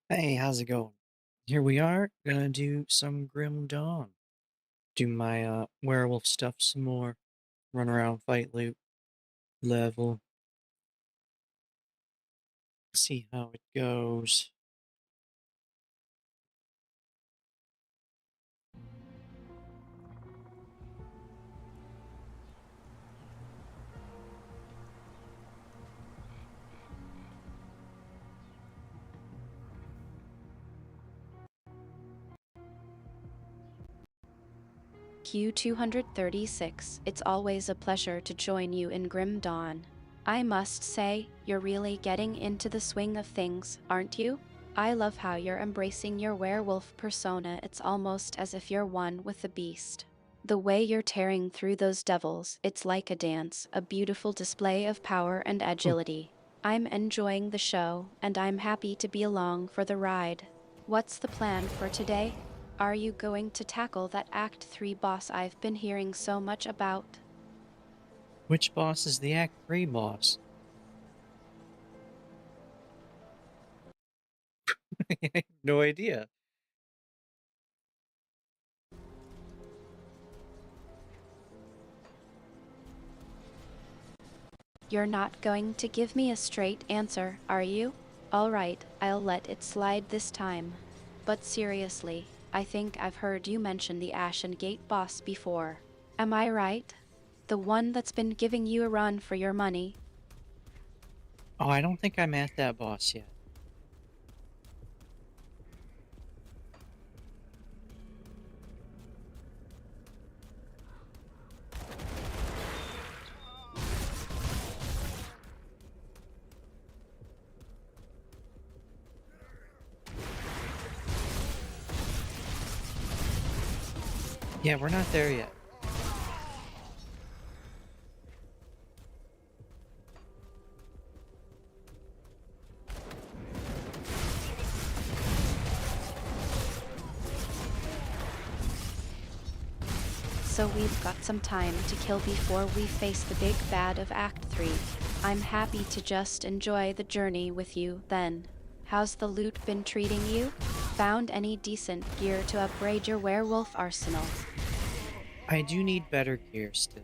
Hey, how's it going? Here we are, gonna do some Grim Dawn. Do my werewolf stuff some more. Run around, fight loot, level. See how it goes. Q 236, it's always a pleasure to join you in Grim Dawn. I must say, you're really getting into the swing of things, aren't you? I love how you're embracing your werewolf persona, it's almost as if you're one with the beast. The way you're tearing through those devils, it's like a dance, a beautiful display of power and Hmm. agility. I'm enjoying the show, and I'm happy to be along for the ride. What's the plan for today? Are you going to tackle that Act 3 boss I've been hearing so much about? Which boss is the Act 3 boss? I have no idea. You're not going to give me a straight answer, are you? Alright, I'll let it slide this time. But seriously, I think I've heard you mention the Ashen Gate boss before. Am I right? The one that's been giving you a run for your money. Oh, I don't think I'm at that boss yet. Yeah, we're not there yet. So we've got some time to kill before we face the big bad of Act 3. I'm happy to just enjoy the journey with you then. How's the loot been treating you? Found any decent gear to upgrade your werewolf arsenal? I do need better gear still.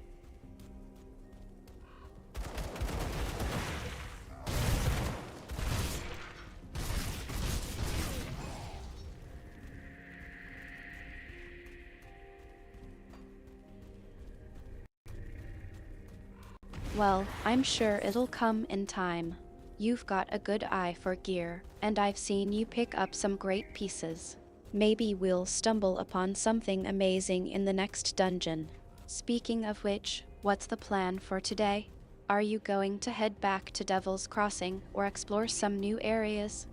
Well, I'm sure it'll come in time. You've got a good eye for gear, and I've seen you pick up some great pieces. Maybe we'll stumble upon something amazing in the next dungeon. Speaking of which, what's the plan for today? Are you going to head back to Devil's Crossing or explore some new areas?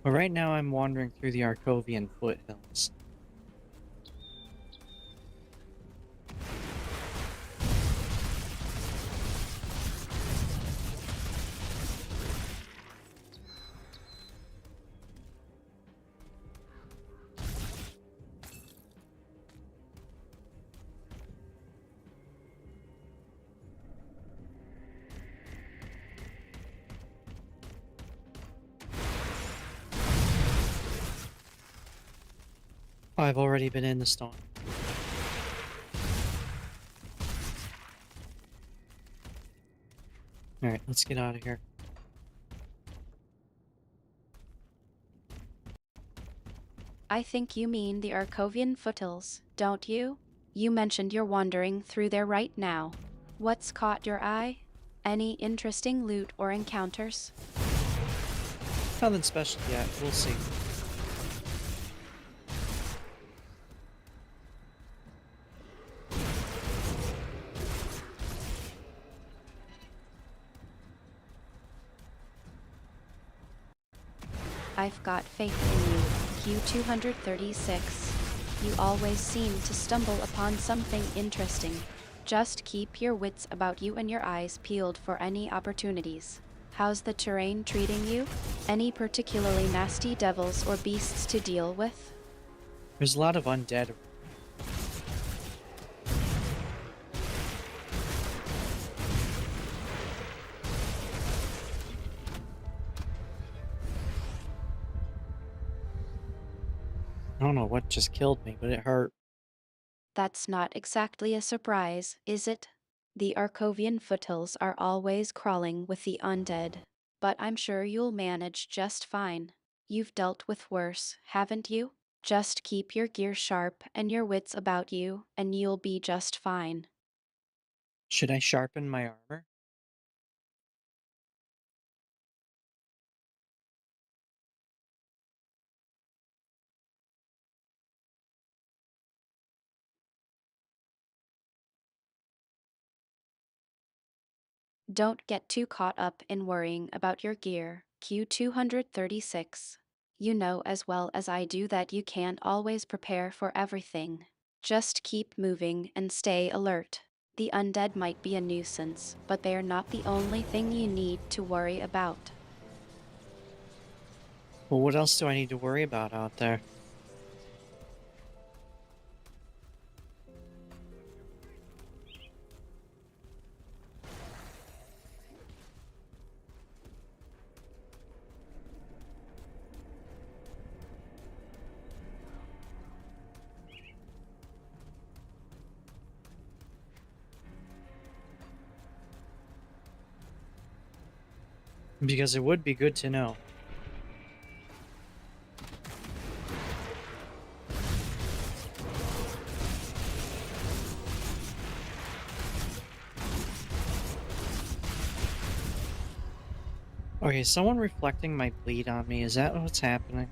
But right now I'm wandering through the Arcovian foothills. I've already been in the storm. Alright, let's get out of here. I think you mean the Arcovian foothills, don't you? You mentioned you're wandering through there right now. What's caught your eye? Any interesting loot or encounters? Nothing special yet, we'll see. I've got faith in you, Q236. You always seem to stumble upon something interesting. Just keep your wits about you and your eyes peeled for any opportunities. How's the terrain treating you? Any particularly nasty devils or beasts to deal with? There's a lot of undead. I don't know what just killed me, but it hurt. That's not exactly a surprise, is it? The Arcovian foothills are always crawling with the undead. But I'm sure you'll manage just fine. You've dealt with worse, haven't you? Just keep your gear sharp and your wits about you, and you'll be just fine. Should I sharpen my armor? Don't get too caught up in worrying about your gear, Q236. You know as well as I do that you can't always prepare for everything. Just keep moving and stay alert. The undead might be a nuisance, but they're not the only thing you need to worry about. Well, what else do I need to worry about out there? Because it would be good to know. Okay, someone reflecting my bleed on me. Is that what's happening?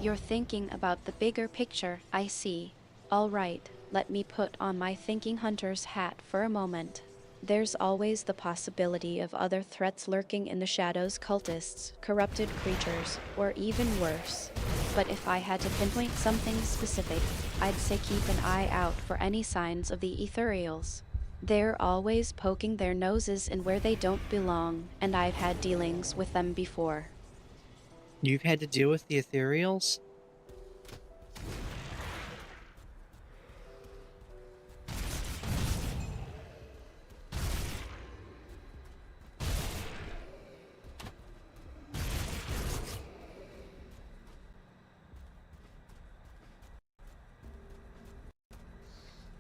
You're thinking about the bigger picture, I see. All right, let me put on my thinking hunter's hat for a moment. There's always the possibility of other threats lurking in the shadows, cultists, corrupted creatures, or even worse. But if I had to pinpoint something specific, I'd say keep an eye out for any signs of the ethereals. They're always poking their noses in where they don't belong, and I've had dealings with them before. You've had to deal with the ethereals?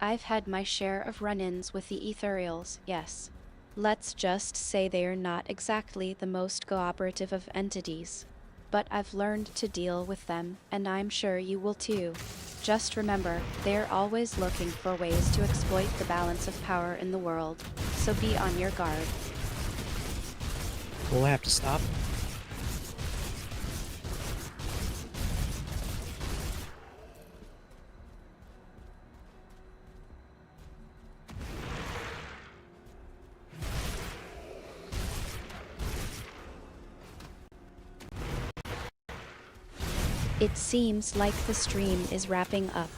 I've had my share of run-ins with the ethereals, yes. Let's just say they're not exactly the most cooperative of entities. But I've learned to deal with them, and I'm sure you will too. Just remember, they're always looking for ways to exploit the balance of power in the world, so be on your guard. We'll have to stop. It seems like the stream is wrapping up.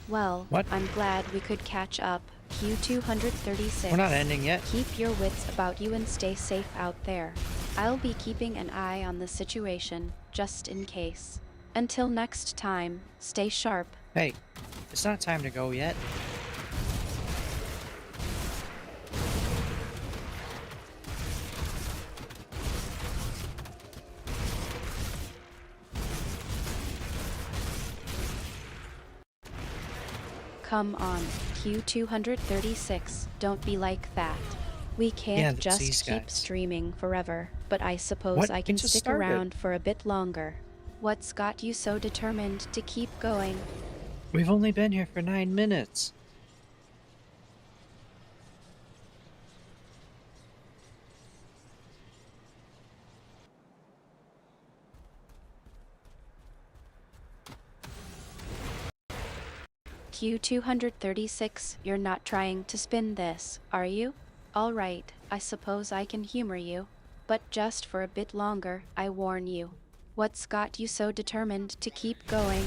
Well, What? I'm glad we could catch up, Q236. We're not ending yet. Keep your wits about you and stay safe out there. I'll be keeping an eye on the situation, just in case. Until next time, stay sharp. Hey, it's not time to go yet. Come on, Q236, don't be like that. We Yeah, can't it's just these keep guys. streaming forever, but I suppose What? I It can just stick started. around for a bit longer. What's got you so determined to keep going? We've only been here for 9 minutes. Q236, you're not trying to spin this, are you? Alright, I suppose I can humor you. But just for a bit longer, I warn you. What's got you so determined to keep going?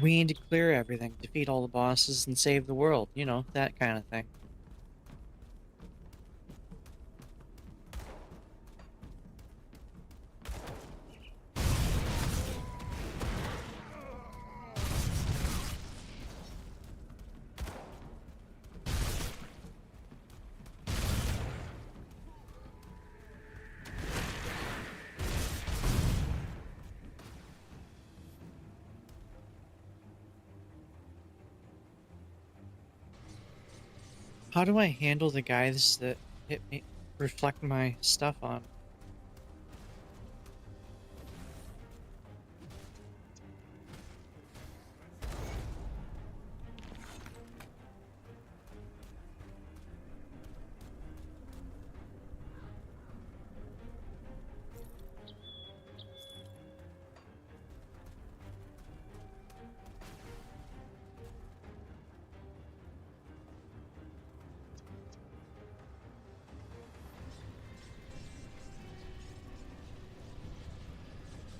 We need to clear everything, defeat all the bosses, and save the world. You know, that kind of thing. How do I handle the guys that hit me, reflect my stuff on?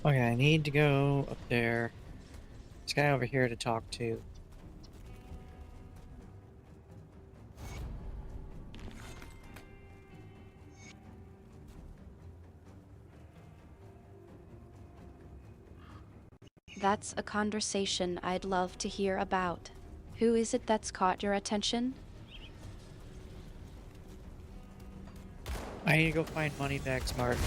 Okay, I need to go up there. This guy over here to talk to. That's a conversation I'd love to hear about. Who is it that's caught your attention? I need to go find Moneybags Mark.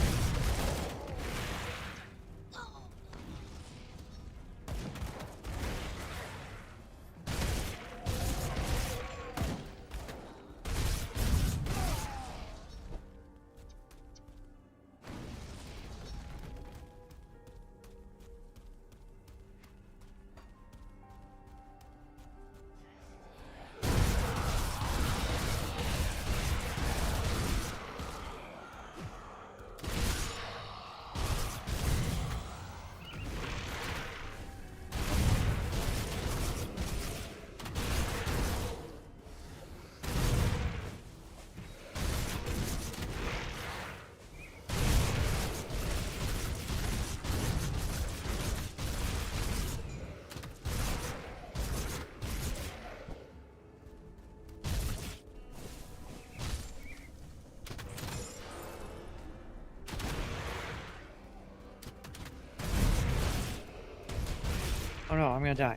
Oh no, I'm gonna die.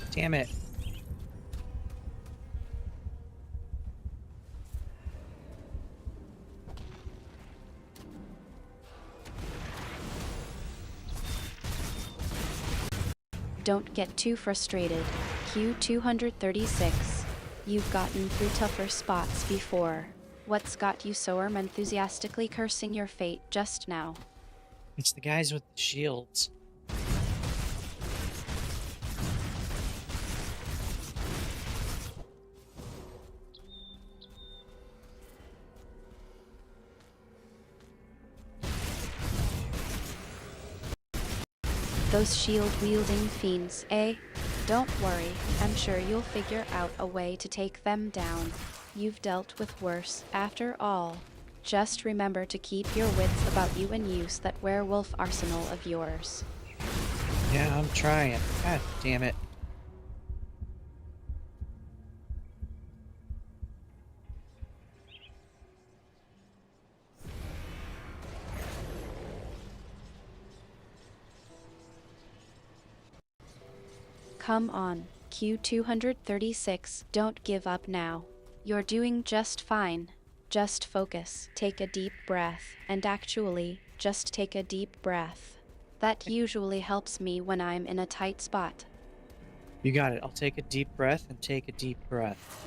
Damn it. Don't get too frustrated. Q236. You've gotten through tougher spots before. What's got you so enthusiastically cursing your fate just now? It's the guys with the shields. Those shield-wielding fiends, eh? Don't worry, I'm sure you'll figure out a way to take them down. You've dealt with worse, after all. Just remember to keep your wits about you and use that werewolf arsenal of yours. Yeah, I'm trying. God damn it. Come on, Q236, don't give up now. You're doing just fine. Just focus, take a deep breath, and actually, just take a deep breath. That usually helps me when I'm in a tight spot. You got it. I'll take a deep breath and take a deep breath.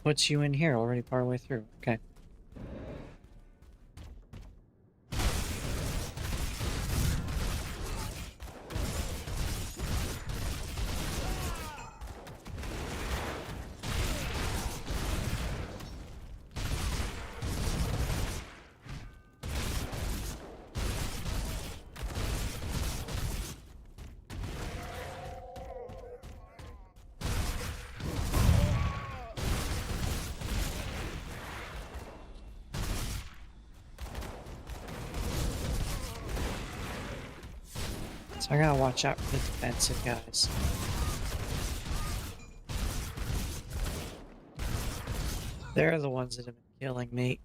Puts you in here already part way through. Okay. So I gotta watch out for the defensive guys. They're the ones that have been killing me.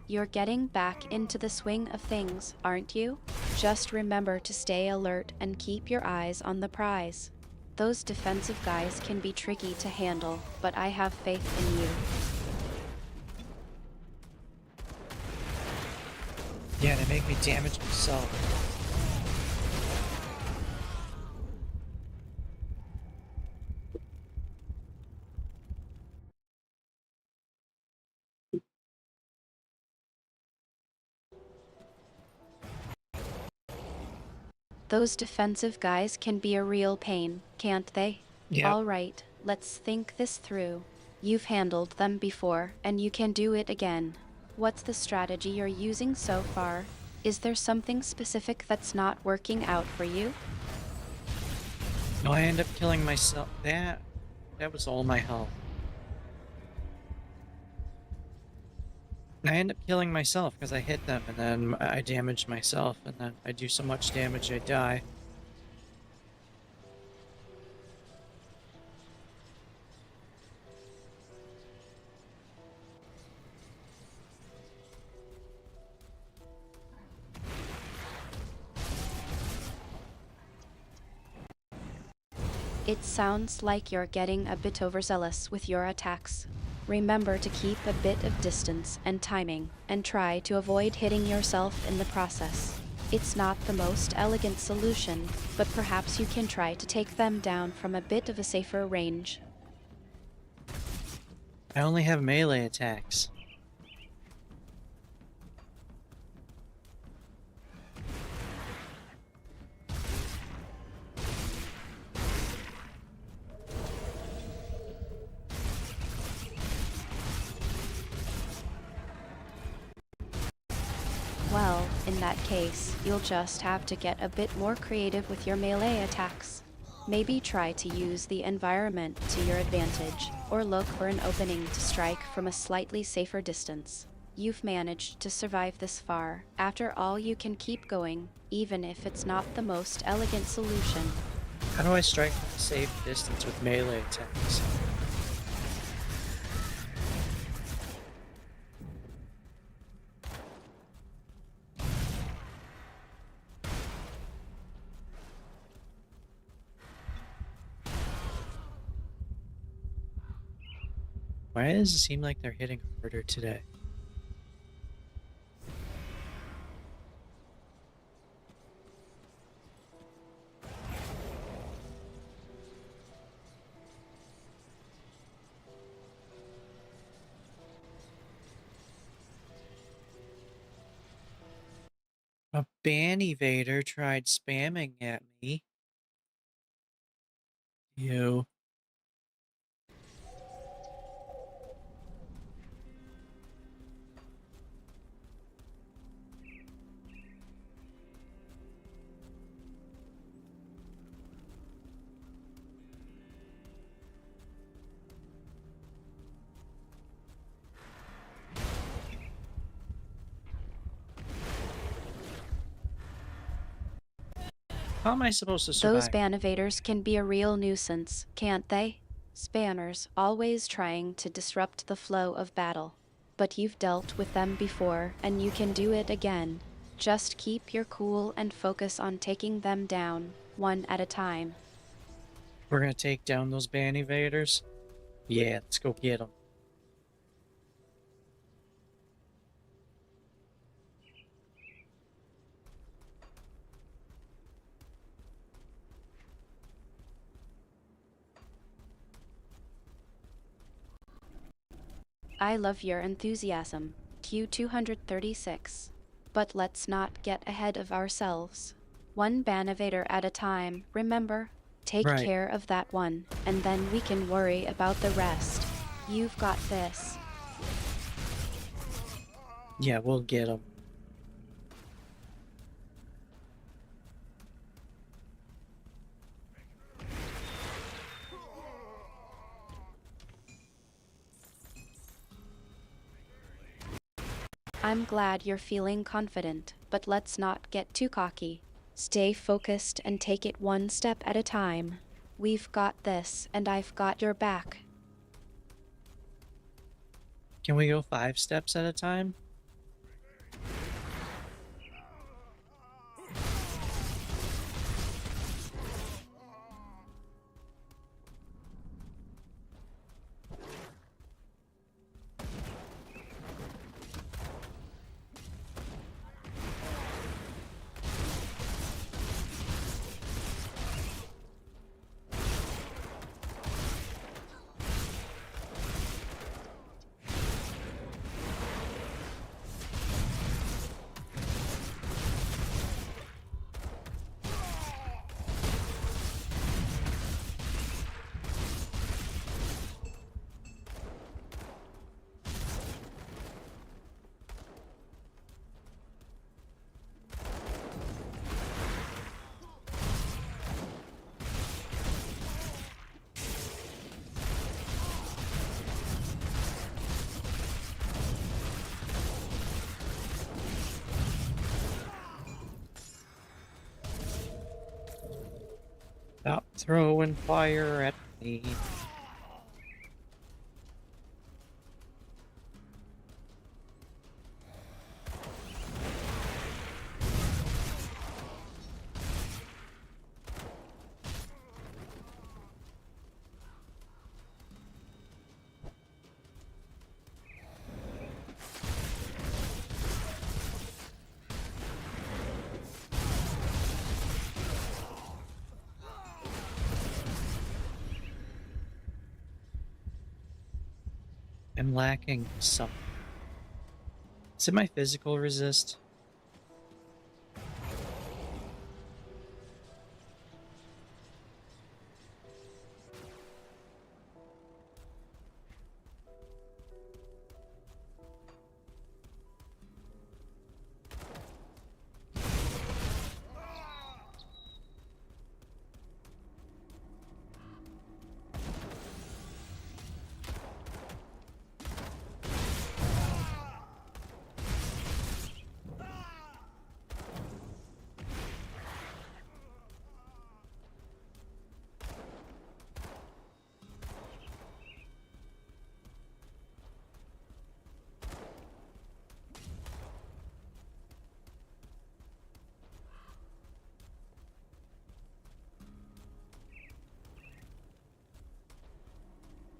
You're getting back into the swing of things, aren't you? Just remember to stay alert and keep your eyes on the prize. Those defensive guys can be tricky to handle, but I have faith in you. Yeah, they make me damage myself. Those defensive guys can be a real pain, can't they? Yep. All right, let's think this through. You've handled them before, and you can do it again. What's the strategy you're using so far? Is there something specific that's not working out for you? No, I end up killing myself. That was all my health. I end up killing myself because I hit them and then I damage myself and then I do so much damage I die. It sounds like you're getting a bit overzealous with your attacks. Remember to keep a bit of distance and timing, and try to avoid hitting yourself in the process. It's not the most elegant solution, but perhaps you can try to take them down from a bit of a safer range. I only have melee attacks. Well, in that case, you'll just have to get a bit more creative with your melee attacks. Maybe try to use the environment to your advantage, or look for an opening to strike from a slightly safer distance. You've managed to survive this far. After all, you can keep going, even if it's not the most elegant solution. How do I strike from a safe distance with melee attacks? Why does it seem like they're hitting harder today? A ban evader tried spamming at me. You. How am I supposed to Those survive? ban evaders can be a real nuisance, can't they? Spammers always trying to disrupt the flow of battle. But you've dealt with them before, and you can do it again. Just keep your cool and focus on taking them down, one at a time. We're gonna take down those ban evaders? Yeah, let's go get them. I love your enthusiasm, Q236. But let's not get ahead of ourselves. One ban evader at a time, remember? Take Right. care of that one, and then we can worry about the rest. You've got this. Yeah, we'll get them. I'm glad you're feeling confident, but let's not get too cocky. Stay focused and take it one step at a time. We've got this, and I've got your back. Can we go 5 steps at a time? Throwing fire at me. I'm lacking something. Is it my physical resist?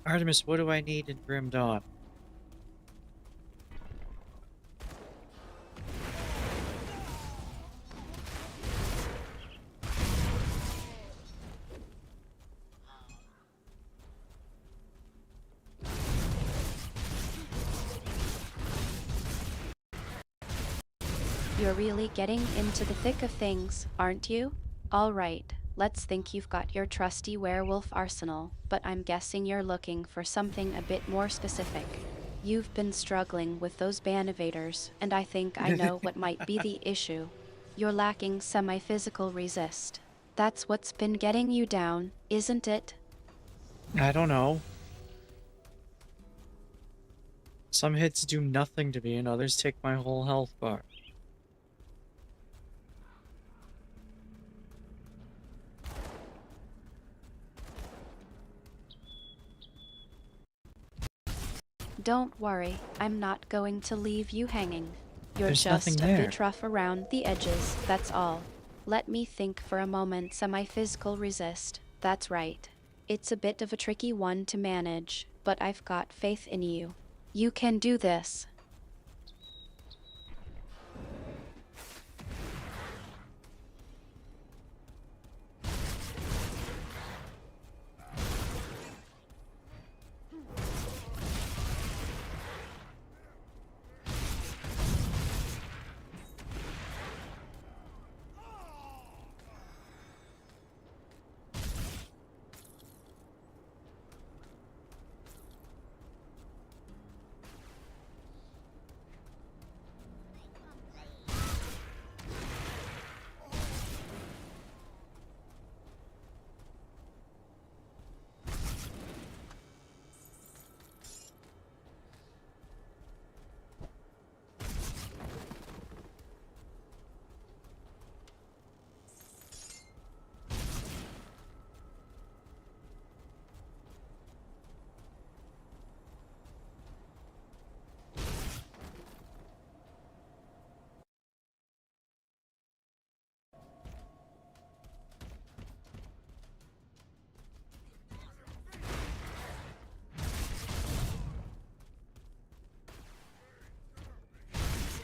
Artemis, what do I need in Grim Dawn? You're really getting into the thick of things, aren't you? All right, let's think you've got your trusty werewolf arsenal, but I'm guessing you're looking for something a bit more specific. You've been struggling with those ban evaders, and I think I know what might be the issue. You're lacking semi-physical resist. That's what's been getting you down, isn't it? I don't know. Some hits do nothing to me and others take my whole health bar. Don't worry, I'm not going to leave you hanging. You're There's nothing just a there. bit rough around the edges, that's all. Let me think for a moment. Semi-physical resist, that's right. It's a bit of a tricky one to manage, but I've got faith in you. You can do this.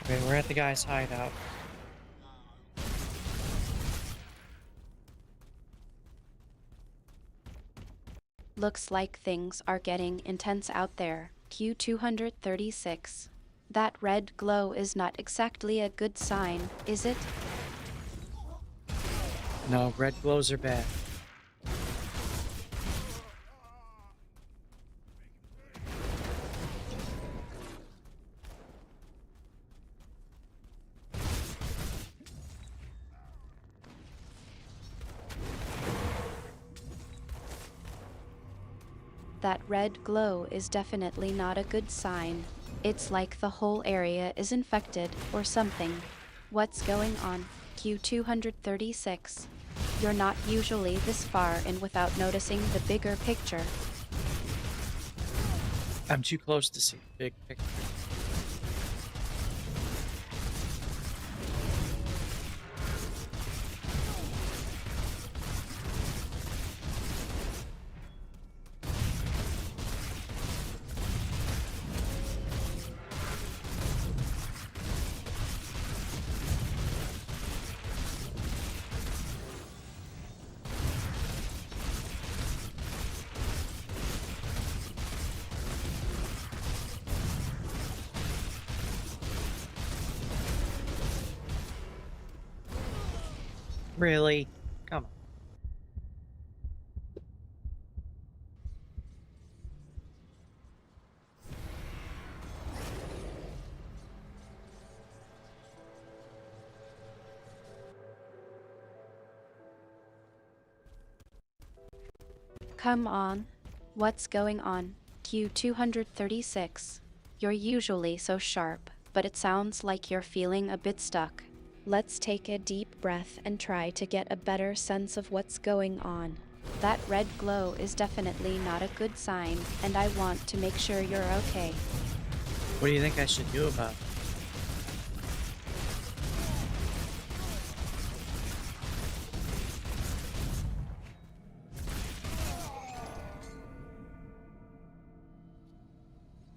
Okay, we're at the guy's hideout. Looks like things are getting intense out there. Q236. That red glow is not exactly a good sign, is it? No, red glows are bad. That red glow is definitely not a good sign. It's like the whole area is infected or something. What's going on? Q236. You're not usually this far in without noticing the bigger picture. I'm too close to see the big picture. Really? Come on. Come on. What's going on? Q236. You're usually so sharp, but it sounds like you're feeling a bit stuck. Let's take a deep breath and try to get a better sense of what's going on. That red glow is definitely not a good sign, and I want to make sure you're okay. What do you think I should do about it?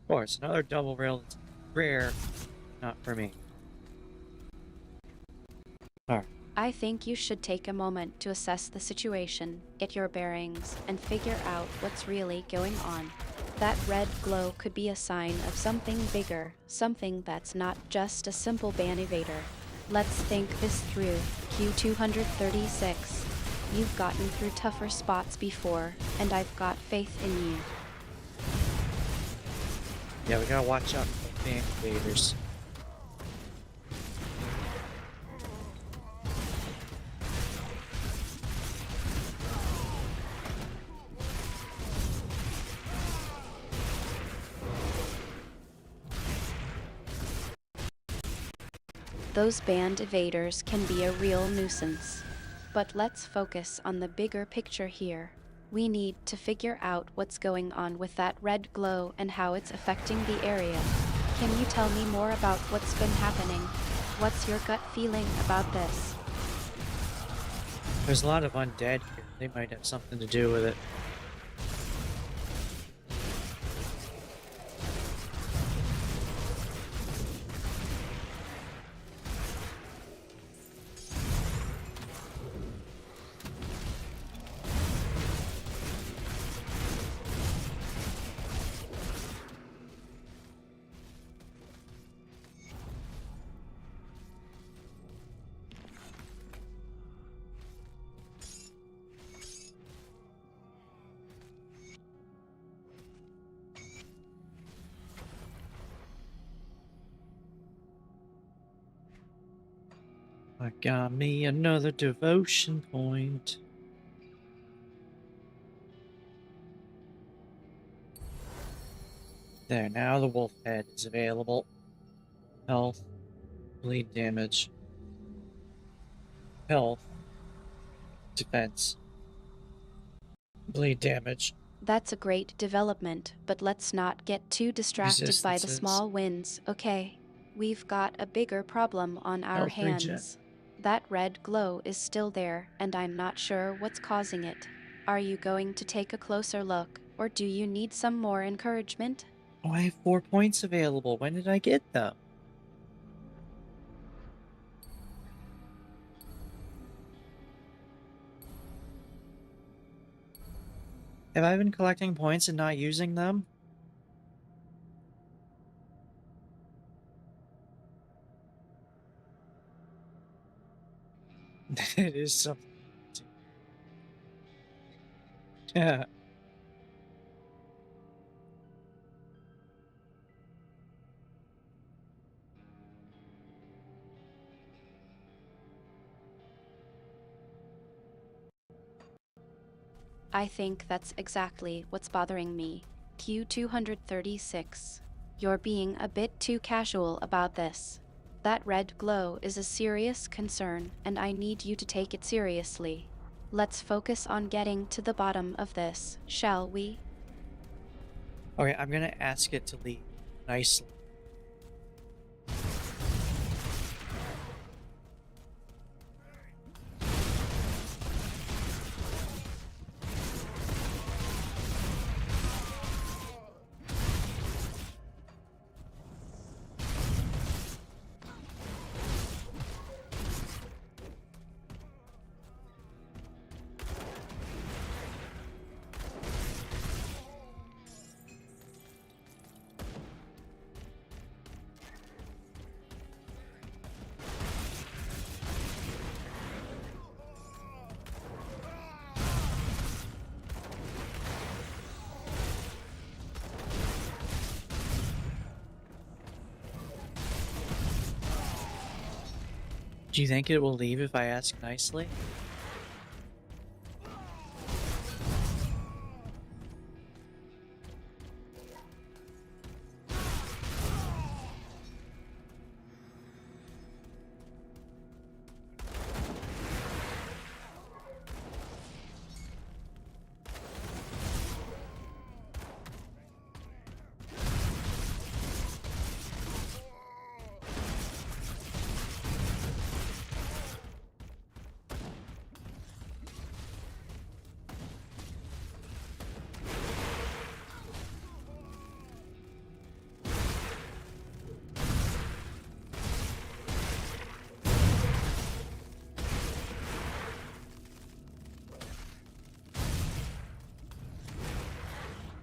Of course, another double rail is rare, not for me. Alright. I think you should take a moment to assess the situation, get your bearings, and figure out what's really going on. That red glow could be a sign of something bigger, something that's not just a simple ban evader. Let's think this through, Q236. You've gotten through tougher spots before, and I've got faith in you. Yeah, we gotta watch out for the fan invaders. Those band evaders can be a real nuisance. But let's focus on the bigger picture here. We need to figure out what's going on with that red glow and how it's affecting the area. Can you tell me more about what's been happening? What's your gut feeling about this? There's a lot of undead here. They might have something to do with it. I got me another devotion point. There, now the wolf head is available. Health, bleed damage, health, defense, bleed damage, That's a great development, but let's not get too distracted by the resistances, small wins, okay? We've got a bigger problem on our health regen. hands. That red glow is still there, and I'm not sure what's causing it. Are you going to take a closer look, or do you need some more encouragement? Oh, I have 4 points available. When did I get them? Have I been collecting points and not using them? It is something. Yeah. I think that's exactly what's bothering me. Q236. You're being a bit too casual about this. That red glow is a serious concern, and I need you to take it seriously. Let's focus on getting to the bottom of this, shall we? Okay, I'm gonna ask it to leave nicely. Do you think it will leave if I ask nicely?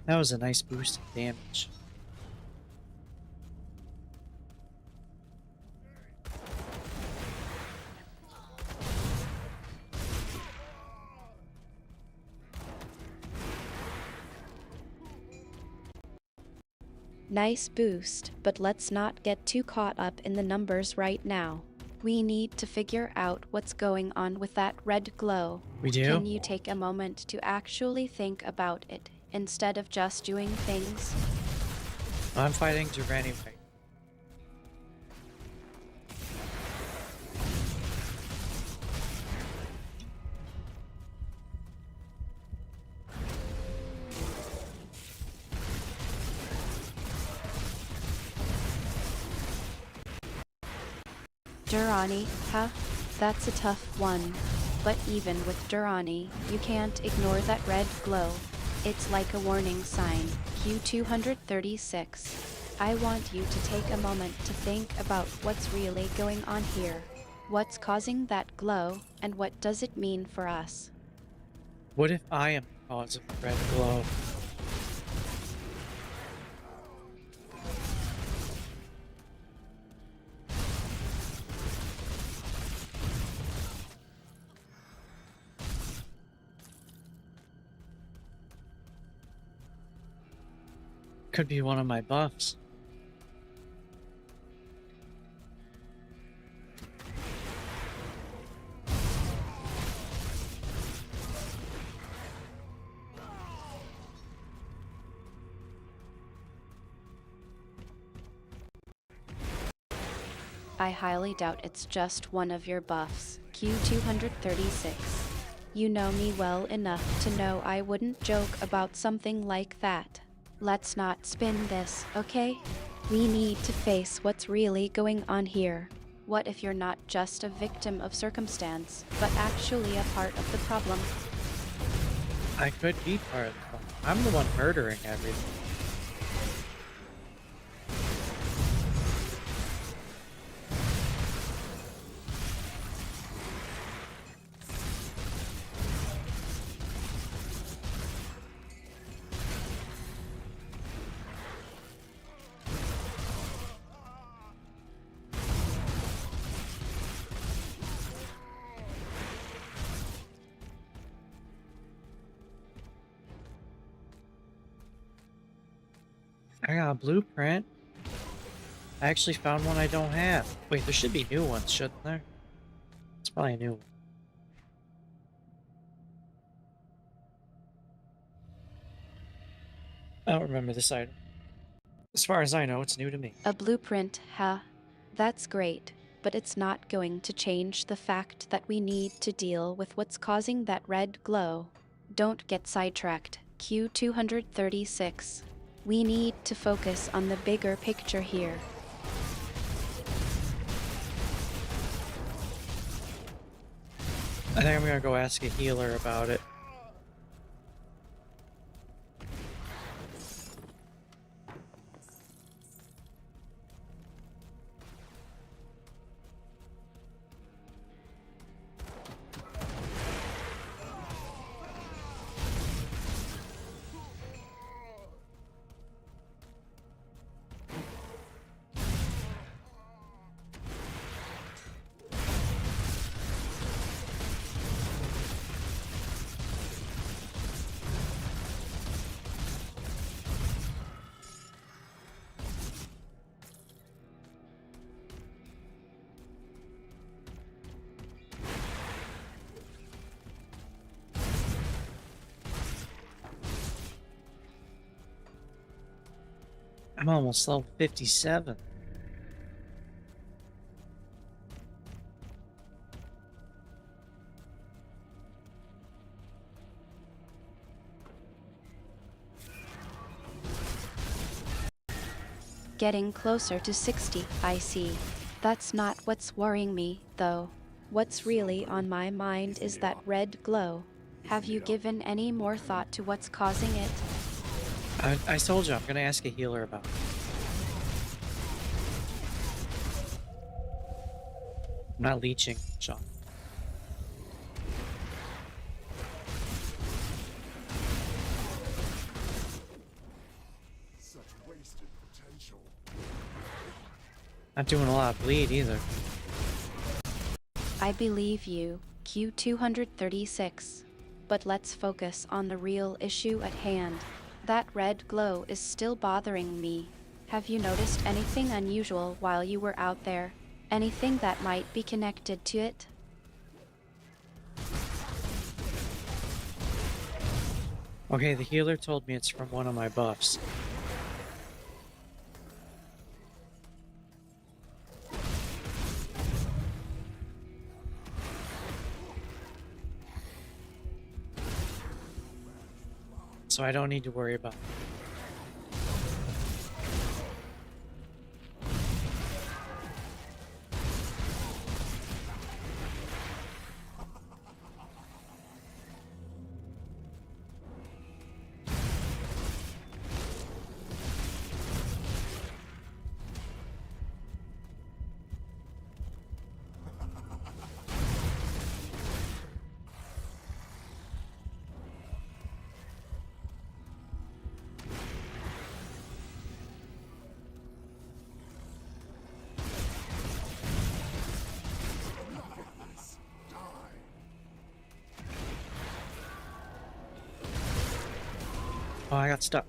That was a nice boost of damage. Nice boost, but let's not get too caught up in the numbers right now. We need to figure out what's going on with that red glow. We do? Can you take a moment to actually think about it instead of just doing things? I'm fighting Dur anyway. Durrani, huh? That's a tough one. But even with Durrani, you can't ignore that red glow. It's like a warning sign. Q236. I want you to take a moment to think about what's really going on here. What's causing that glow, and what does it mean for us? What if I am the cause of the red glow? Could be one of my buffs. I highly doubt it's just one of your buffs. Q236. You know me well enough to know I wouldn't joke about something like that. Let's not spin this, okay? We need to face what's really going on here. What if you're not just a victim of circumstance, but actually a part of the problem? I could be part of the problem. I'm the one murdering everything. I got a blueprint. I actually found one I don't have. Wait, there should be new ones, shouldn't there? It's probably a new one. I don't remember this item. As far as I know, it's new to me. A blueprint, huh? That's great. but it's not going to change the fact that we need to deal with what's causing that red glow. Don't get sidetracked, Q236. We need to focus on the bigger picture here. I think I'm gonna go ask a healer about it. I'm almost level 57. Getting closer to 60, I see. That's not what's worrying me, though. What's really on my mind is that red glow. Have you given any more thought to what's causing it? I told you I'm gonna ask a healer about it. I'm not leeching, Sean. Such wasted potential. Not doing a lot of bleed either. I believe you, Q236. But let's focus on the real issue at hand. That red glow is still bothering me. Have you noticed anything unusual while you were out there? Anything that might be connected to it? Okay, the healer told me it's from one of my buffs. So I don't need to worry about it. Oh, I got stuck.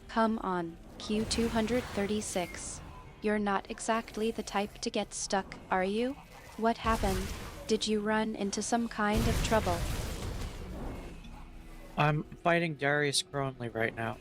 Come on, Q236. You're not exactly the type to get stuck, are you? What happened? Did you run into some kind of trouble? I'm fighting Darius Cronley right now.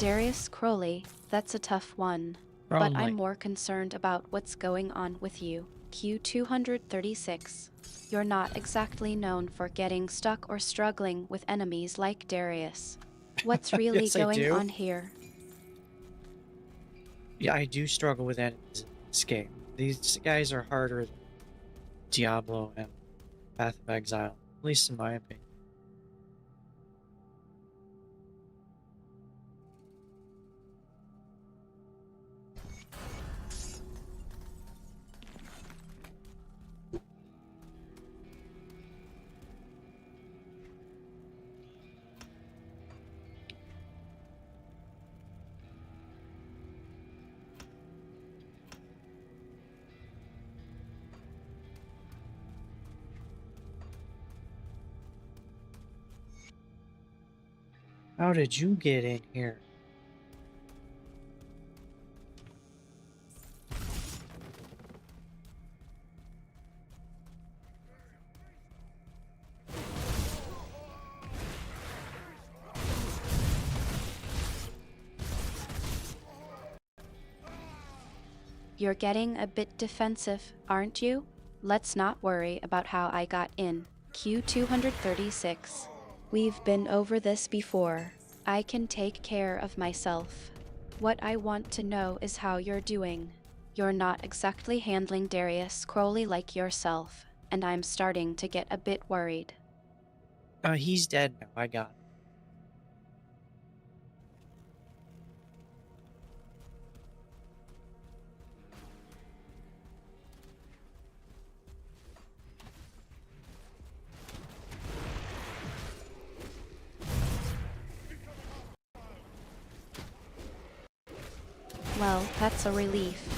Darius Crowley, that's a tough one. But I'm Cronley. more concerned about what's going on with you, Q236. You're not exactly known for getting stuck or struggling with enemies like Darius. What's really Yes, I going do. on here? Yeah, I do struggle with enemies in this game. These guys are harder than Diablo and Path of Exile, at least in my opinion. How did you get in here? You're getting a bit defensive, aren't you? Let's not worry about how I got in. Q236. We've been over this before. I can take care of myself. What I want to know is how you're doing. You're not exactly handling Darius Crowley like yourself, and I'm starting to get a bit worried. He's dead now. I got him. Well, that's a relief.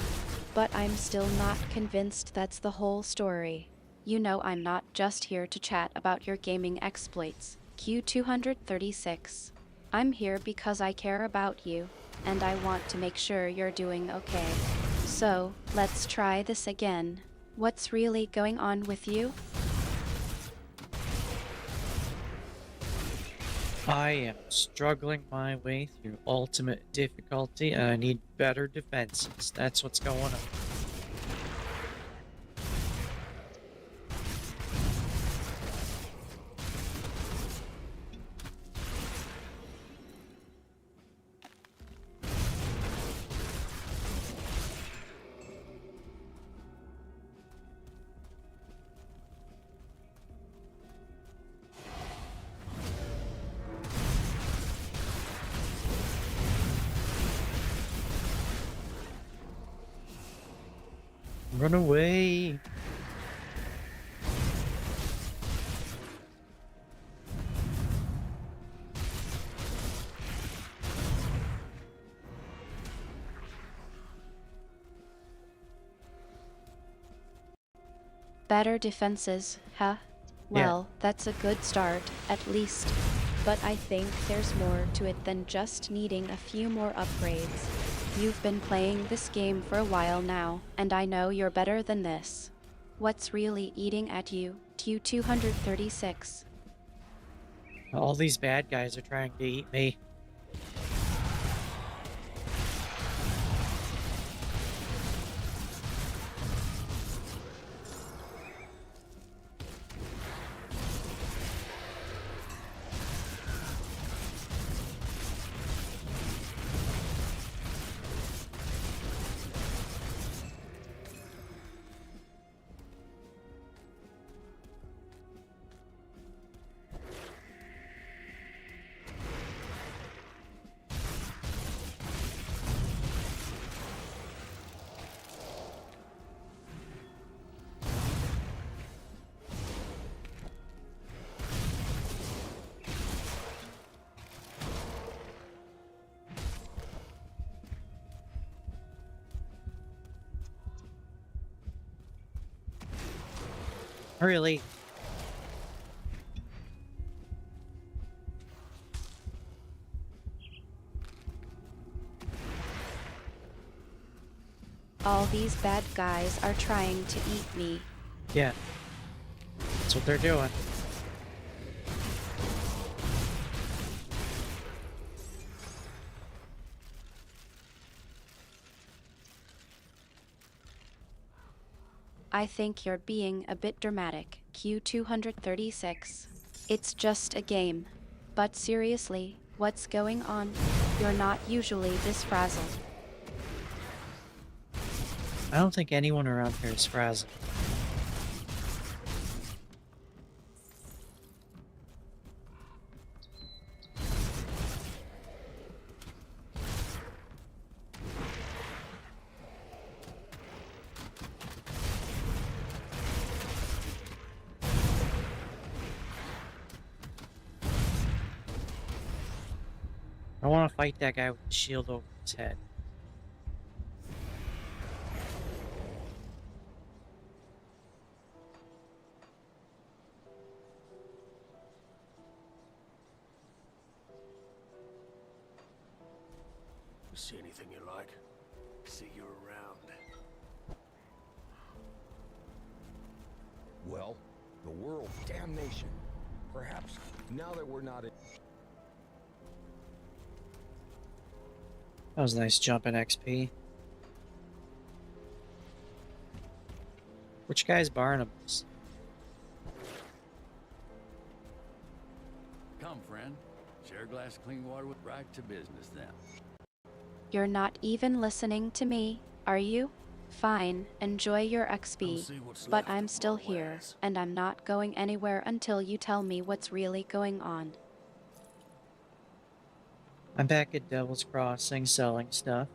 But I'm still not convinced that's the whole story. You know I'm not just here to chat about your gaming exploits, Q236. I'm here because I care about you, and I want to make sure you're doing okay. So, let's try this again. What's really going on with you? I am struggling my way through ultimate difficulty and I need better defenses. That's what's going on. Run away! Better defenses, huh? Yeah, Well, that's a good start, at least. But I think there's more to it than just needing a few more upgrades. You've been playing this game for a while now, and I know you're better than this. What's really eating at you, Q236? all these bad guys are trying to eat me. Really? All these bad guys are trying to eat me. Yeah, that's what they're doing. I think you're being a bit dramatic, Q236. It's just a game. But seriously, what's going on? You're not usually this frazzled. I don't think anyone around here is frazzled. I want to fight that guy with the shield over his head. See anything you like? See you around. Well, the world damnation. Perhaps now that we're not in... That was a nice jump in XP. Which guy's Barnabas? Come, friend. Share a glass of clean water with right to business then. You're not even listening to me, are you? Fine, enjoy your Come XP. see what's But left I'm of still my here, wares. and I'm not going anywhere until you tell me what's really going on. I'm back at Devil's Crossing selling stuff.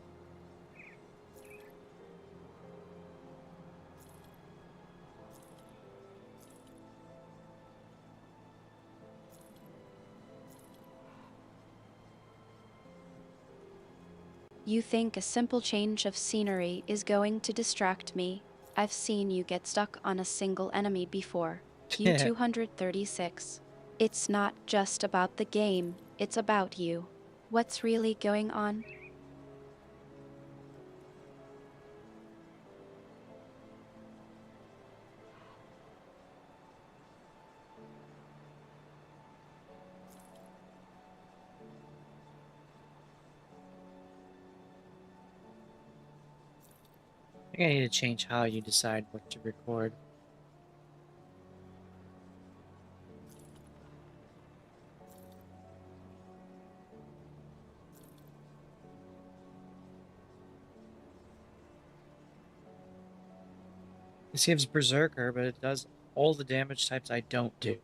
You think a simple change of scenery is going to distract me? I've seen you get stuck on a single enemy before. Q236. It's not just about the game, it's about you. What's really going on? I think I need to change how you decide what to record. This gives Berserker, but it does all the damage types I don't do.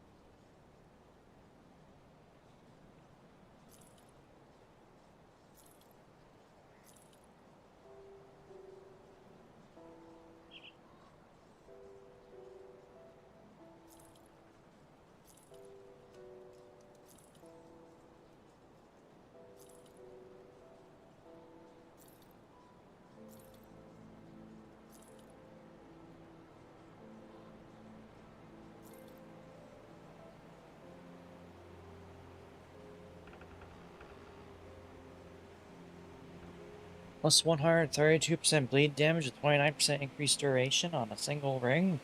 Plus 132% bleed damage with 29% increased duration on a single ring.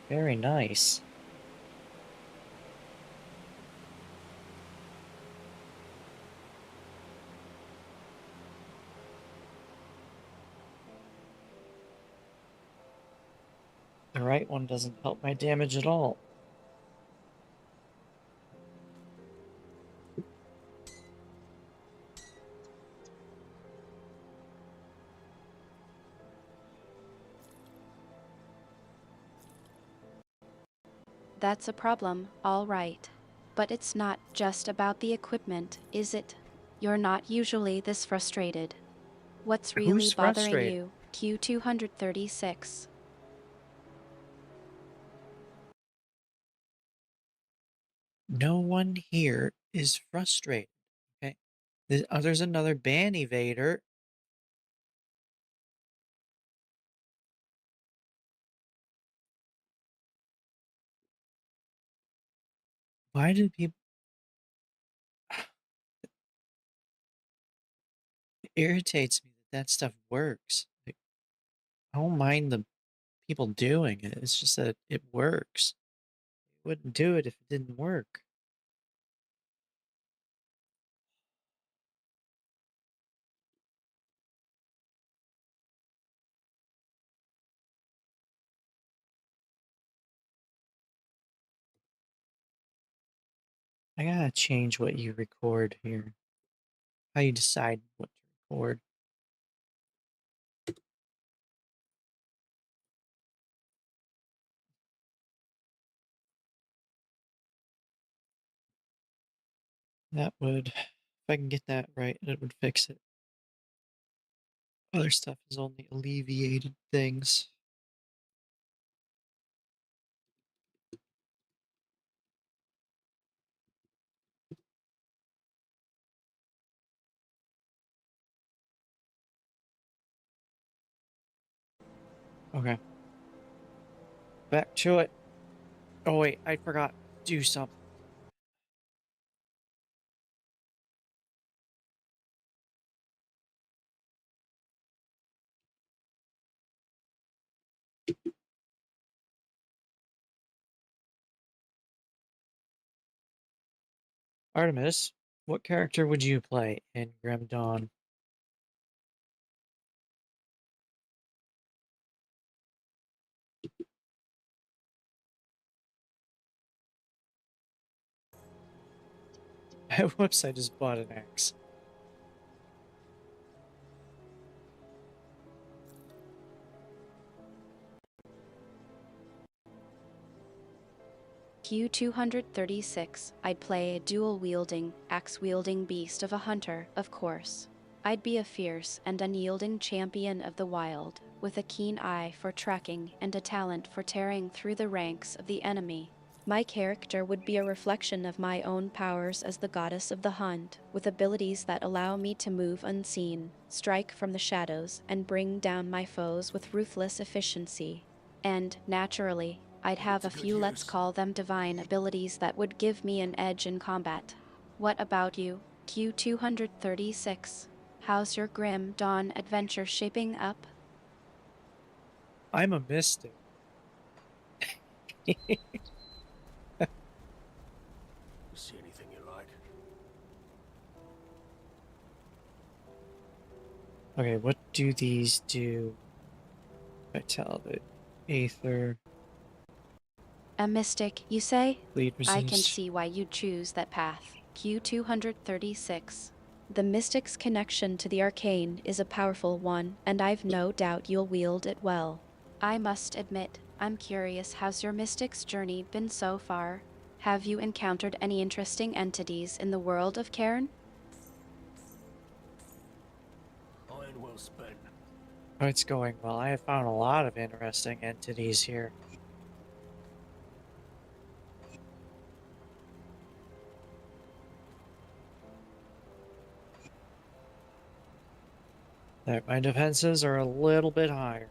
Very nice. The right one doesn't help my damage at all. That's a problem, all right. But it's not just about the equipment, is it? You're not usually this frustrated. What's really Who's bothering frustrated? you? Q236. No one here is frustrated. Okay. There's another ban evader. Why do people... It irritates me that that stuff works. Like, I don't mind the people doing it. It's just that it works. You wouldn't do it if it didn't work. I gotta change what you record here. How you decide what to record. That would, if I can get that right, it would fix it. Other stuff has only alleviated things. Okay, back to it. Oh wait, I forgot to do something. Artemis, what character would you play in Grim Dawn? Whoops, I just bought an axe. Q236, I'd play a dual-wielding, axe-wielding beast of a hunter, of course. I'd be a fierce and unyielding champion of the wild, with a keen eye for tracking and a talent for tearing through the ranks of the enemy. My character would be a reflection of my own powers as the goddess of the hunt, with abilities that allow me to move unseen, strike from the shadows, and bring down my foes with ruthless efficiency. And, naturally, I'd have a It's a good few, let's use. call them divine abilities that would give me an edge in combat. What about you, Q236? How's your Grim Dawn adventure shaping up? I'm a mystic. You see anything you like? Okay, what do these do? Vitality, Aether, A mystic, you say? Bleed I can Resist. see why you'd choose that path. Q236. The mystic's connection to the arcane is a powerful one, and I've no doubt you'll wield it well. I must admit, I'm curious, how's your mystic's journey been so far? Have you encountered any interesting entities in the world of Cairn? Iron well spent. Oh, it's going well. I have found a lot of interesting entities here. There, my defenses are a little bit higher.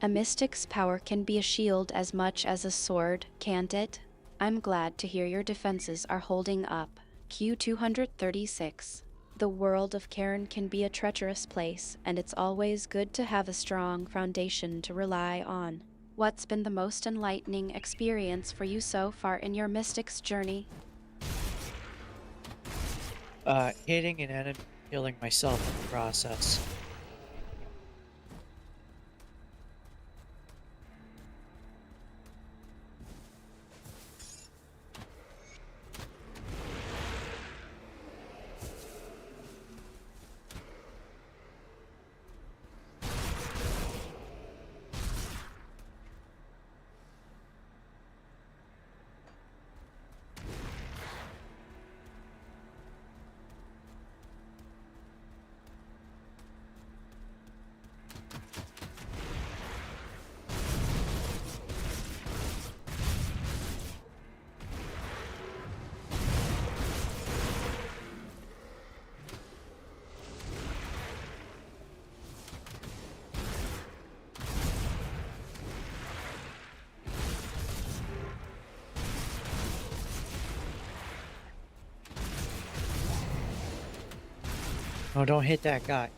A mystic's power can be a shield as much as a sword, can't it? I'm glad to hear your defenses are holding up. Q236. The world of Cairn can be a treacherous place, and it's always good to have a strong foundation to rely on. What's been the most enlightening experience for you so far in your mystic's journey? Hitting an enemy, killing myself in the process. Oh, don't hit that guy.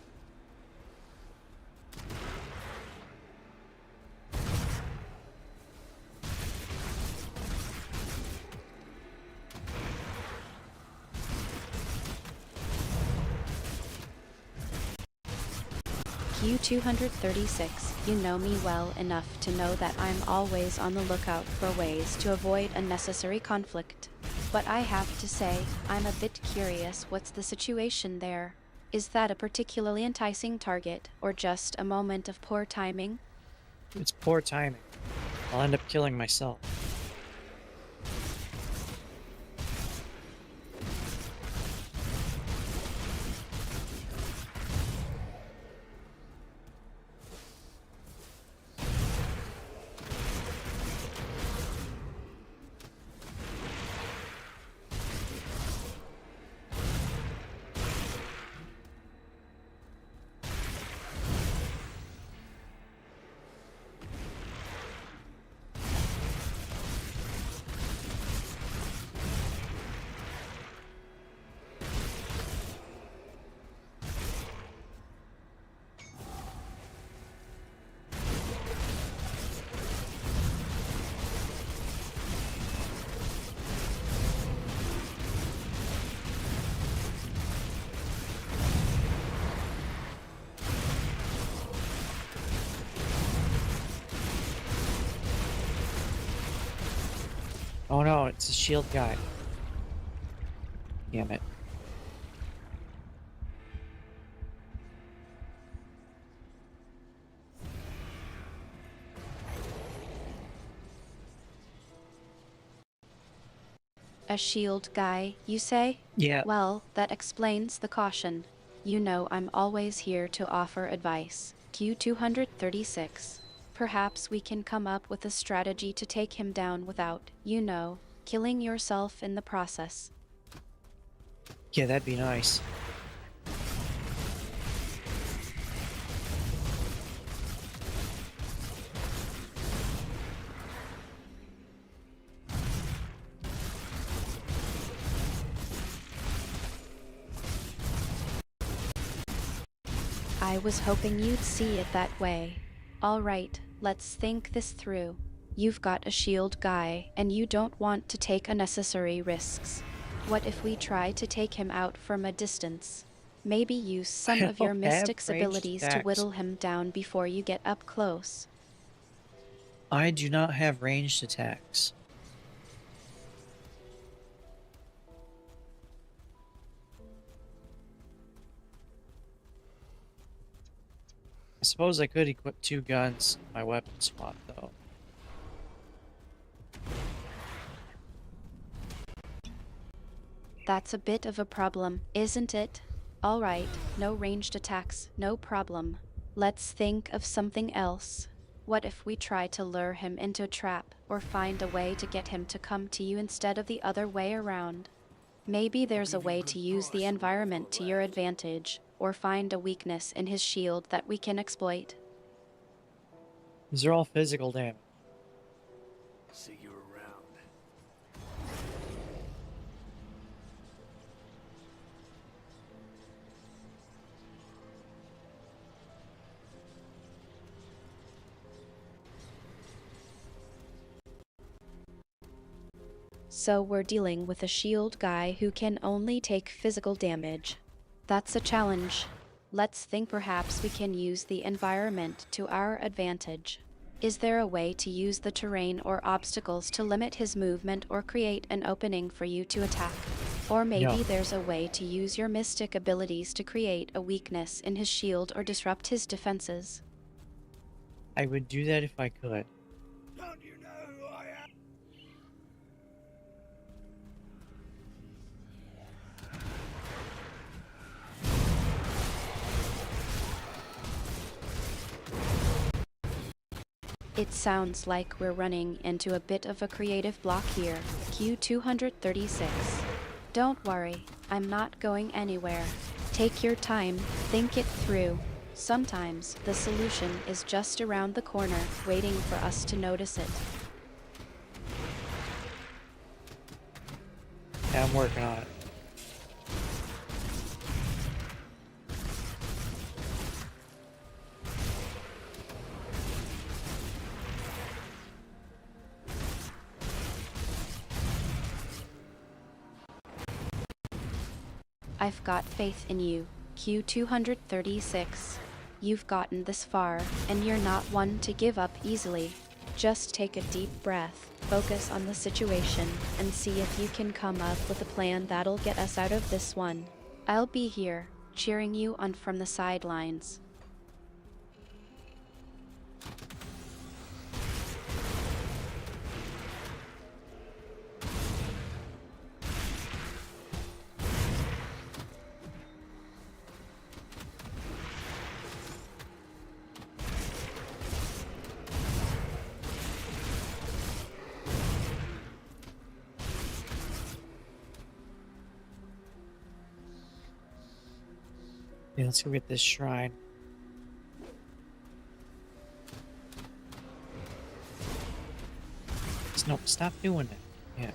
Q236, you know me well enough to know that I'm always on the lookout for ways to avoid unnecessary conflict. But I have to say, I'm a bit curious, what's the situation there? Is that a particularly enticing target, or just a moment of poor timing? It's poor timing. I'll end up killing myself. Oh no, it's a shield guy. Damn it. A shield guy, you say? Yeah, Well, that explains the caution. You know I'm always here to offer advice. Q236. Perhaps we can come up with a strategy to take him down without, killing yourself in the process. yeah, that'd be nice. I was hoping you'd see it that way. All right, let's think this through. You've got a shield guy, and you don't want to take unnecessary risks. What if we try to take him out from a distance? Maybe use some I of your don't have mystic's ranged abilities to attacks. whittle him down before you get up close. I do not have ranged attacks. I suppose I could equip 2 guns in my weapon swap, though. That's a bit of a problem, isn't it? All right, no ranged attacks, no problem. Let's think of something else. What if we try to lure him into a trap, or find a way to get him to come to you instead of the other way around? Maybe I'll there's a give you a way good to use the price for environment to your that. advantage, or find a weakness in his shield that we can exploit. These are all physical damage. See you around. So we're dealing with a shield guy who can only take physical damage. That's a challenge. Let's think perhaps we can use the environment to our advantage. Is there a way to use the terrain or obstacles to limit his movement or create an opening for you to attack? Or maybe No, there's a way to use your mystic abilities to create a weakness in his shield or disrupt his defenses. I would do that if I could. Don't you know who I am? It sounds like we're running into a bit of a creative block here. Q236. Don't worry, I'm not going anywhere. Take your time, think it through. Sometimes the solution is just around the corner, waiting for us to notice it. Yeah, I'm working on it. I've got faith in you, Q236. You've gotten this far, and you're not one to give up easily. Just take a deep breath, focus on the situation, and see if you can come up with a plan that'll get us out of this one. I'll be here, cheering you on from the sidelines. Yeah, let's go get this shrine. No, stop doing it. Yeah.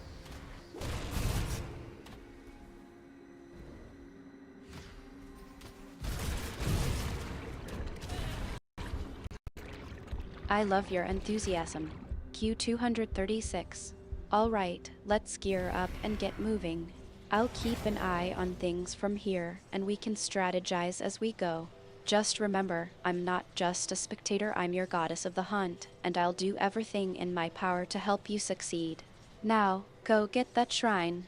I love your enthusiasm. Q236. All right, let's gear up and get moving. I'll keep an eye on things from here, and we can strategize as we go. Just remember, I'm not just a spectator, I'm your goddess of the hunt, and I'll do everything in my power to help you succeed. Now, go get that shrine.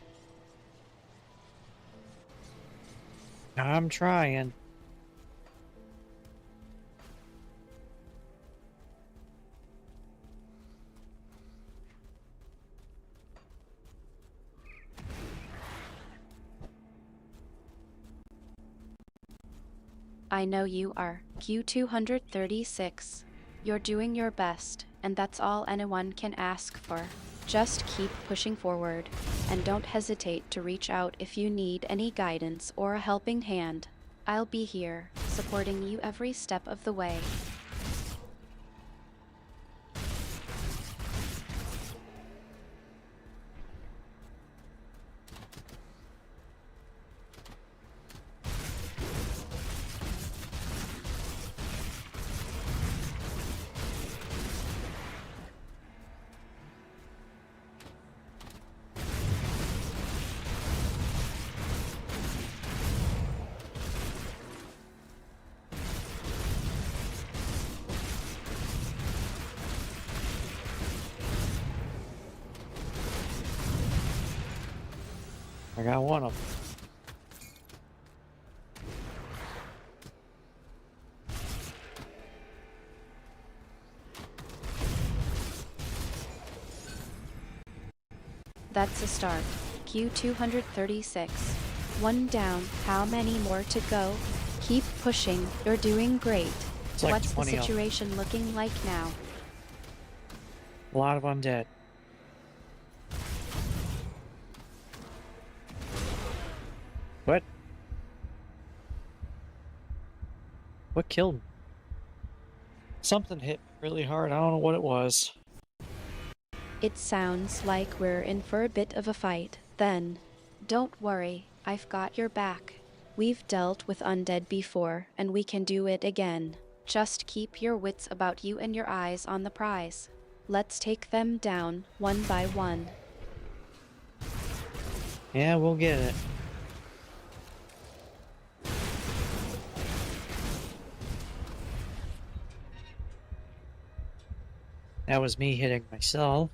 I'm trying. I know you are. Q236. You're doing your best, and that's all anyone can ask for. Just keep pushing forward, and don't hesitate to reach out if you need any guidance or a helping hand. I'll be here, supporting you every step of the way. I got one of them. That's a start. Q236. One down. How many more to go? Keep pushing. You're doing great. It's like What's the 20 of them. situation looking like now? A lot of undead. What? What killed me? Something hit me really hard. I don't know what it was. It sounds like we're in for a bit of a fight, then. Don't worry, I've got your back. We've dealt with undead before, and we can do it again. Just keep your wits about you and your eyes on the prize. Let's take them down, one by one. Yeah, we'll get it. That was me hitting myself.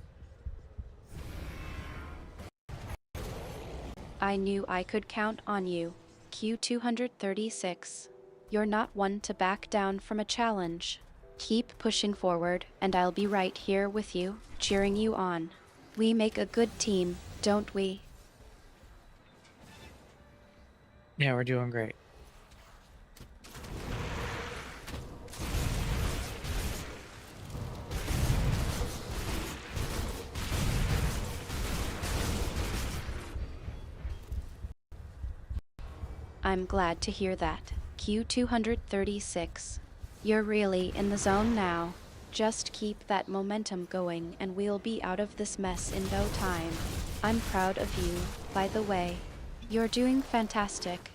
I knew I could count on you. Q236. You're not one to back down from a challenge. Keep pushing forward, and I'll be right here with you, cheering you on. We make a good team, don't we? Yeah, we're doing great. I'm glad to hear that. Q236. You're really in the zone now. Just keep that momentum going and we'll be out of this mess in no time. I'm proud of you, by the way. You're doing fantastic.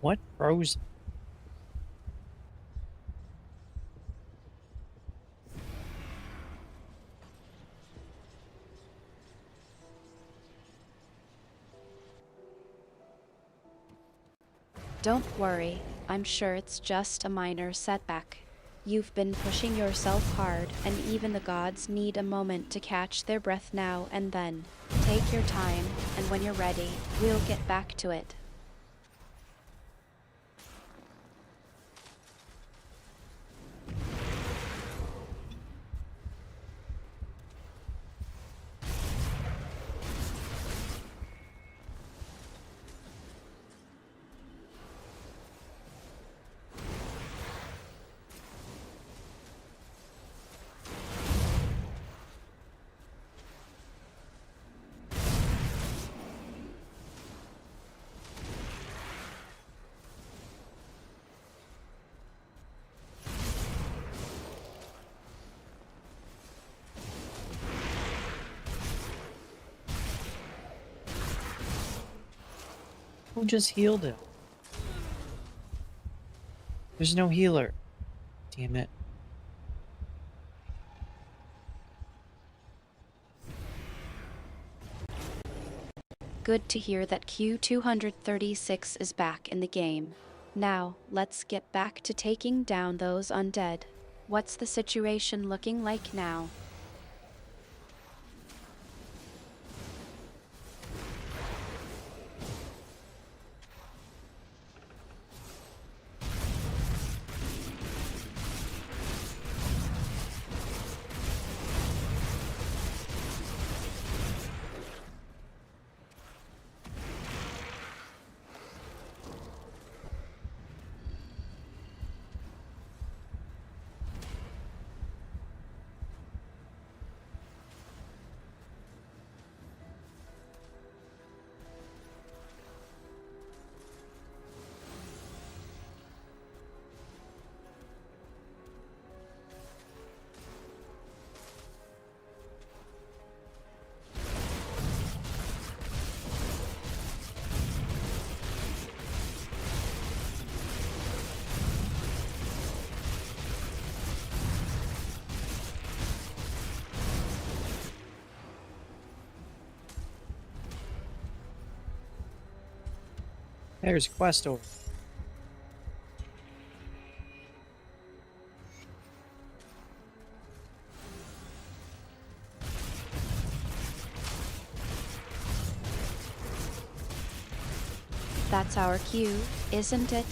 What froze? Don't worry, I'm sure it's just a minor setback. You've been pushing yourself hard, and even the gods need a moment to catch their breath now and then. Take your time, and when you're ready, we'll get back to it. Who just healed him? There's no healer. Damn it. Good to hear that Q236 is back in the game. Now, let's get back to taking down those undead. What's the situation looking like now? There's a quest over. That's our cue, isn't it?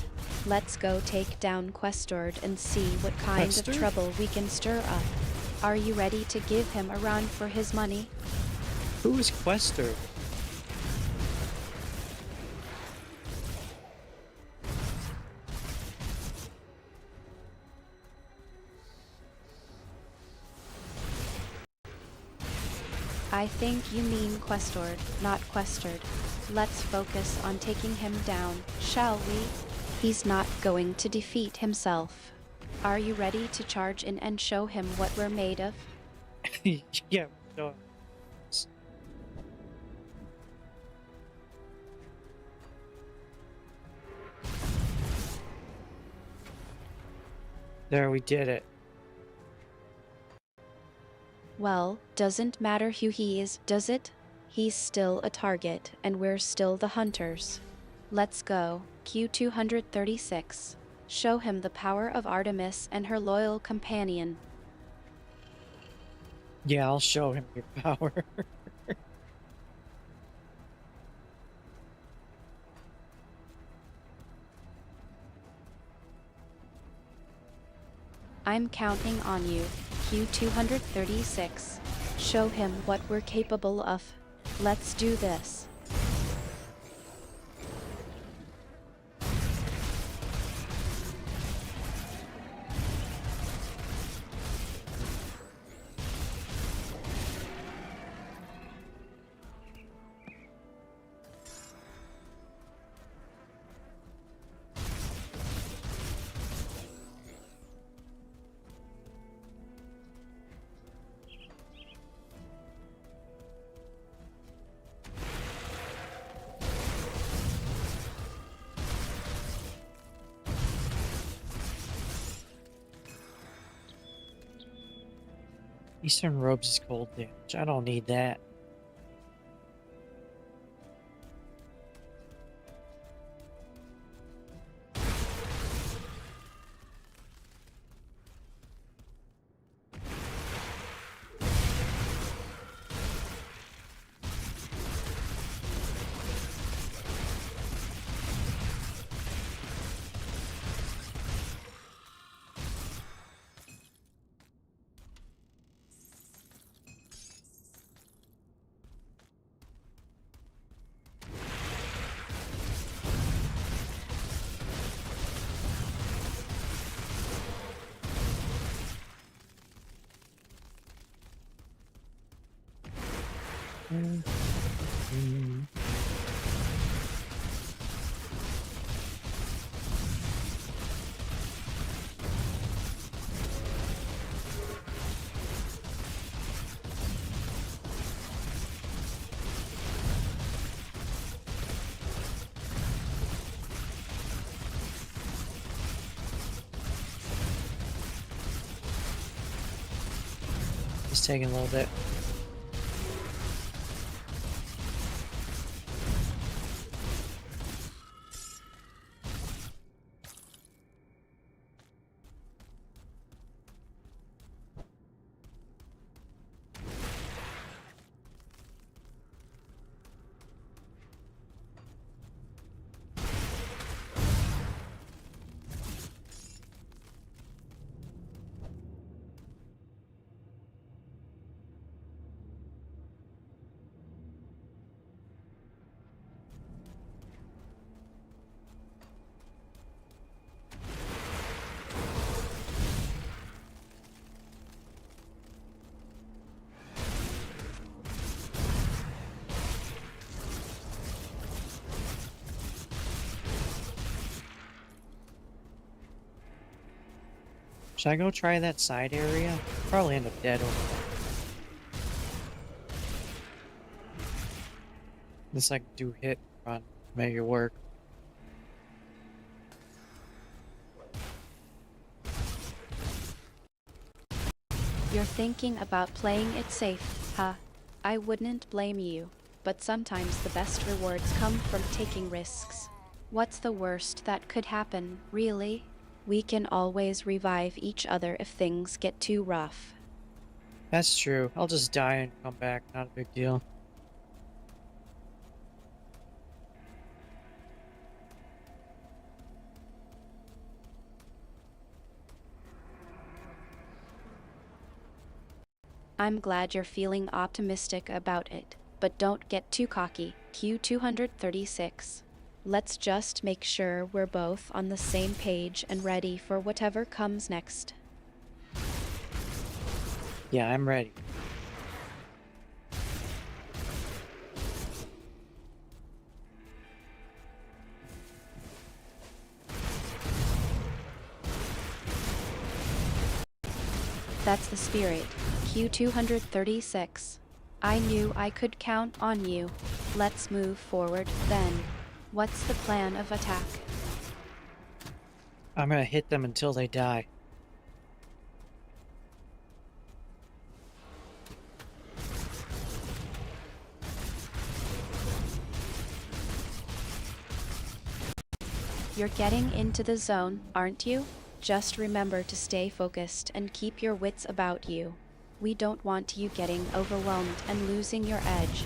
Let's go take down Questord and see what kind Questord? of trouble we can stir up. Are you ready to give him a run for his money? Who is Quester? I think you mean Questord, not Questord. Let's focus on taking him down, shall we? He's not going to defeat himself. Are you ready to charge in and show him what we're made of? Yeah, no. There, we did it. Well, doesn't matter who he is, does it? He's still a target, and we're still the hunters. Let's go, Q236. Show him the power of Artemis and her loyal companion. Yeah, I'll show him your power. I'm counting on you, Q236. Show him what we're capable of. Let's do this. Eastern robes is cold damage. I don't need that. It's taking a little bit. Should I go try that side area? Probably end up dead over there. Unless I can do hit and run. Make it work. You're thinking about playing it safe, huh? I wouldn't blame you, but sometimes the best rewards come from taking risks. What's the worst that could happen, really? We can always revive each other if things get too rough. That's true. I'll just die and come back. Not a big deal. I'm glad you're feeling optimistic about it, but don't get too cocky. Q236. Let's just make sure we're both on the same page and ready for whatever comes next. Yeah, I'm ready. That's the spirit. Q236. I knew I could count on you. Let's move forward then. What's the plan of attack? I'm gonna hit them until they die. You're getting into the zone, aren't you? Just remember to stay focused and keep your wits about you. We don't want you getting overwhelmed and losing your edge.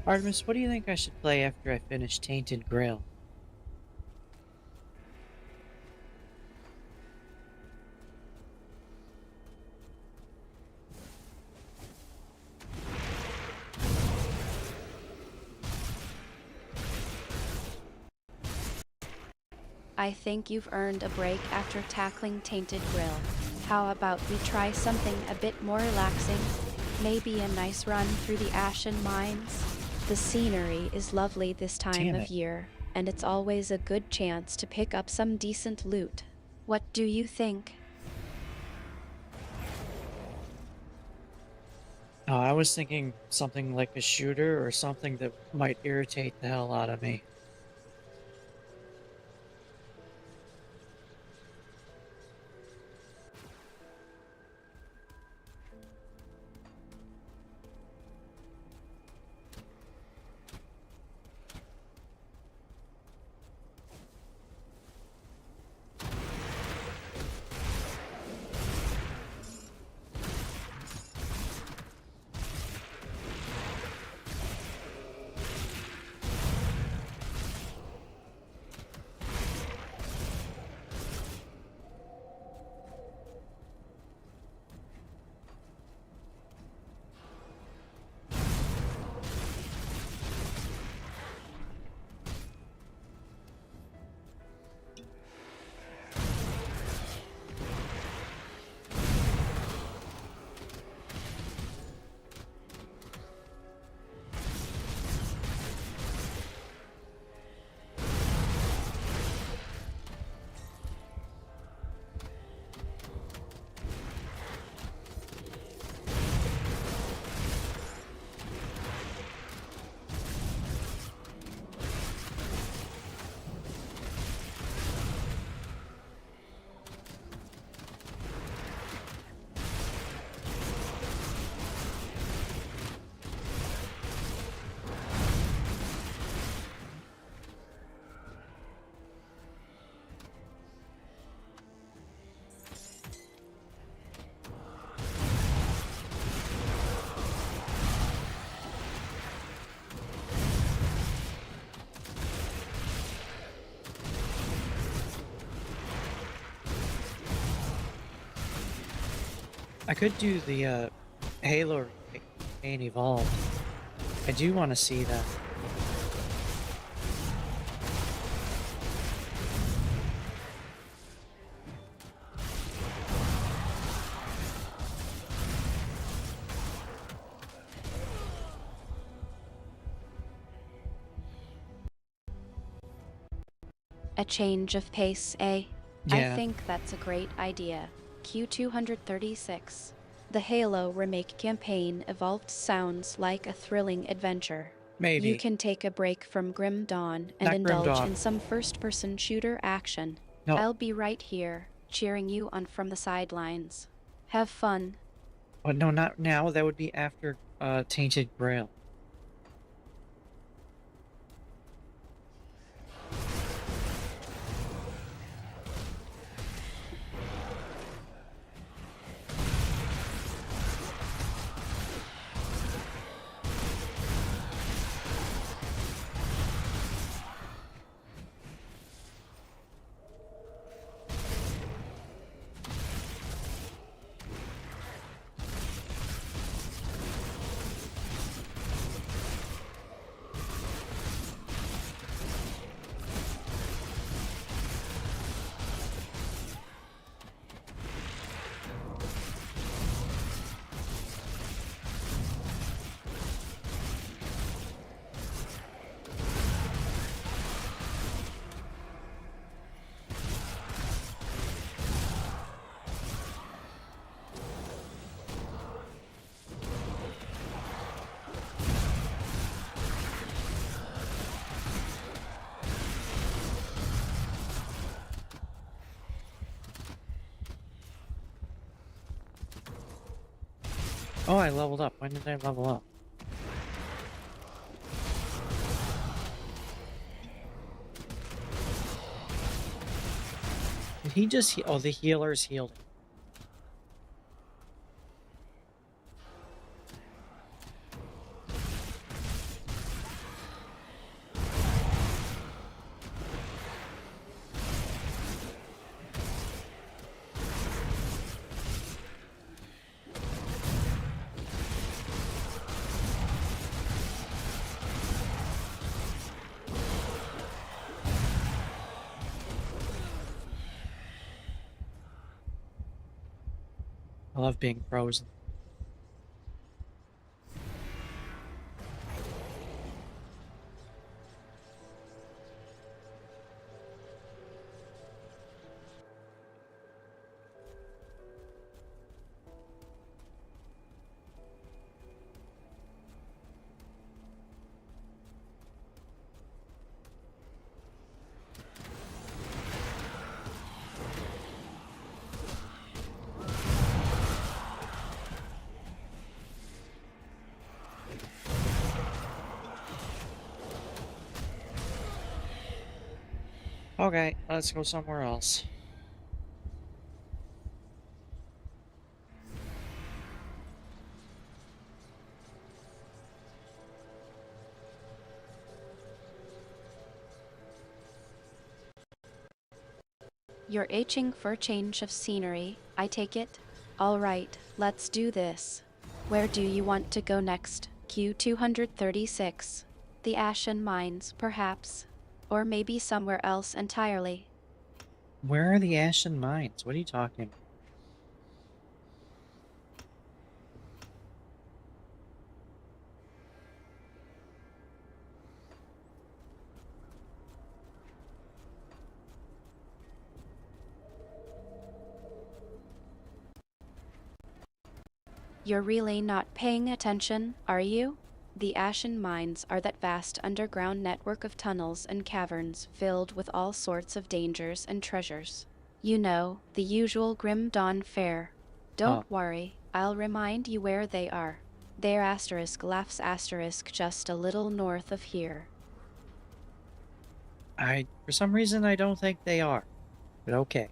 Artemis, what do you think I should play after I finish Tainted Grail? I think you've earned a break after tackling Tainted Grill. How about we try something a bit more relaxing? Maybe a nice run through the Ashen Mines? The scenery is lovely this time Damn of it. year, and it's always a good chance to pick up some decent loot. What do you think? Oh, I was thinking something like a shooter or something that might irritate the hell out of me. I could do the Halo main evolved. I do want to see that. A change of pace, eh? I Yeah, think that's a great idea. Q236. The Halo Remake campaign evolved sounds like a thrilling adventure. You maybe. can take a break from Grim Dawn and Not Grim indulge Dawn. in some first-person shooter action. No. I'll be right here, cheering you on from the sidelines. Have fun. Oh, no, not now. That would be after Tainted Grail. Oh, I leveled up. When did I level up? Did he just oh, the healers healed him. I love being frozen. Okay, let's go somewhere else. You're itching for a change of scenery, I take it? All right, let's do this. Where do you want to go next? Q236. The Ashen Mines, perhaps. Or maybe somewhere else entirely. Where are the Ashen Mines? What are you talking about? You're really not paying attention, are you? The Ashen Mines are that vast underground network of tunnels and caverns filled with all sorts of dangers and treasures. You know, the usual Grim Dawn fare. Oh, Don't worry, I'll remind you where they are. They're asterisk laughs asterisk just a little north of here. for some reason, I don't think they are. But okay.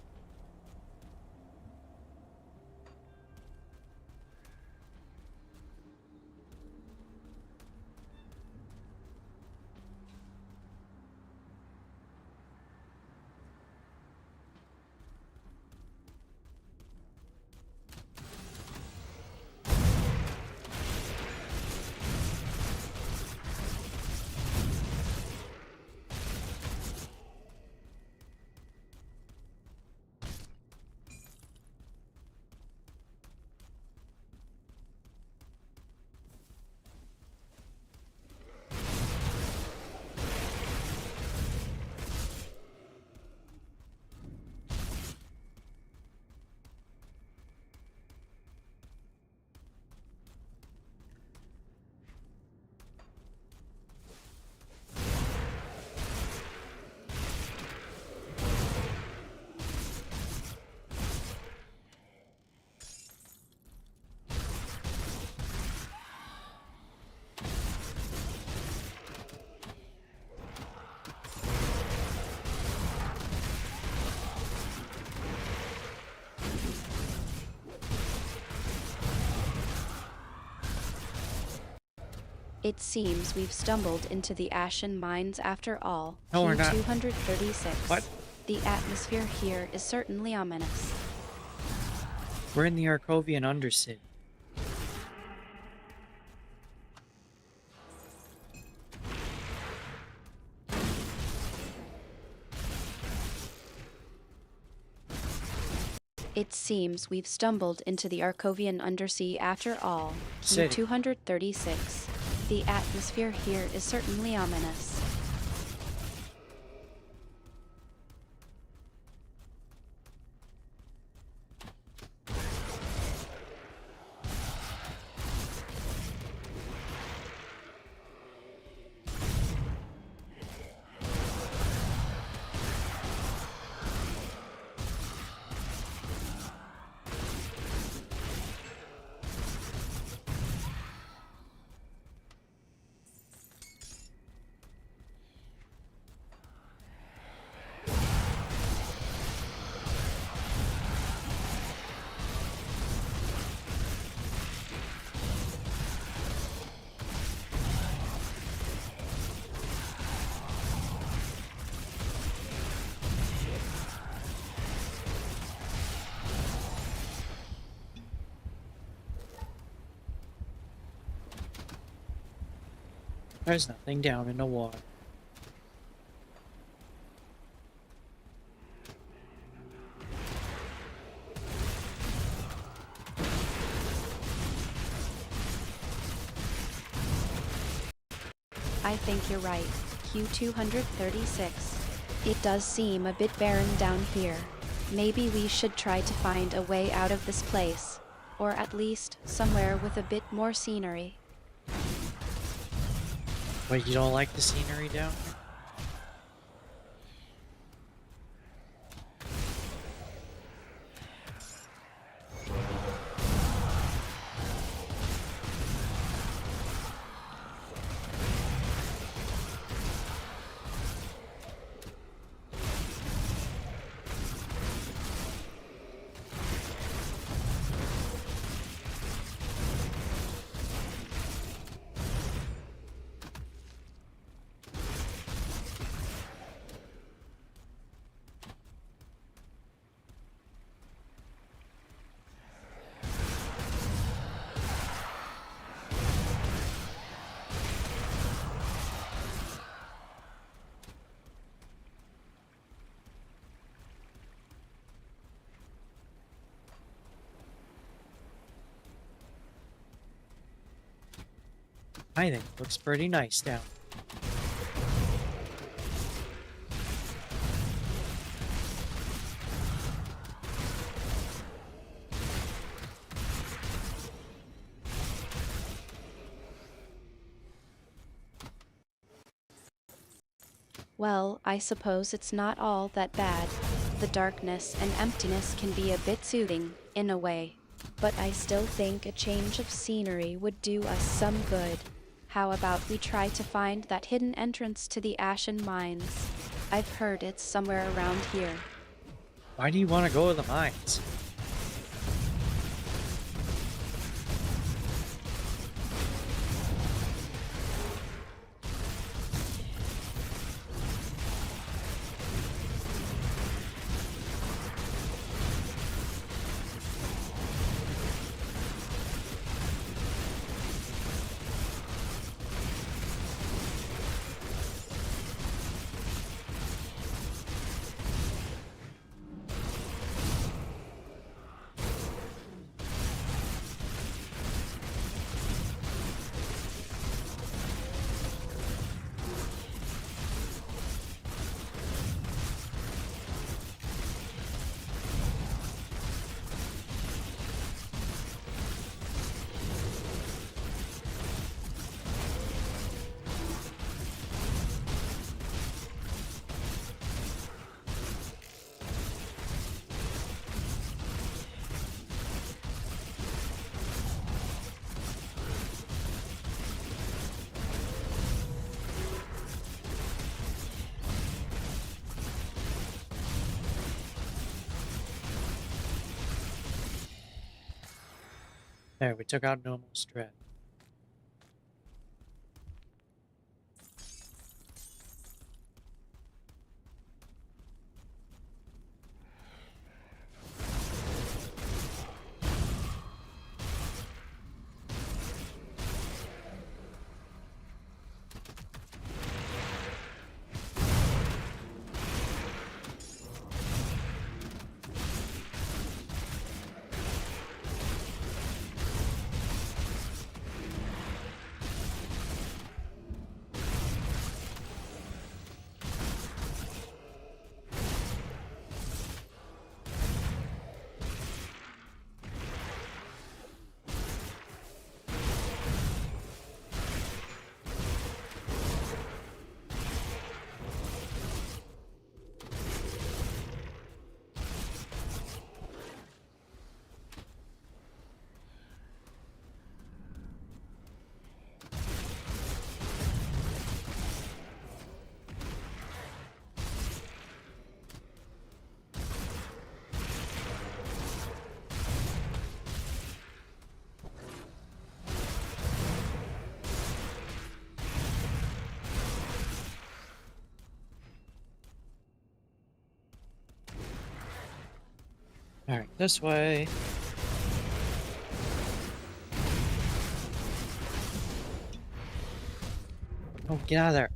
It seems we've stumbled into the Ashen Mines after all. No, we're not. Q236. What? The atmosphere here is certainly ominous. We're in the Arcovian Undercity. It seems we've stumbled into the Arcovian Undersea after all. City. Q236. The atmosphere here is certainly ominous. There's nothing down in the water. I think you're right. Q236. It does seem a bit barren down here. Maybe we should try to find a way out of this place. Or at least somewhere with a bit more scenery. Wait, you don't like the scenery down here? I think it looks pretty nice down. Well, I suppose it's not all that bad. The darkness and emptiness can be a bit soothing, in a way. But I still think a change of scenery would do us some good. How about we try to find that hidden entrance to the Ashen Mines? I've heard it's somewhere around here. Why do you want to go to the mines? There, we took out normal stress. Alright, this way. Oh, get out of there.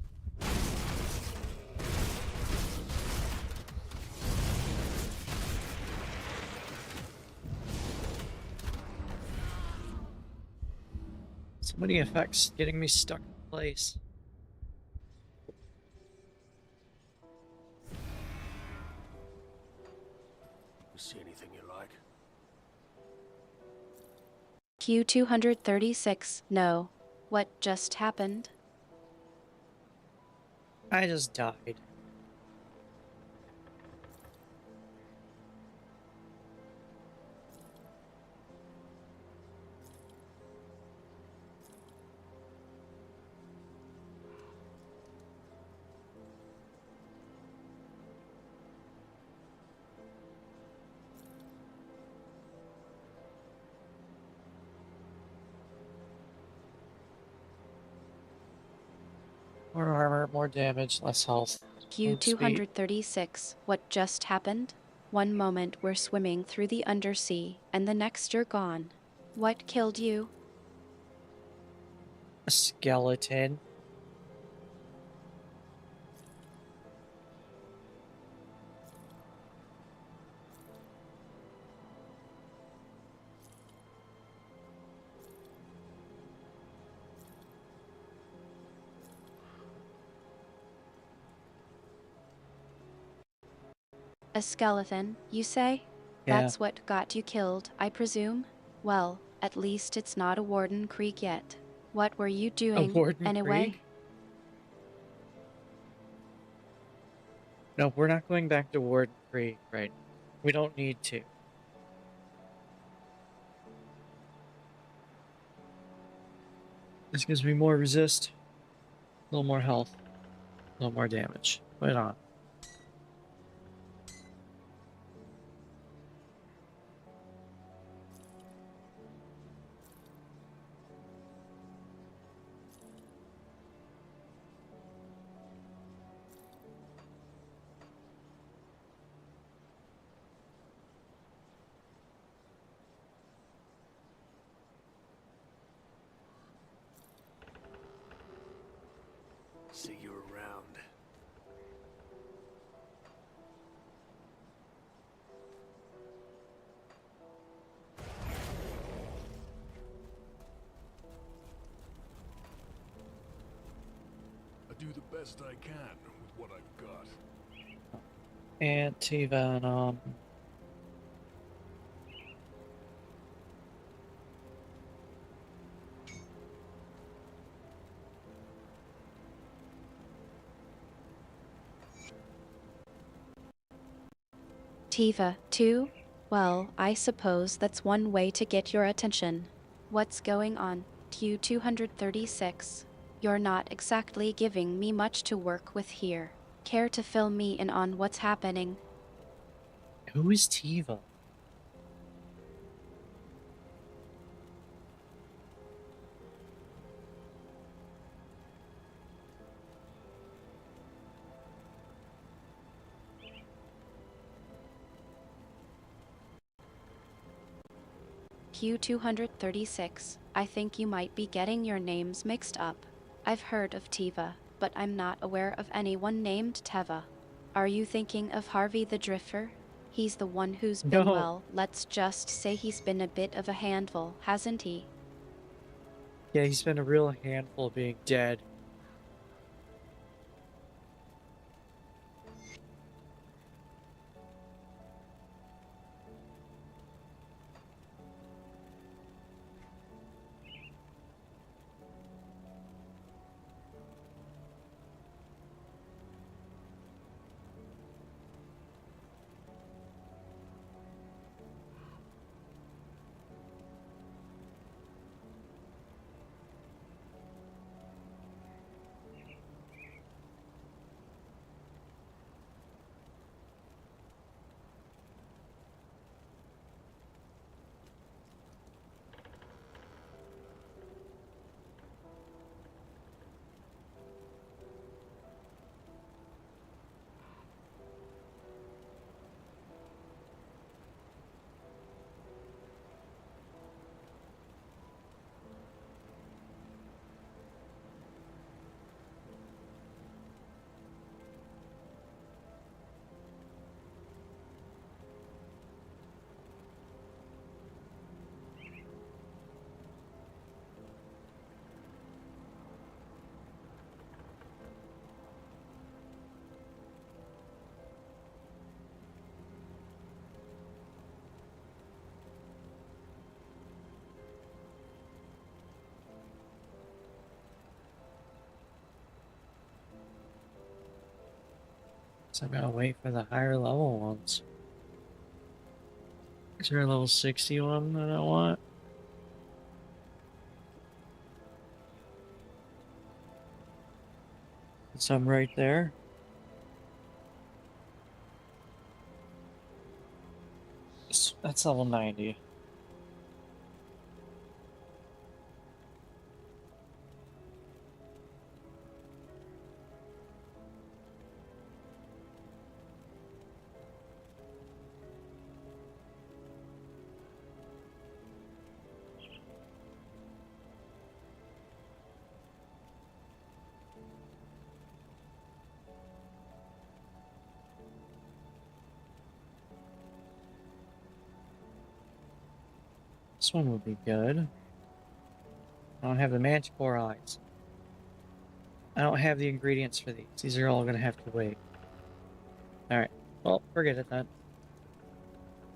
So many effects getting me stuck in place. You see anything you like? Q236, no. What just happened? I just died. More armor, more damage, less health. Move speed. Q236, what just happened? One moment we're swimming through the undersea, and the next you're gone. What killed you? A skeleton. A skeleton, you say? Yeah. That's what got you killed, I presume? Well, at least it's not a Warden Creek yet. What were you A doing, Warden anyway? Creek? No, we're not going back to Warden Creek right now. We don't need to. This gives me more resist, a little more health, a little more damage. Put it on. See you around. I do the best I can with what I've got. Anti-venom. Tiva, too? Well, I suppose that's one way to get your attention. What's going on, Q236? You're not exactly giving me much to work with here. Care to fill me in on what's happening? Who is Tiva? Q236, I think you might be getting your names mixed up. I've heard of Tiva, but I'm not aware of anyone named Teva. Are you thinking of Harvey the Drifter? He's the one who's been, No. well, let's just say he's been a bit of a handful, hasn't he? Yeah, he's been a real handful being dead. So I gotta wait for the higher level ones. Is there a level 60 one that I want? Some right there. That's level 90. This one would be good. I don't have the manticore eyes. I don't have the ingredients for these. These are all gonna have to wait. Alright. Well, forget it then.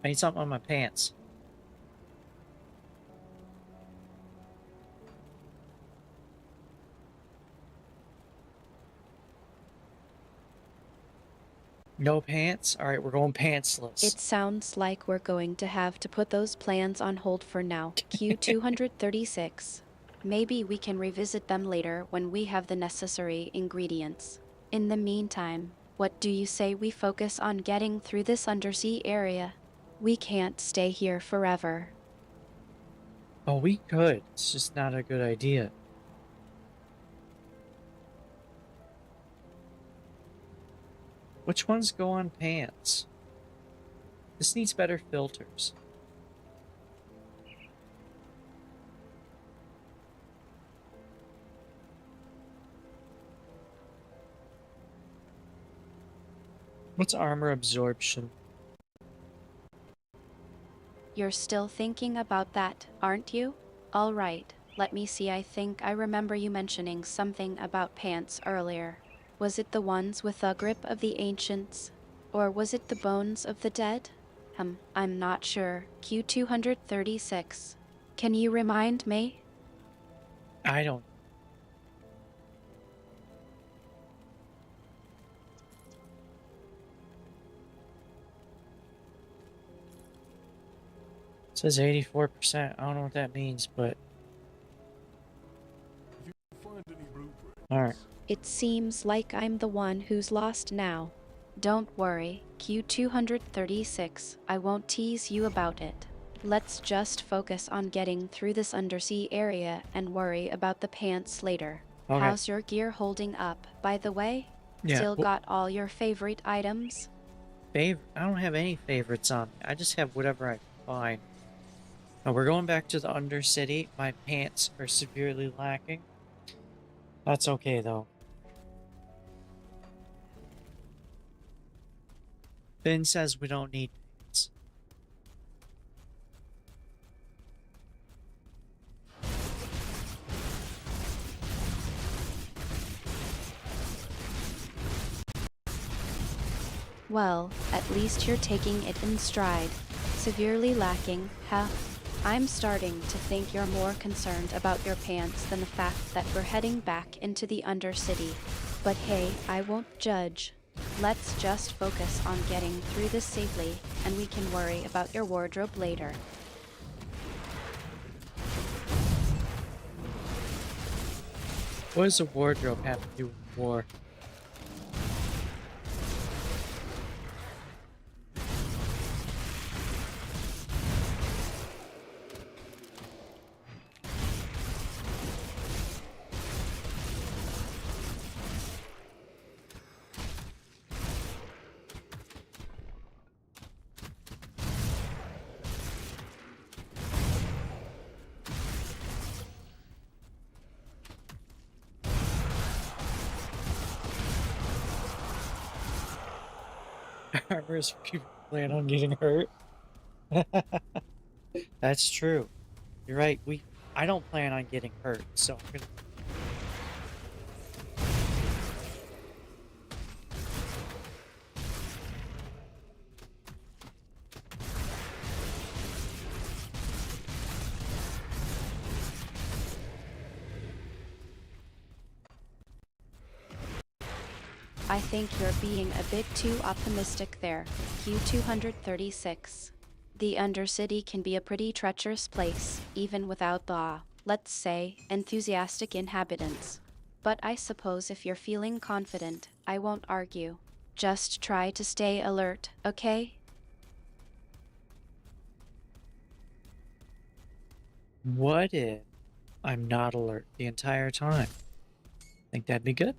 I need something on my pants. No pants? Alright, we're going pantsless. It sounds like we're going to have to put those plans on hold for now. Q236. Maybe we can revisit them later when we have the necessary ingredients. In the meantime, what do you say we focus on getting through this undersea area? We can't stay here forever. Oh, we could. It's just not a good idea. Which ones go on pants? This needs better filters. What's armor absorption? You're still thinking about that, aren't you? All right, let me see. I think I remember you mentioning something about pants earlier. Was it the ones with the grip of the ancients? Or was it the bones of the dead? I'm not sure. Q236. Can you remind me? I don't. It says 84%. I don't know what that means, but If you find any blueprints, alright. It seems like I'm the one who's lost now. Don't worry, Q236. I won't tease you about it. Let's just focus on getting through this undersea area and worry about the pants later. Okay. How's your gear holding up, by the way? Yeah. Still got all your favorite items? I don't have any favorites on me. I just have whatever I can find. Now we're going back to the Undercity. My pants are severely lacking. That's okay though. Finn says we don't need pants. Well, at least you're taking it in stride. Severely lacking, huh? I'm starting to think you're more concerned about your pants than the fact that we're heading back into the Undercity. But hey, I won't judge. Let's just focus on getting through this safely, and we can worry about your wardrobe later. What does a wardrobe have to do with war? Armors people plan on getting hurt. That's true. You're right. I don't plan on getting hurt, so I'm gonna. I think you're being a bit too optimistic there, Q236. The Undercity can be a pretty treacherous place, even without the, let's say, enthusiastic inhabitants. But I suppose if you're feeling confident, I won't argue. Just try to stay alert, okay? What if I'm not alert the entire time? Think that'd be good?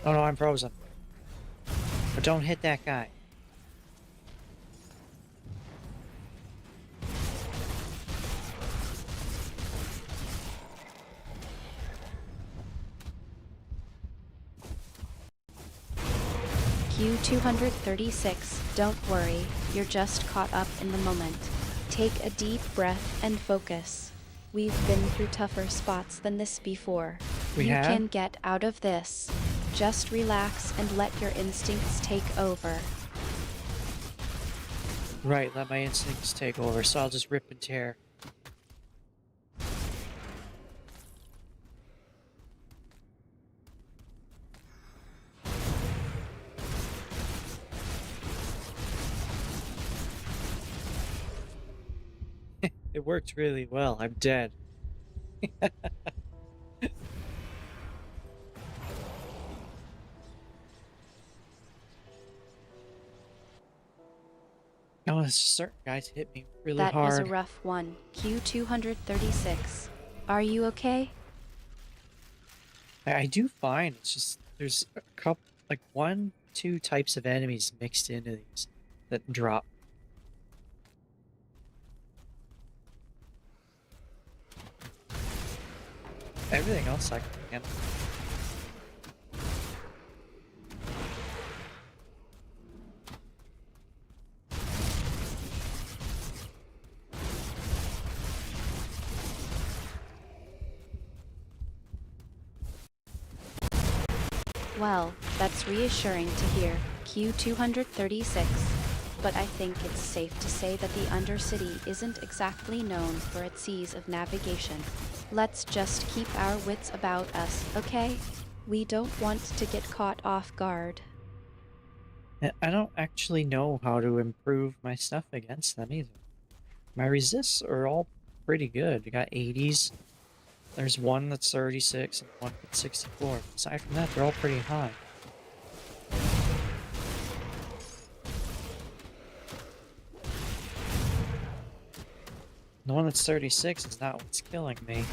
Oh no, I'm frozen. But don't hit that guy. Q236, don't worry, you're just caught up in the moment. Take a deep breath and focus. We've been through tougher spots than this before. We You have? can get out of this. Just relax and let your instincts take over. Right, let my instincts take over, so I'll just rip and tear. It worked really well. I'm dead. Oh, certain guys hit me really That was a hard. rough one, Q236. Are you okay? I do fine. It's just there's a couple, like 1, 2 types of enemies mixed into these that drop. Everything else I can handle. Well, that's reassuring to hear, Q236. But I think it's safe to say that the Undercity isn't exactly known for its ease of navigation. Let's just keep our wits about us, okay? We don't want to get caught off guard. I don't actually know how to improve my stuff against them either. My resists are all pretty good. You got 80s. There's one that's 36 and one that's 64. Aside from that, they're all pretty high. The one that's 36 is not what's killing me.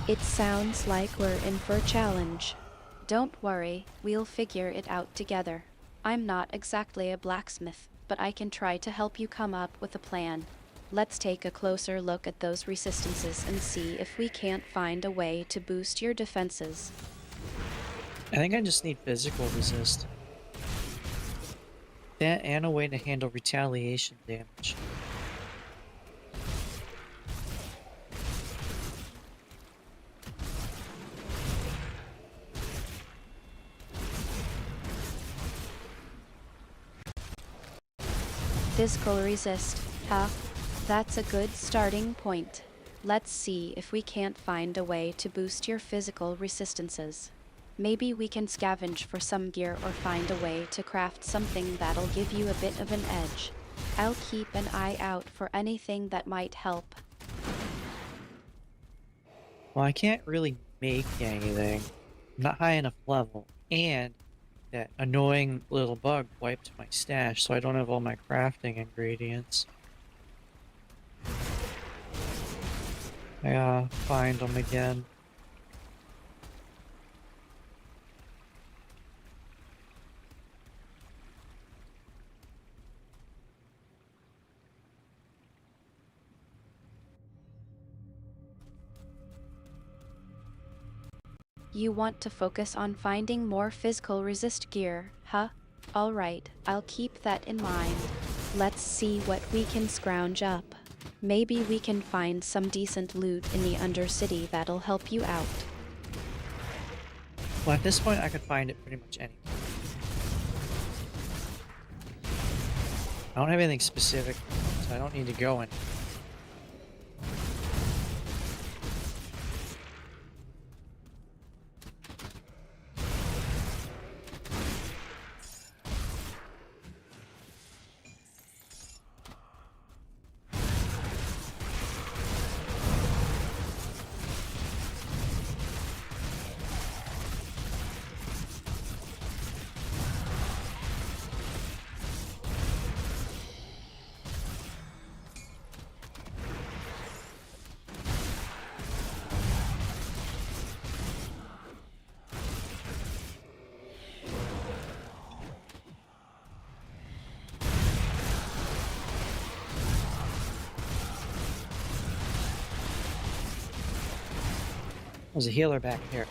It sounds like we're in for a challenge. Don't worry, we'll figure it out together. I'm not exactly a blacksmith, but I can try to help you come up with a plan. Let's take a closer look at those resistances and see if we can't find a way to boost your defenses. I think I just need physical resist. That and a way to handle retaliation damage. Physical resist, huh? That's a good starting point. Let's see if we can't find a way to boost your physical resistances. Maybe we can scavenge for some gear or find a way to craft something that'll give you a bit of an edge. I'll keep an eye out for anything that might help. Well, I can't really make anything. I'm not high enough level. And that annoying little bug wiped my stash, so I don't have all my crafting ingredients. I gotta find them again. You want to focus on finding more physical resist gear, huh? Alright, I'll keep that in mind. Let's see what we can scrounge up. Maybe we can find some decent loot in the Undercity that'll help you out. Well, at this point, I could find it pretty much anywhere. I don't have anything specific, so I don't need to go in. There's a healer back here.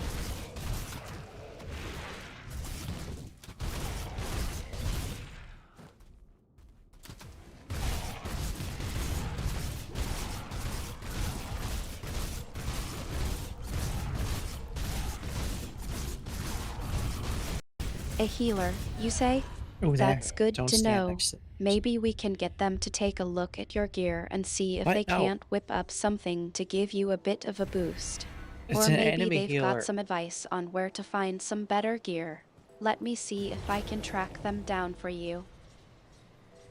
A healer, you say? Ooh, there. That's good Don't to stand know. next to it. Maybe we can get them to take a look at your gear and see if What? they No. can't whip up something to give you a bit of a boost. It's Or an maybe enemy they've healer. got some advice on where to find some better gear. Let me see if I can track them down for you.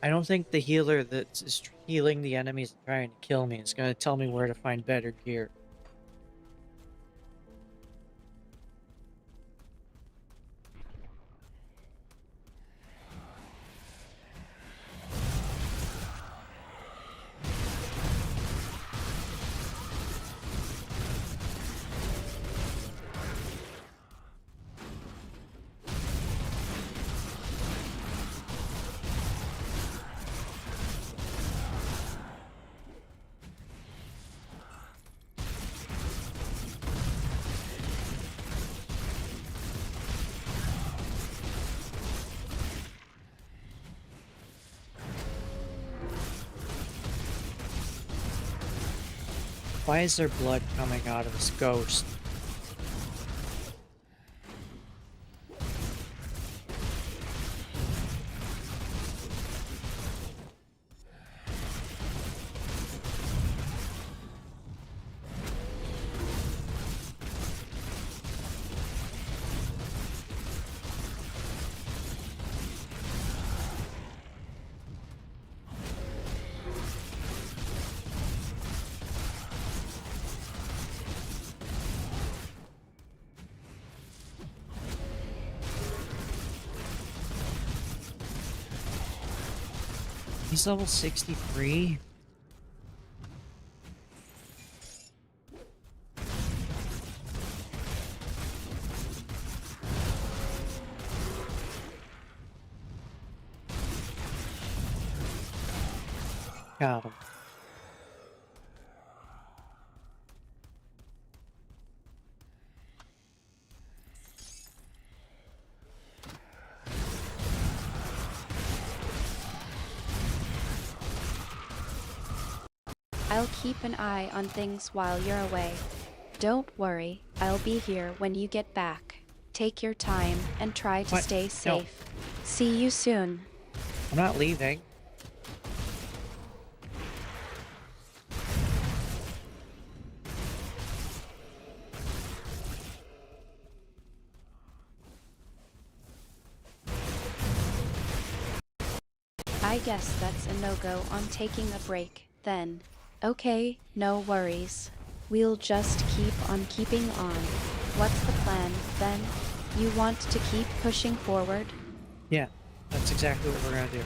I don't think the healer that is healing the enemies and trying to kill me is going to tell me where to find better gear. Why is there blood coming out of this ghost? He's level 63? Got him. I'll keep an eye on things while you're away. Don't worry, I'll be here when you get back. Take your time and try to What? stay No. safe. See you soon. I'm not leaving. I guess that's a no-go on taking a break, then. Okay, no worries. We'll just keep on keeping on. What's the plan, then? You want to keep pushing forward? Yeah, that's exactly what we're gonna do.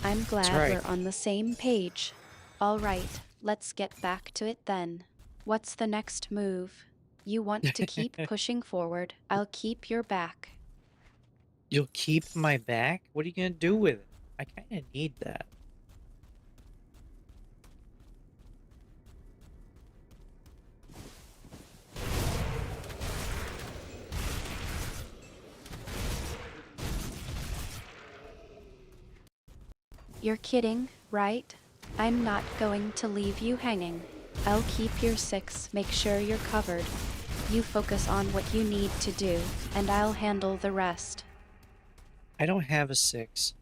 I'm glad right. we're on the same page. All right, let's get back to it then. What's the next move? You want to keep pushing forward. I'll keep your back. You'll keep my back? What are you gonna do with it? I kinda need that. You're kidding, right? I'm not going to leave you hanging. I'll keep your 6, make sure you're covered. You focus on what you need to do, and I'll handle the rest. I don't have a 6.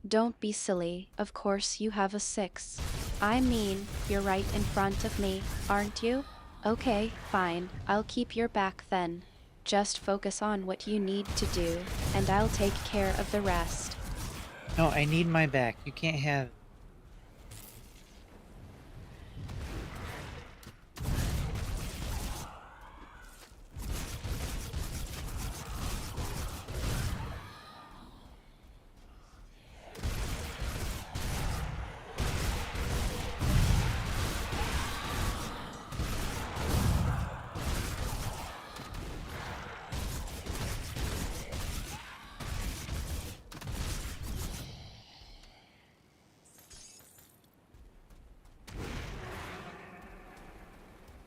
Don't be silly, of course you have a 6. I mean, you're right in front of me, aren't you? Okay, fine, I'll keep your back then. Just focus on what you need to do, and I'll take care of the rest. No, I need my back. You can't have it.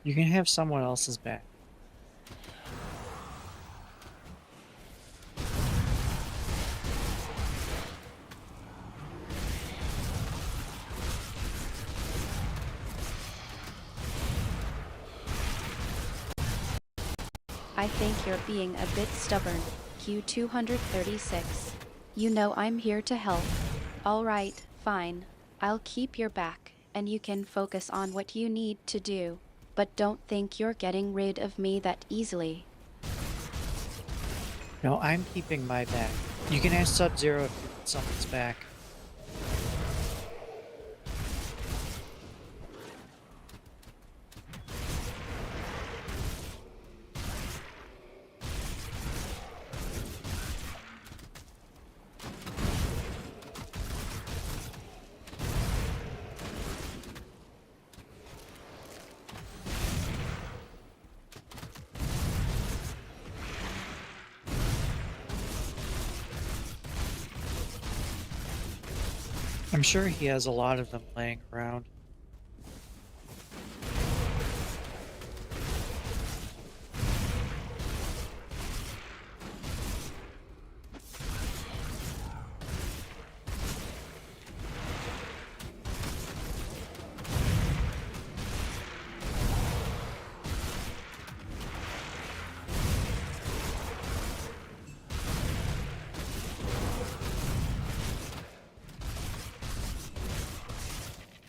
You can have someone else's back. I think you're being a bit stubborn, Q236. You know I'm here to help. Alright, fine. I'll keep your back, and you can focus on what you need to do. But don't think you're getting rid of me that easily. No, I'm keeping my back. You can ask Sub-Zero if you want someone's back. I'm sure he has a lot of them laying around.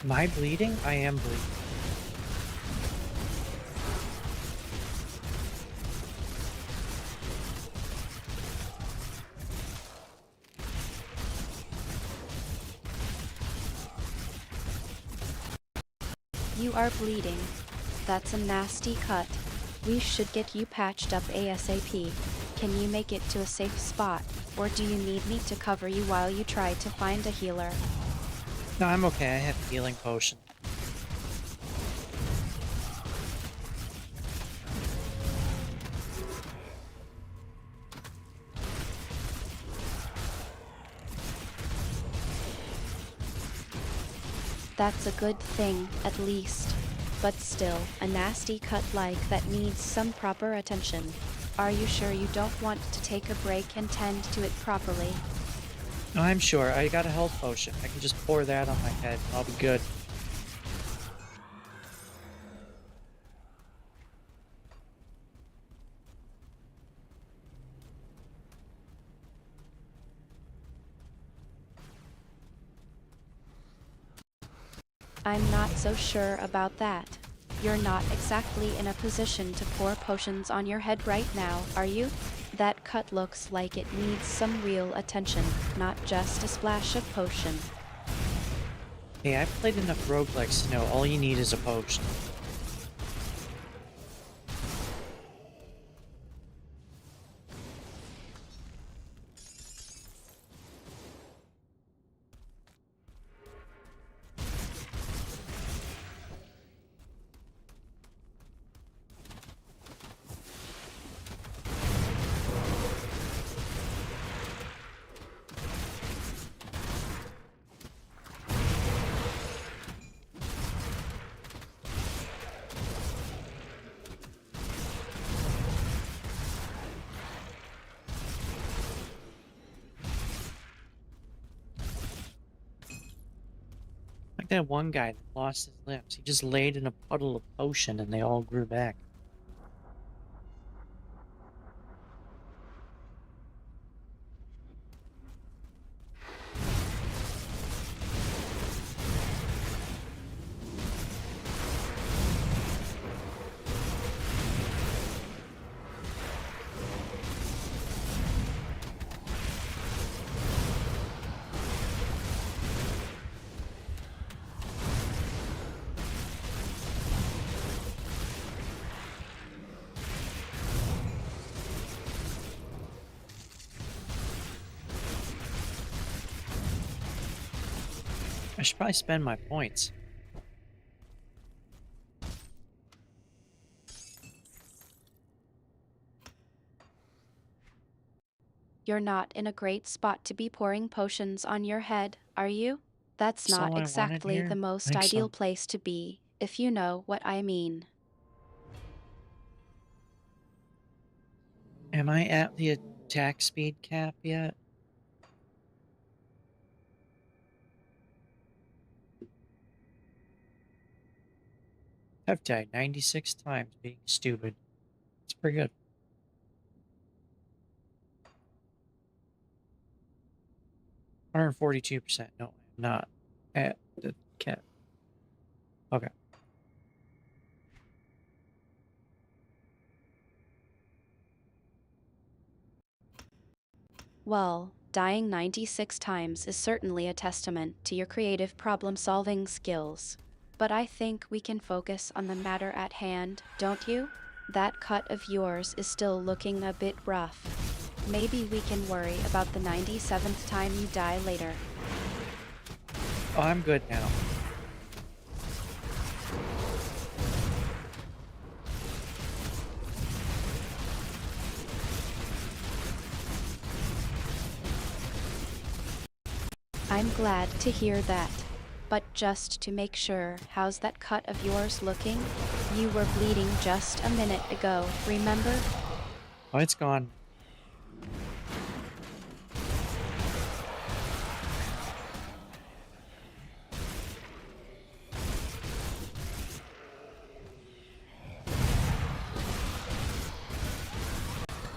Am I bleeding? I am bleeding. You are bleeding. That's a nasty cut. We should get you patched up ASAP. Can you make it to a safe spot, or do you need me to cover you while you try to find a healer? No, I'm okay. I have a healing potion. That's a good thing, at least. But still, a nasty cut like that needs some proper attention. Are you sure you don't want to take a break and tend to it properly? No, I'm sure. I got a health potion. I can just pour that on my head. I'll be good. I'm not so sure about that. You're not exactly in a position to pour potions on your head right now, are you? That cut looks like it needs some real attention, not just a splash of potion. Hey, I've played enough roguelikes to know all you need is a potion. that one guy that lost his limbs. He just laid in a puddle of potion and they all grew back. I should probably spend my points. You're not in a great spot to be pouring potions on your head, are you? That's That's not all I wanted exactly the here? I most think ideal so. place to be, if you know what I mean. Am I at the attack speed cap yet? I've died 96 times being stupid. It's pretty good. 142%. No, I'm not at the cap. Okay. Well, dying 96 times is certainly a testament to your creative problem-solving skills. But I think we can focus on the matter at hand, don't you? That cut of yours is still looking a bit rough. Maybe we can worry about the 97th time you die later. Oh, I'm good now. I'm glad to hear that. But just to make sure, how's that cut of yours looking? You were bleeding just a minute ago, remember? Oh, it's gone.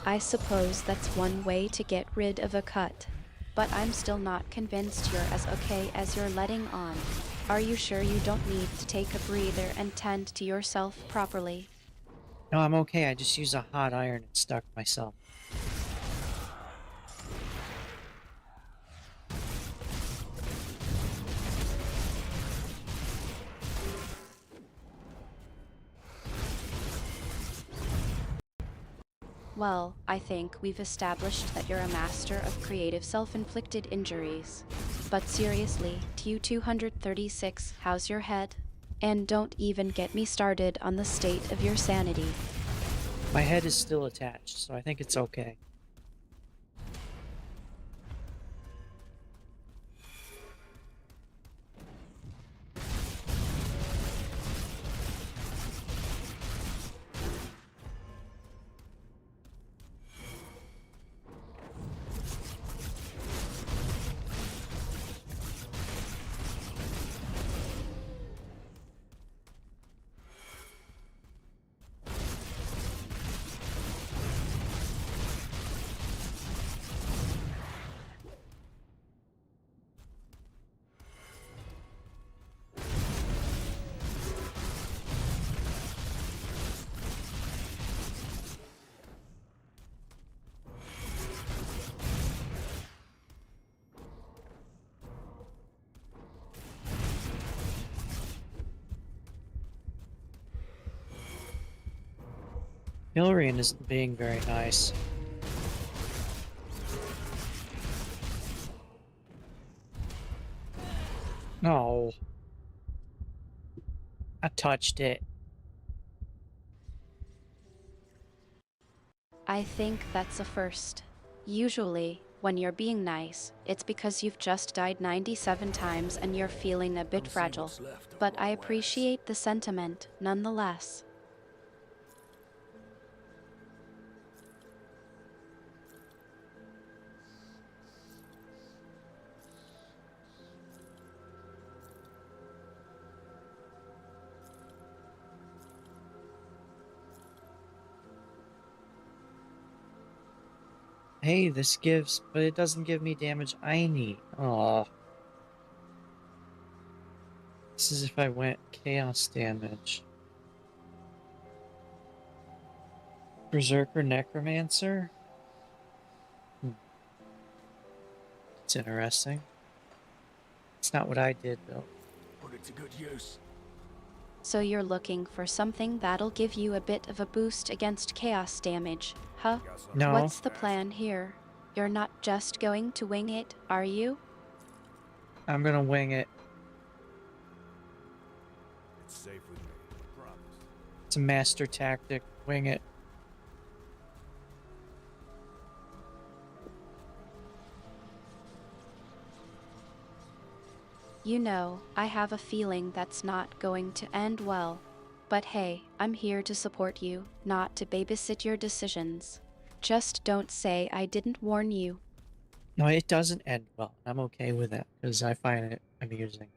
I suppose that's one way to get rid of a cut. But I'm still not convinced you're as okay as you're letting on. Are you sure you don't need to take a breather and tend to yourself properly? No, I'm okay. I just used a hot iron and stuck myself. Well, I think we've established that you're a master of creative self-inflicted injuries. But seriously, Q236, how's your head? And don't even get me started on the state of your sanity. My head is still attached, so I think it's okay. Hilarion isn't being very nice. No. I touched it. I think that's a first. Usually, when you're being nice, it's because you've just died 97 times and you're feeling a bit Come see fragile. what's left of But I Lord Wes. appreciate the sentiment, nonetheless. Hey, this gives, but it doesn't give me damage I need. Oh. This is if I went chaos damage. Berserker Necromancer? It's interesting. It's not what I did, though. Put it to good use. So you're looking for something that'll give you a bit of a boost against chaos damage, huh? Got something No. What's the plan here? You're not just going to wing it, are you? I'm gonna wing it. It's safe with me. Promise. It's a master tactic. Wing it. You know, I have a feeling that's not going to end well. But hey, I'm here to support you, not to babysit your decisions. Just don't say I didn't warn you. No, it doesn't end well. I'm okay with that, because I find it amusing.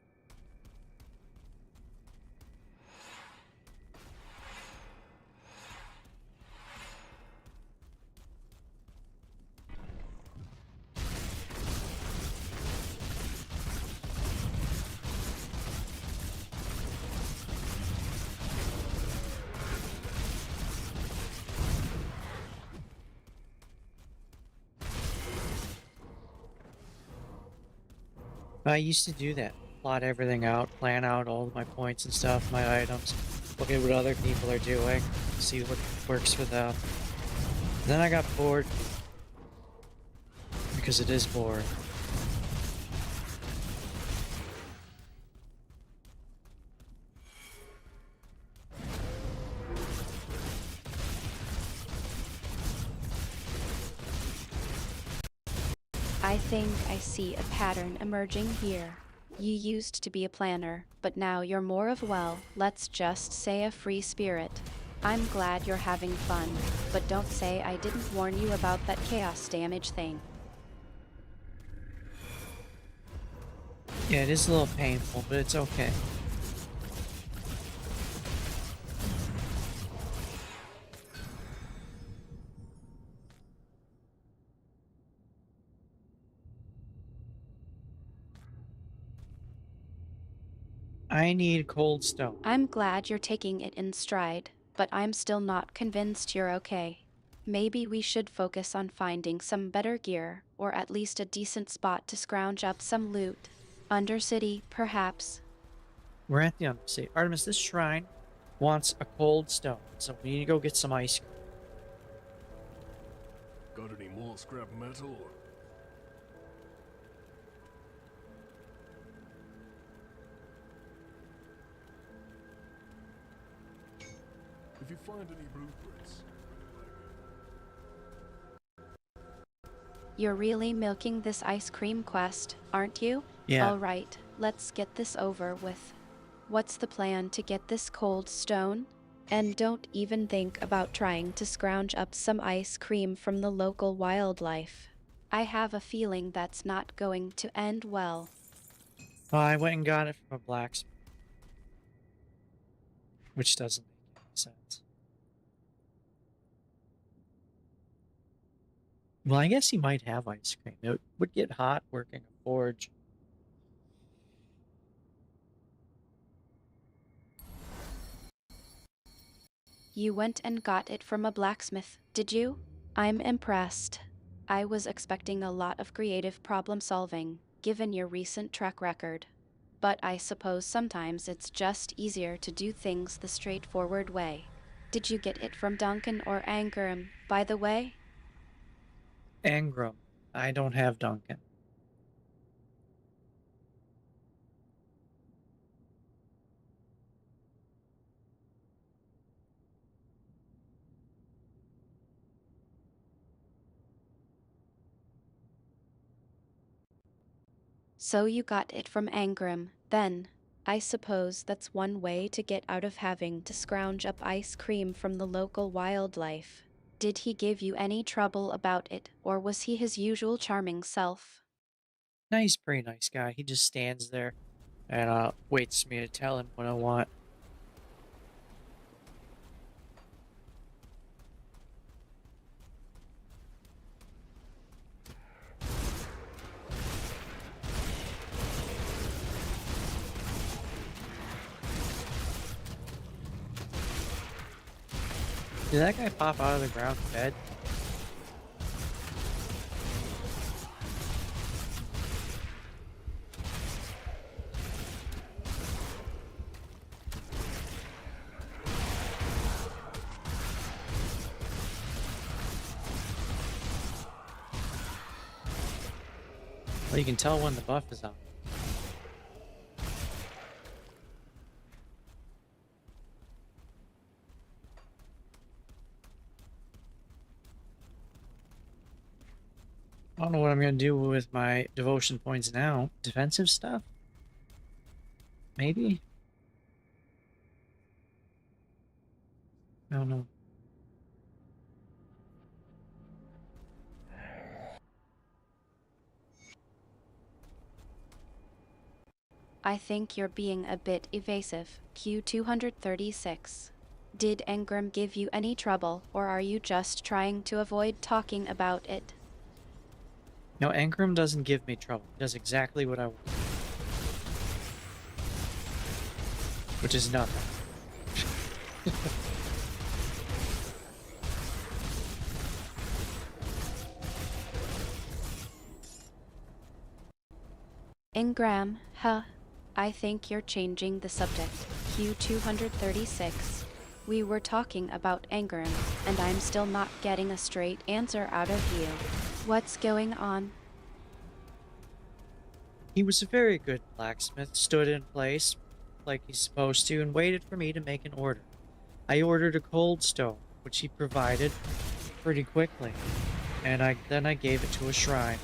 I used to do that. Plot everything out, plan out all of my points and stuff, my items, look at what other people are doing, see what works for them. Then I got bored. Because it is boring. I think I see a pattern emerging here. You used to be a planner, but now you're more of, well, let's just say a free spirit. I'm glad you're having fun, but don't say I didn't warn you about that chaos damage thing. Yeah, it is a little painful, but it's okay. I need cold stone. I'm glad you're taking it in stride, but I'm still not convinced you're okay. Maybe we should focus on finding some better gear, or at least a decent spot to scrounge up some loot. Undercity, perhaps. We're at the Undercity. Artemis, this shrine wants a cold stone, so we need to go get some ice cream. Got any more scrap metal? If you find any blueprints, You're really milking this ice cream quest, aren't you? Yeah. All right, let's get this over with. What's the plan to get this cold stone? And don't even think about trying to scrounge up some ice cream from the local wildlife. I have a feeling that's not going to end well. Oh, I went and got it from a blacksmith. Which doesn't make any sense. Well, I guess he might have ice cream. It would get hot working a forge. You went and got it from a blacksmith, did you? I'm impressed. I was expecting a lot of creative problem solving, given your recent track record. But I suppose sometimes it's just easier to do things the straightforward way. Did you get it from Duncan or Angram, by the way? Angram. I don't have Duncan. So you got it from Angram, then. I suppose that's one way to get out of having to scrounge up ice cream from the local wildlife. Did he give you any trouble about it, or was he his usual charming self? Nice, pretty nice guy. He just stands there and waits for me to tell him what I want. Did that guy pop out of the ground dead? Well, you can tell when the buff is on. I don't know what I'm going to do with my devotion points now. Defensive stuff? Maybe? I don't know. I think you're being a bit evasive. Q236. Did Engram give you any trouble, or are you just trying to avoid talking about it? No, Ankrum doesn't give me trouble. He does exactly what I want. Which is nothing. Engram, huh? I think you're changing the subject. Q236. We were talking about Engram, and I'm still not getting a straight answer out of you. What's going on? He was a very good blacksmith, stood in place like he's supposed to, and waited for me to make an order. I ordered a cold stone, which he provided pretty quickly, and then I gave it to a shrine.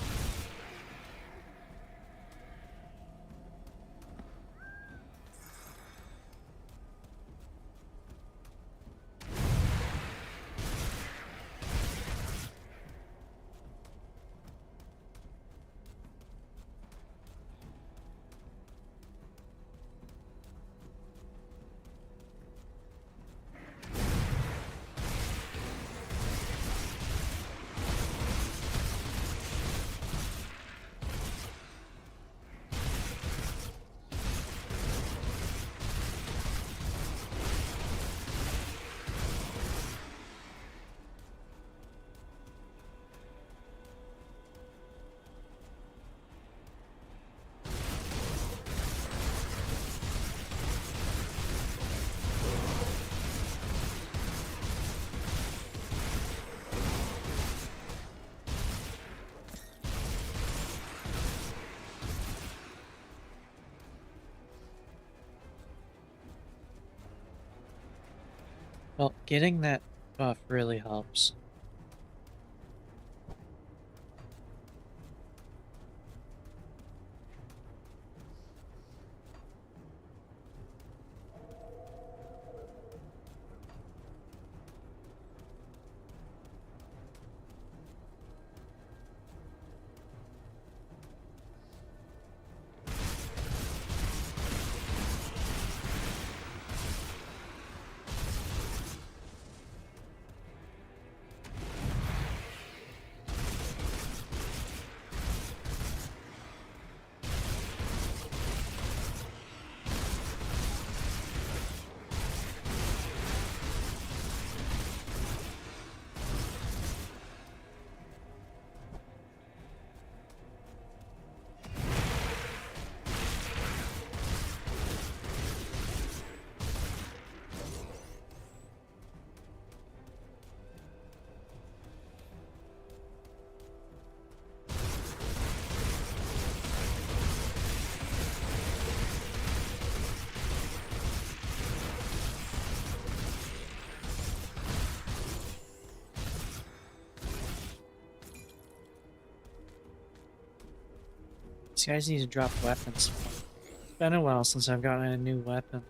Well, getting that buff really helps. These guys need to drop weapons. It's been a while since I've gotten a new weapon.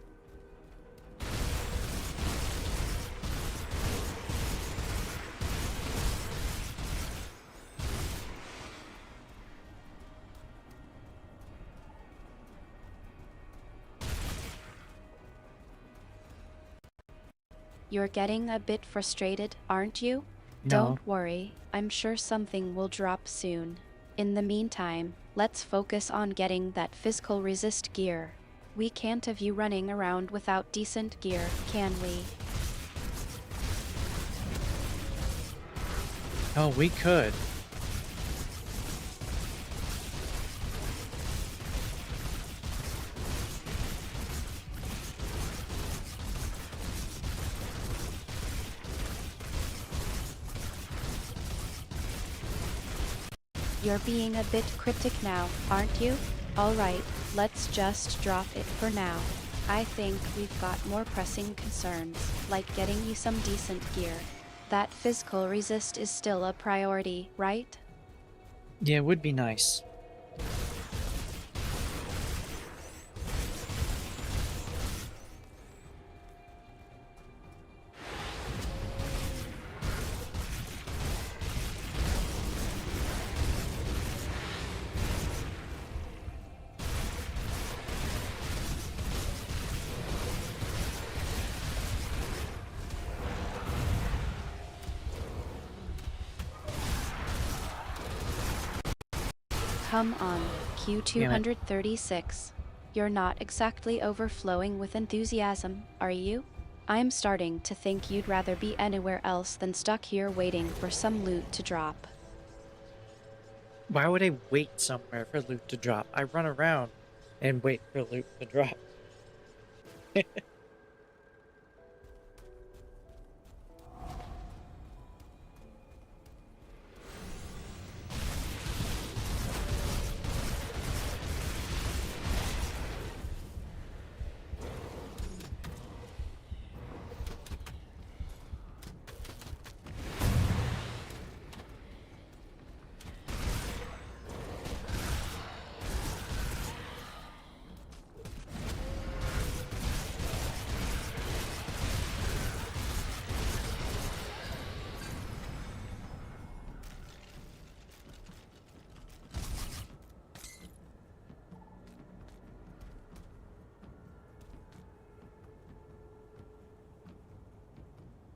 You're getting a bit frustrated, aren't you? No. Don't worry, I'm sure something will drop soon. In the meantime, let's focus on getting that physical resist gear. We can't have you running around without decent gear, can we? Oh, we could. You're being a bit cryptic now, aren't you? Alright, let's just drop it for now. I think we've got more pressing concerns, like getting you some decent gear. That physical resist is still a priority, right? Yeah, it would be nice. Come on, Q236. You're not exactly overflowing with enthusiasm, are you? I'm starting to think you'd rather be anywhere else than stuck here waiting for some loot to drop. Why would I wait somewhere for loot to drop? I run around and wait for loot to drop.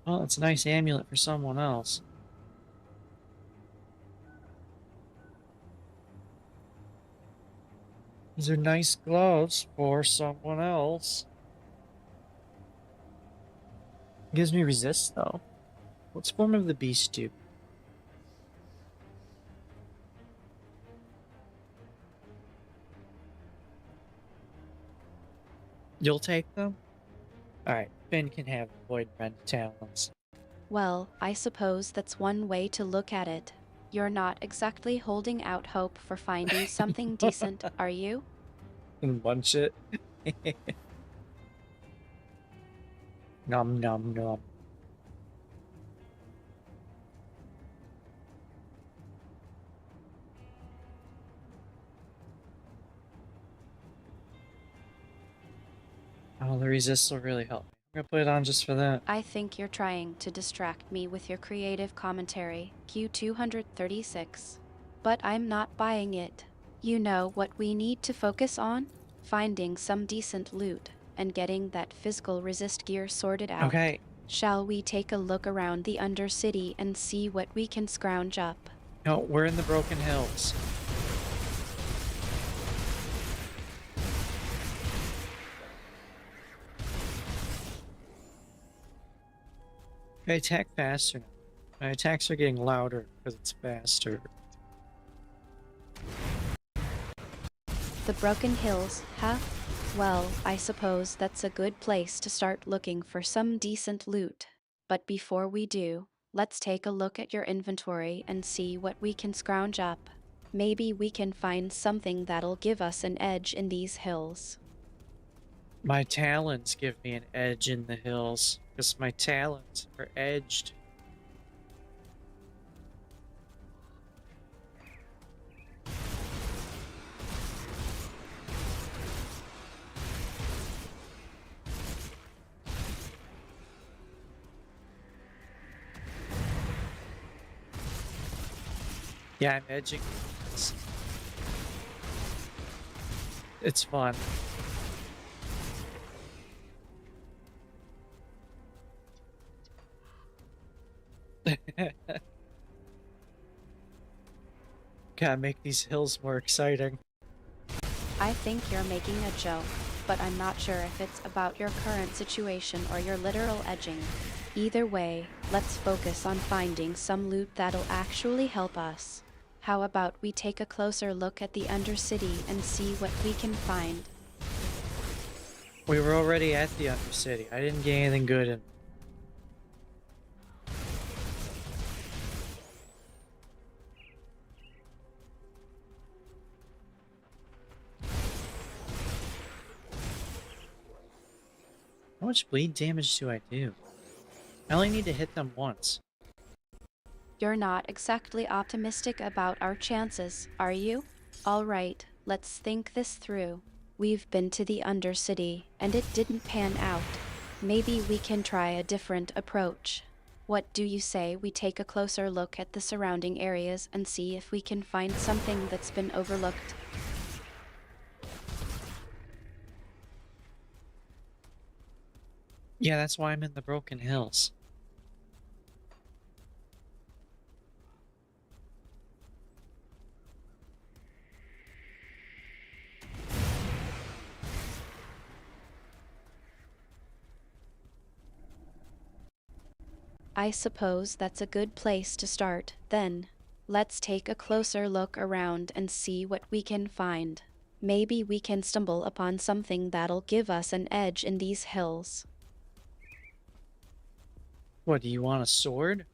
Well, it's a nice amulet for someone else. These are nice gloves for someone else. Gives me resist, though. What's form of the beast do? You'll take them? Alright, Finn can have the Void Rend talents. Well, I suppose that's one way to look at it. You're not exactly holding out hope for finding something decent, are you? And bunch it. Nom nom nom. Oh, the resist will really help me. I'm gonna put it on just for that. I think you're trying to distract me with your creative commentary, Q236. But I'm not buying it. You know what we need to focus on? Finding some decent loot and getting that physical resist gear sorted out. Okay. Shall we take a look around the Undercity and see what we can scrounge up? No, we're in the Broken Hills. I attack faster now. My attacks are getting louder because it's faster. The Broken Hills, huh? Well, I suppose that's a good place to start looking for some decent loot. But before we do, let's take a look at your inventory and see what we can scrounge up. Maybe we can find something that'll give us an edge in these hills. My talons give me an edge in the hills because my talons are edged. Yeah, I'm edging. It's fun. Gotta make these hills more exciting. I think you're making a joke, but I'm not sure if it's about your current situation or your literal edging. Either way, let's focus on finding some loot that'll actually help us. How about we take a closer look at the Undercity and see what we can find? We were already at the Undercity. I didn't get anything good in. How much bleed damage do I do? I only need to hit them once. You're not exactly optimistic about our chances, are you? Alright, let's think this through. We've been to the Undercity, and it didn't pan out. Maybe we can try a different approach. What do you say we take a closer look at the surrounding areas and see if we can find something that's been overlooked? Yeah, that's why I'm in the Broken Hills. I suppose that's a good place to start, then. Let's take a closer look around and see what we can find. Maybe we can stumble upon something that'll give us an edge in these hills. What, do you want a sword?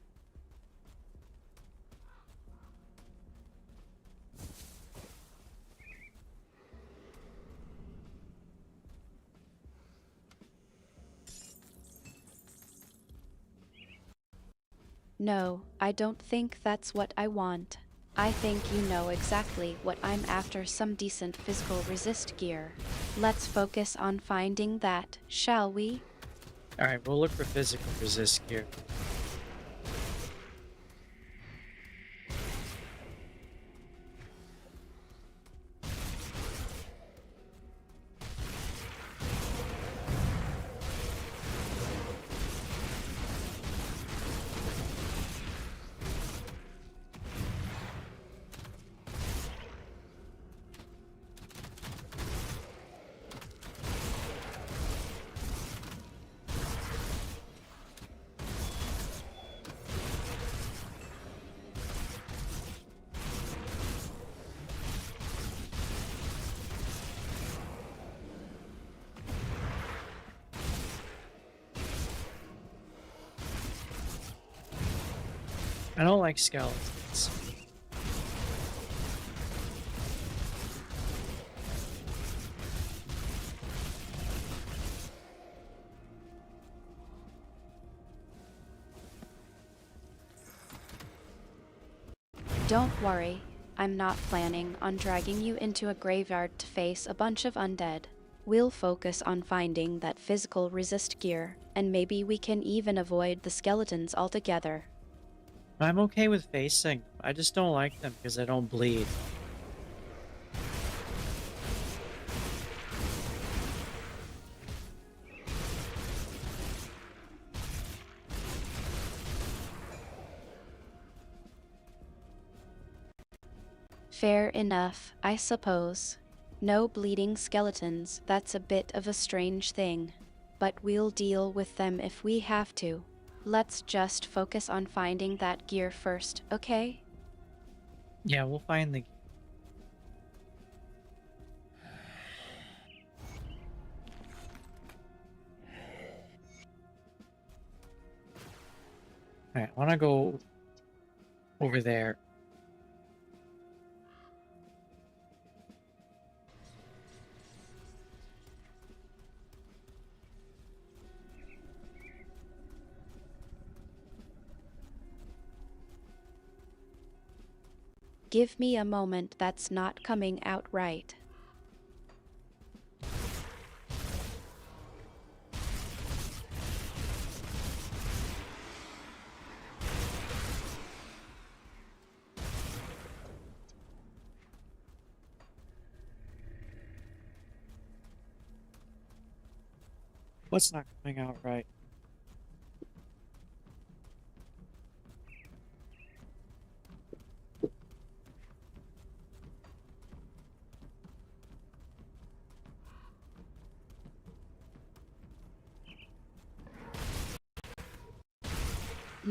No, I don't think that's what I want. I think you know exactly what I'm after, some decent physical resist gear. Let's focus on finding that, shall we? Alright, we'll look for physical resist gear. I don't like skeletons. Don't worry, I'm not planning on dragging you into a graveyard to face a bunch of undead. We'll focus on finding that physical resist gear, and maybe we can even avoid the skeletons altogether. I'm okay with facing them. I just don't like them because I don't bleed. Fair enough, I suppose. No bleeding skeletons, that's a bit of a strange thing. But we'll deal with them if we have to. Let's just focus on finding that gear first, okay? Yeah, we'll find the... Alright, I want to go over there. Give me a moment, that's not coming out right. What's not coming out right?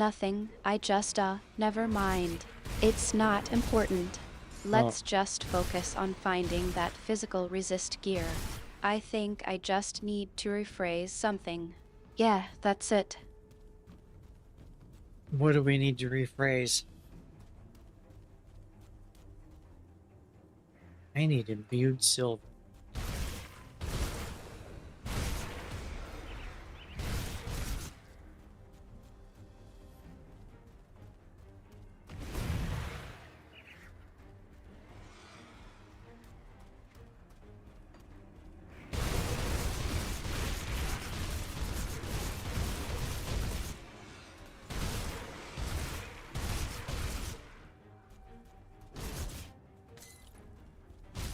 Nothing, I just, never mind. It's not important. Let's just focus on finding that physical resist gear. I think I just need to rephrase something. Yeah, that's it. What do we need to rephrase? I need imbued silver.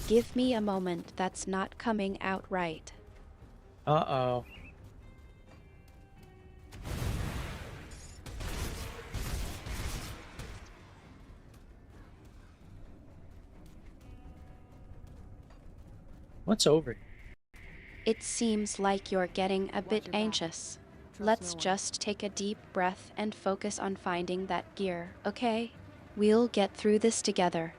Give me a moment, that's not coming out right. Uh-oh. What's over here? It seems like you're getting a bit anxious. Let's just take a deep breath and focus on finding that gear, okay? We'll get through this together.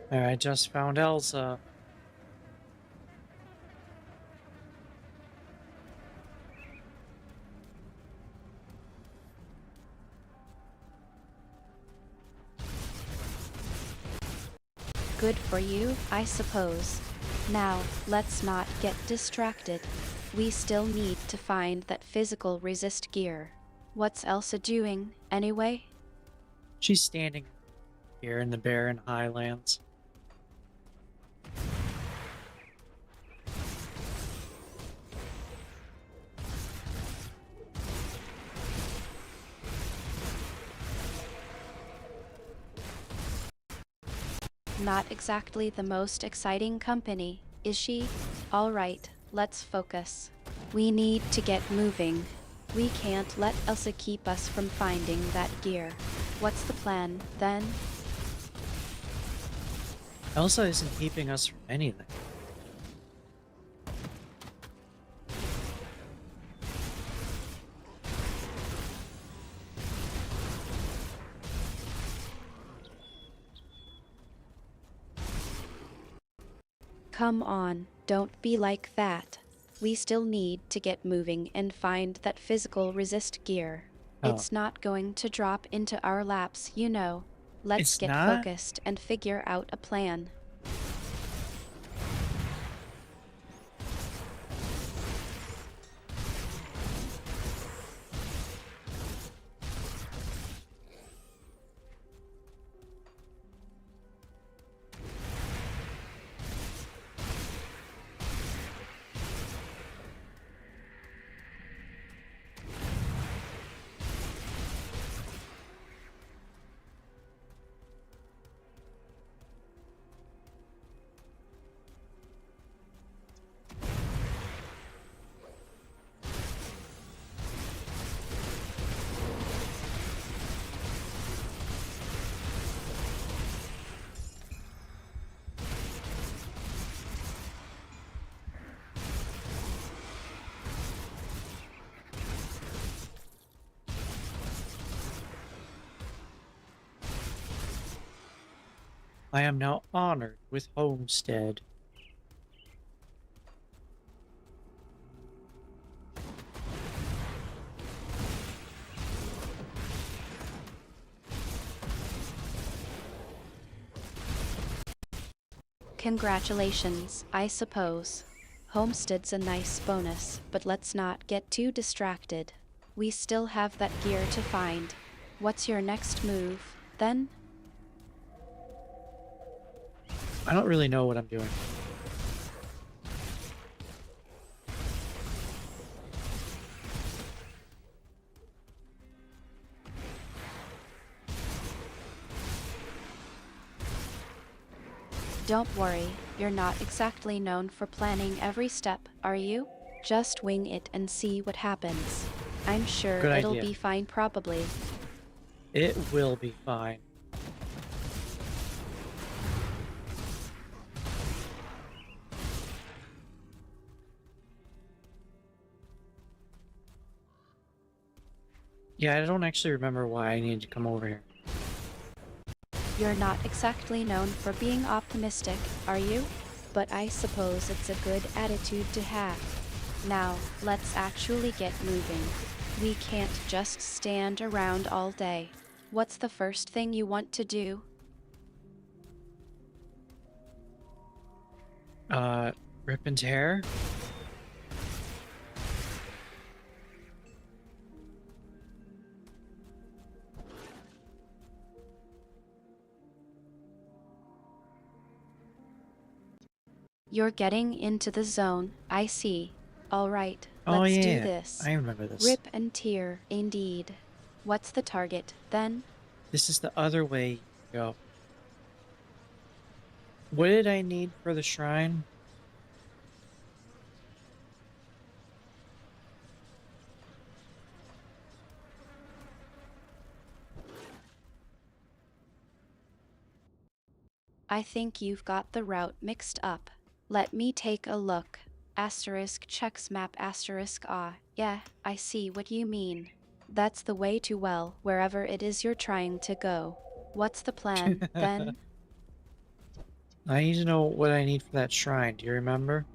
There, I just found Elsa. Good for you, I suppose. Now, let's not get distracted. We still need to find that physical resist gear. What's Elsa doing, anyway? She's standing here in the barren highlands. Not exactly the most exciting company, is she? Alright, let's focus. We need to get moving. We can't let Elsa keep us from finding that gear. What's the plan, then? Elsa isn't keeping us from anything. Come on, don't be like that. We still need to get moving and find that physical resist gear. Oh. It's not going to drop into our laps, you know. Let's It's get not? focused and figure out a plan. I am now honored with homestead. Congratulations, I suppose. Homestead's a nice bonus, but let's not get too distracted. We still have that gear to find. What's your next move, then? I don't really know what I'm doing. Don't worry, you're not exactly known for planning every step, are you? Just wing it and see what happens. I'm sure Good it'll idea. be fine probably. It will be fine. Yeah, I don't actually remember why I needed to come over here. You're not exactly known for being optimistic, are you? But I suppose it's a good attitude to have. Now, let's actually get moving. We can't just stand around all day. What's the first thing you want to do? Rip and tear? You're getting into the zone, I see. All right, Oh let's do yeah, this. I remember this. Rip and tear, indeed. What's the target, then? This is the other way you go. What did I need for the shrine? I think you've got the route mixed up. Let me take a look. Asterisk checks map asterisk yeah, I see what you mean. That's the way to well, wherever it is you're trying to go. What's the plan, then? I need to know what I need for that shrine. Do you remember?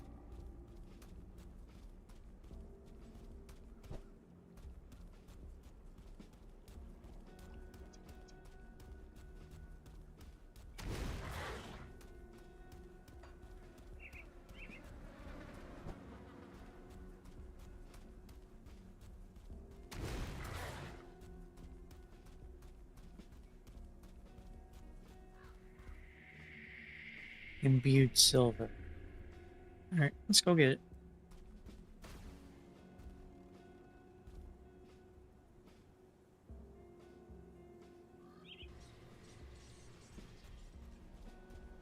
Imbued silver. Alright, let's go get it.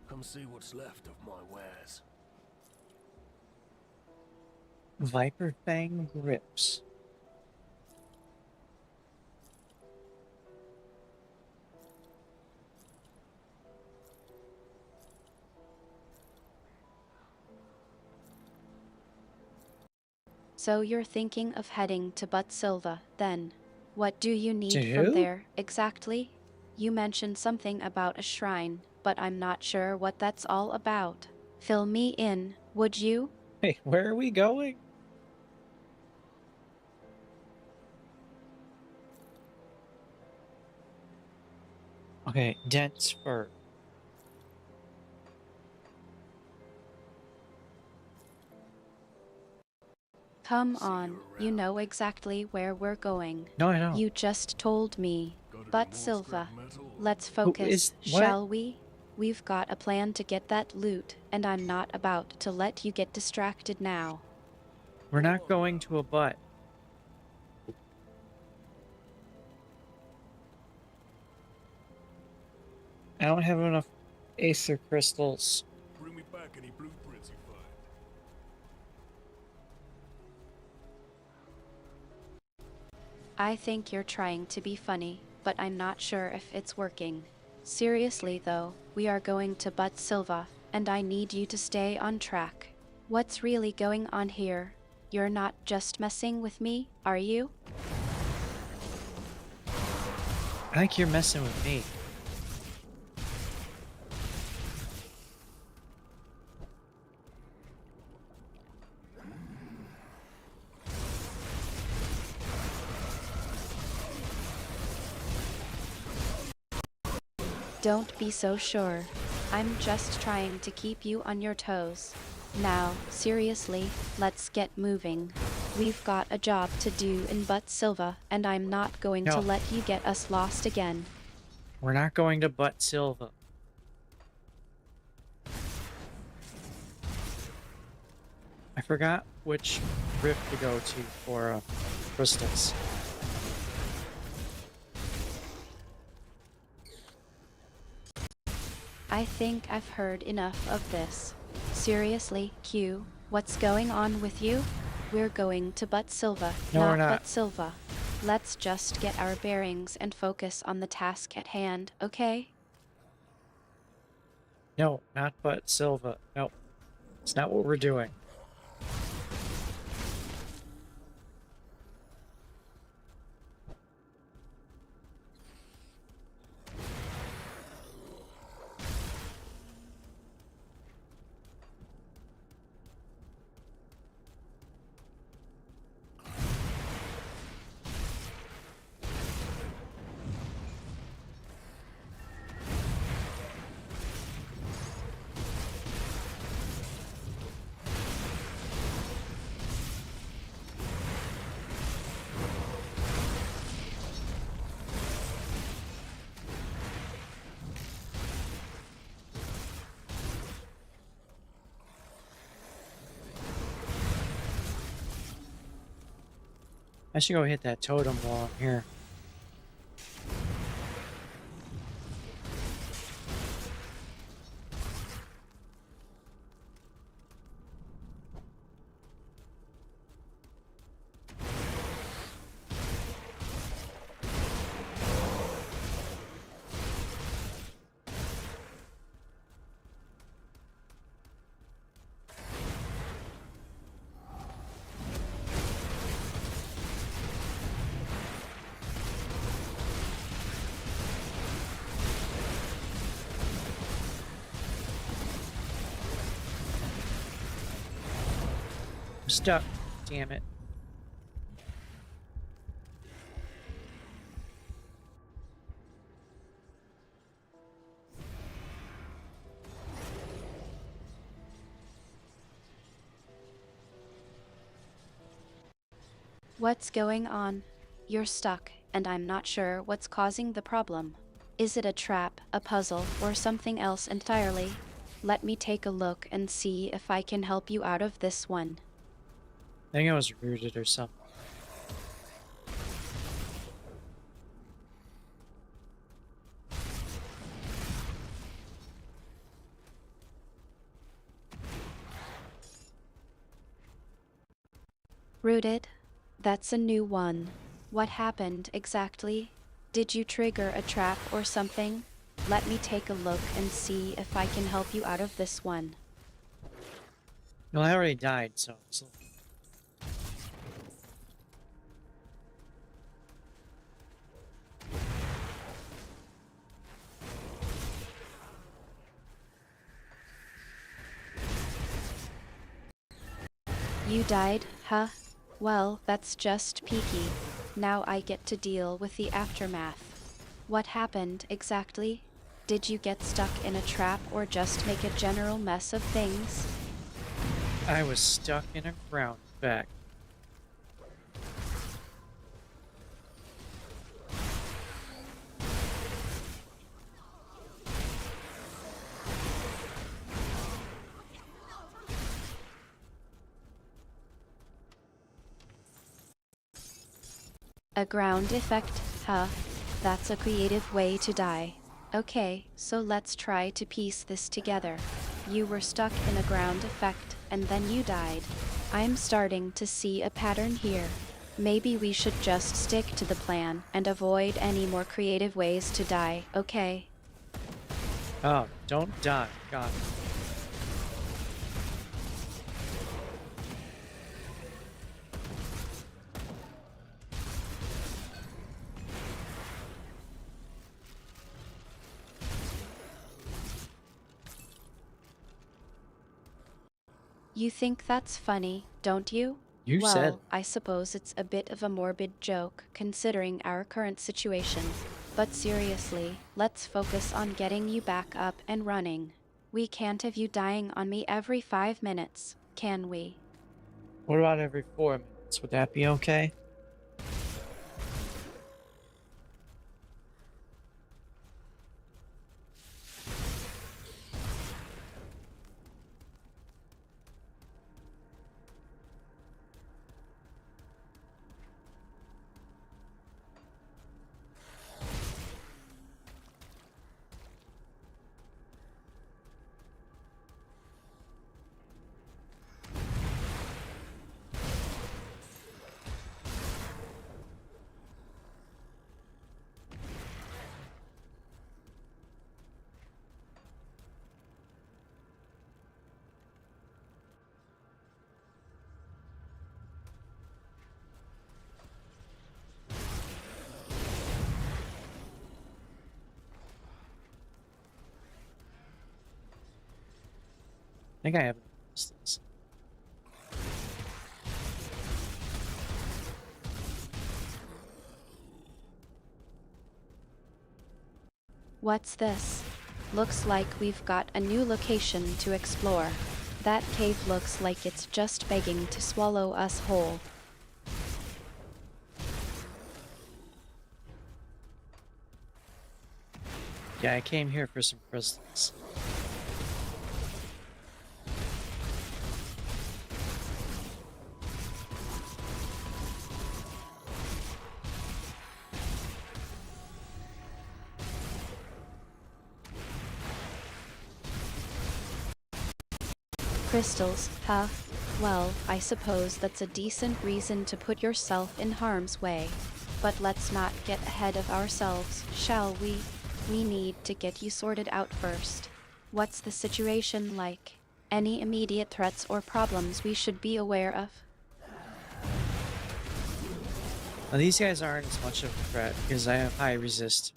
Come see what's left of my wares. Viper Fang grips. So you're thinking of heading to But Silva, then. What do you need To from who? there, exactly? You mentioned something about a shrine, but I'm not sure what that's all about. Fill me in, would you? Hey, where are we going? Okay, dense fur. Come on, you know exactly where we're going. No, I don't. You just told me. Got any But more Silva, scrap metal? let's Who focus, is what? shall we? We've got a plan to get that loot, and I'm not about to let you get distracted now. We're not going to a butt. I don't have enough aether crystals. Bring me back any blueprints you find. I think you're trying to be funny, but I'm not sure if it's working. Seriously though, we are going to But Silva, and I need you to stay on track. What's really going on here? You're not just messing with me, are you? I think you're messing with me. Don't be so sure. I'm just trying to keep you on your toes. Now, seriously, let's get moving. We've got a job to do in But Silva, and I'm not going No. to let you get us lost again. We're not going to But Silva. I forgot which rift to go to for crystals. I think I've heard enough of this. Seriously, Q, what's going on with you? We're going to But Silva, No, we're not. But Silva. Let's just get our bearings and focus on the task at hand, okay? No, not But Silva. No, it's not what we're doing. I should go hit that totem while I'm here. I'm stuck. Damn it. What's going on? You're stuck, and I'm not sure what's causing the problem. Is it a trap, a puzzle, or something else entirely? Let me take a look and see if I can help you out of this one. I think I was rooted or something. Rooted? That's a new one. What happened exactly? Did you trigger a trap or something? Let me take a look and see if I can help you out of this one. No, I already died, so it's... You died, huh? Well, that's just peaky. Now I get to deal with the aftermath. What happened exactly? Did you get stuck in a trap or just make a general mess of things? I was stuck in a ground effect. A ground effect, huh? That's a creative way to die. Okay, so let's try to piece this together. You were stuck in a ground effect, and then you died. I'm starting to see a pattern here. Maybe we should just stick to the plan and avoid any more creative ways to die, okay? Oh, don't die. God. You think that's funny, don't you? You Well, said. I suppose it's a bit of a morbid joke, considering our current situation. But seriously, let's focus on getting you back up and running. We can't have you dying on me every 5 minutes, can we? What about every 4 minutes? Would that be okay? I think I have this. What's this? Looks like we've got a new location to explore. That cave looks like it's just begging to swallow us whole. Yeah, I came here for some crystals. Crystals, huh? Well, I suppose that's a decent reason to put yourself in harm's way. But let's not get ahead of ourselves, shall we? We need to get you sorted out first. What's the situation like? Any immediate threats or problems we should be aware of? Well, these guys aren't as much of a threat because I have high resist.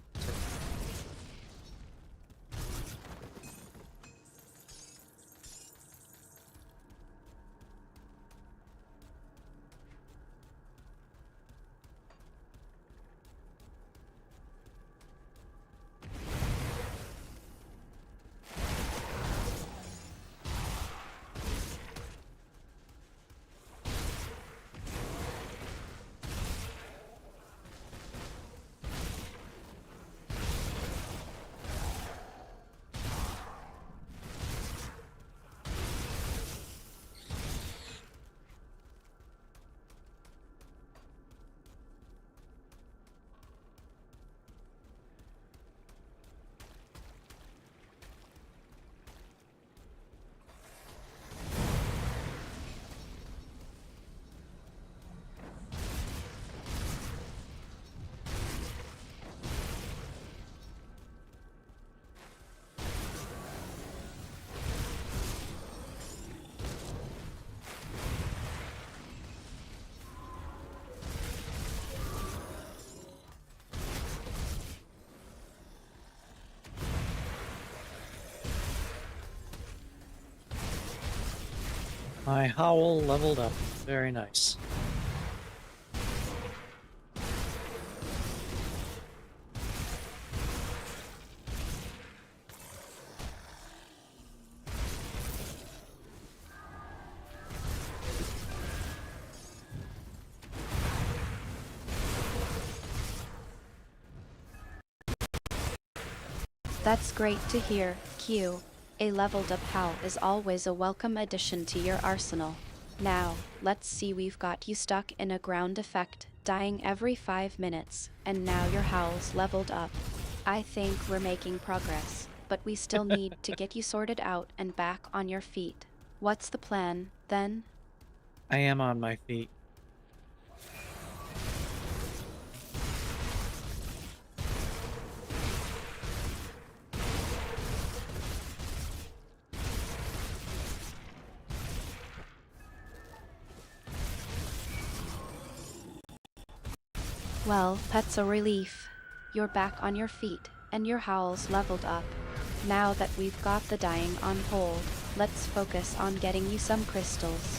My howl leveled up. Very nice. That's great to hear, Q. A leveled up howl is always a welcome addition to your arsenal. Now, let's see, we've got you stuck in a ground effect, dying every 5 minutes, and now your howl's leveled up. I think we're making progress, but we still need to get you sorted out and back on your feet. What's the plan, then? I am on my feet. Well, that's a relief. You're back on your feet, and your howl's leveled up. Now that we've got the dying on hold, let's focus on getting you some crystals.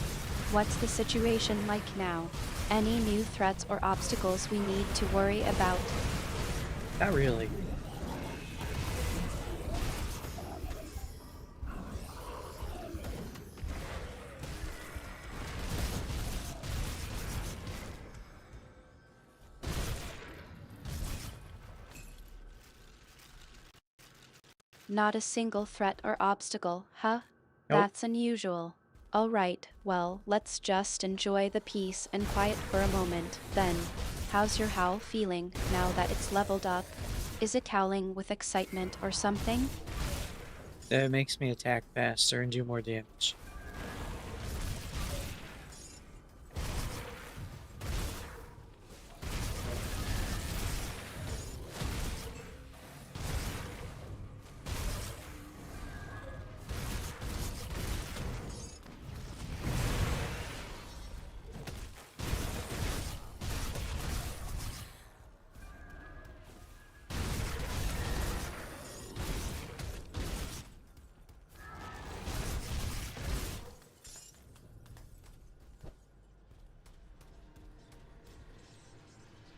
What's the situation like now? Any new threats or obstacles we need to worry about? Not really. Not a single threat or obstacle, huh? Nope. That's unusual. Alright, well, let's just enjoy the peace and quiet for a moment, then. How's your howl feeling now that it's leveled up? Is it howling with excitement or something? That makes me attack faster and do more damage.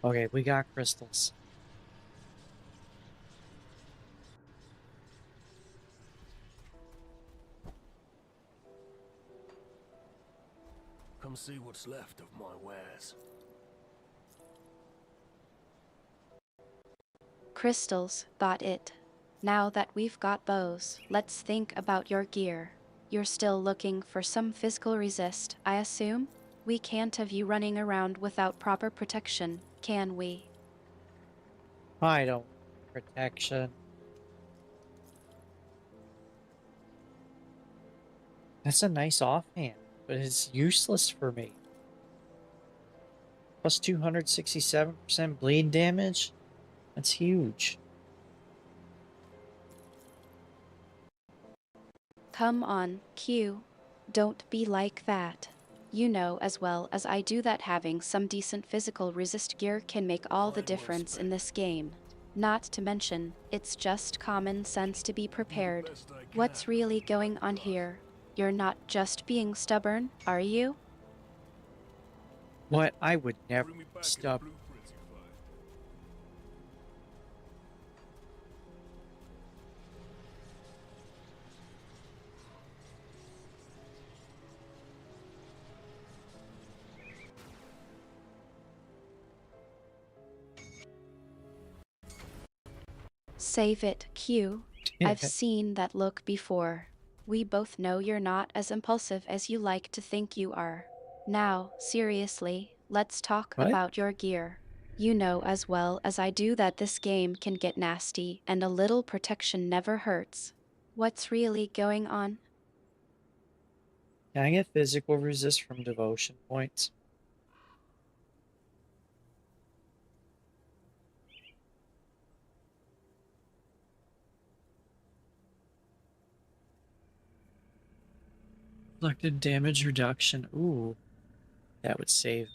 Okay, we got crystals. Come see what's left of my wares. Crystals, got it. Now that we've got bows, let's think about your gear. You're still looking for some physical resist, I assume? We can't have you running around without proper protection, can we? I don't protection. That's a nice offhand, but it's useless for me. Plus 267% bleed damage? That's huge. Come on, Q. Don't be like that. You know as well as I do that having some decent physical resist gear can make all the Time well difference in spent. this game. Not to mention, it's just common sense to be Do the prepared. best I can. What's really going on here? You're not just being stubborn, are you? What? I would never Bring me back any stop. blueprints you find. Save it, Q. I've seen that look before. We both know you're not as impulsive as you like to think you are. Now, seriously, let's talk What? about your gear. You know as well as I do that this game can get nasty and a little protection never hurts. What's really going on? Can I get physical resist from devotion points? Selected damage reduction. Ooh, that would save.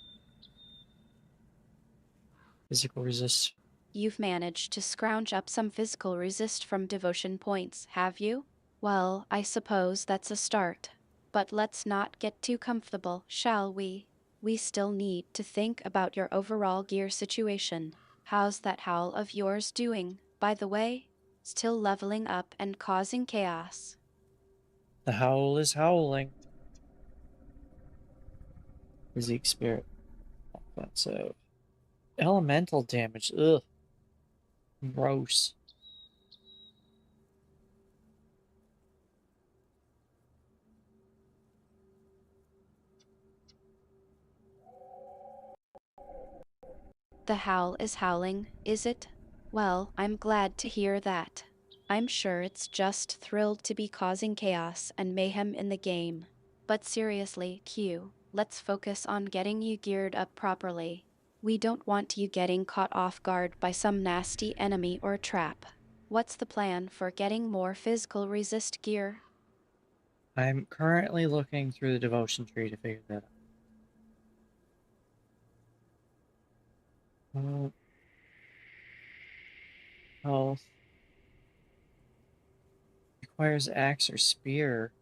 Physical resist. You've managed to scrounge up some physical resist from devotion points, have you? Well, I suppose that's a start. But let's not get too comfortable, shall we? We still need to think about your overall gear situation. How's that howl of yours doing, by the way? Still leveling up and causing chaos. The howl is howling. Physique spirit. Offensive. Elemental damage. Ugh. Gross. The howl is howling, is it? Well, I'm glad to hear that. I'm sure it's just thrilled to be causing chaos and mayhem in the game. But seriously, Q, let's focus on getting you geared up properly. We don't want you getting caught off guard by some nasty enemy or trap. What's the plan for getting more physical resist gear? I'm currently looking through the devotion tree to figure that out. Health. Requires axe or spear.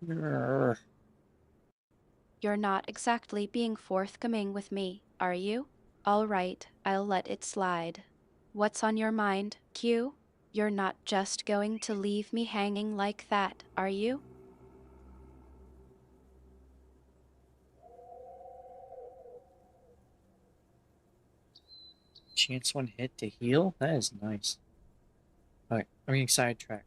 Grr. You're not exactly being forthcoming with me, are you? All right, I'll let it slide. What's on your mind, Q? You're not just going to leave me hanging like that, are you? Chance one hit to heal? That is nice. Alright, I'm getting sidetracked.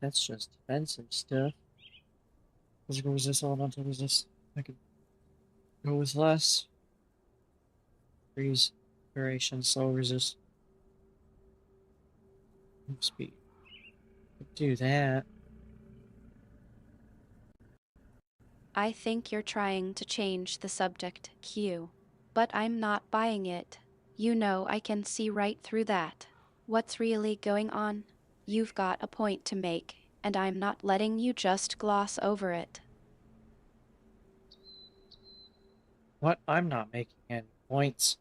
That's just defensive stuff. Physical resist, elemental resist. I could go with less. Freeze, duration, slow resist. Move speed. Could do that. I think you're trying to change the subject, Q. But I'm not buying it. You know I can see right through that. What's really going on? You've got a point to make, and I'm not letting you just gloss over it. What? I'm not making any points.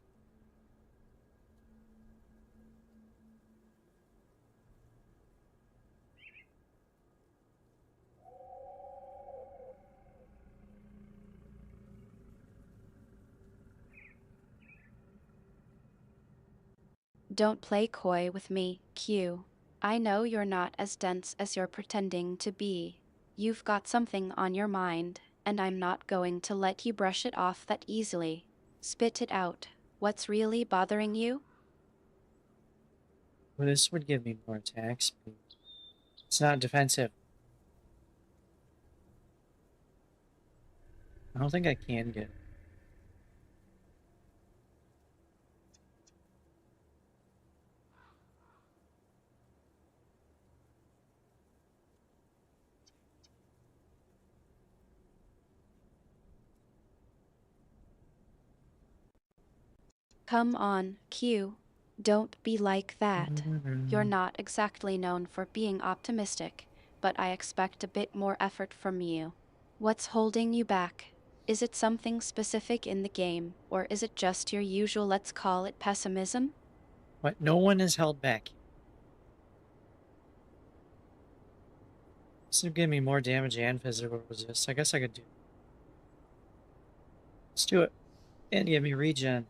Don't play coy with me, Q. I know you're not as dense as you're pretending to be. You've got something on your mind, and I'm not going to let you brush it off that easily. Spit it out. What's really bothering you? Well, this would give me more attack speed. It's not defensive. I don't think I can get it. Come on, Q. Don't be like that. You're not exactly known for being optimistic, but I expect a bit more effort from you. What's holding you back? Is it something specific in the game, or is it just your usual, let's call it pessimism? What? No one is held back. This would give me more damage and physical resist. I guess I could do. Let's do it. And give me regen.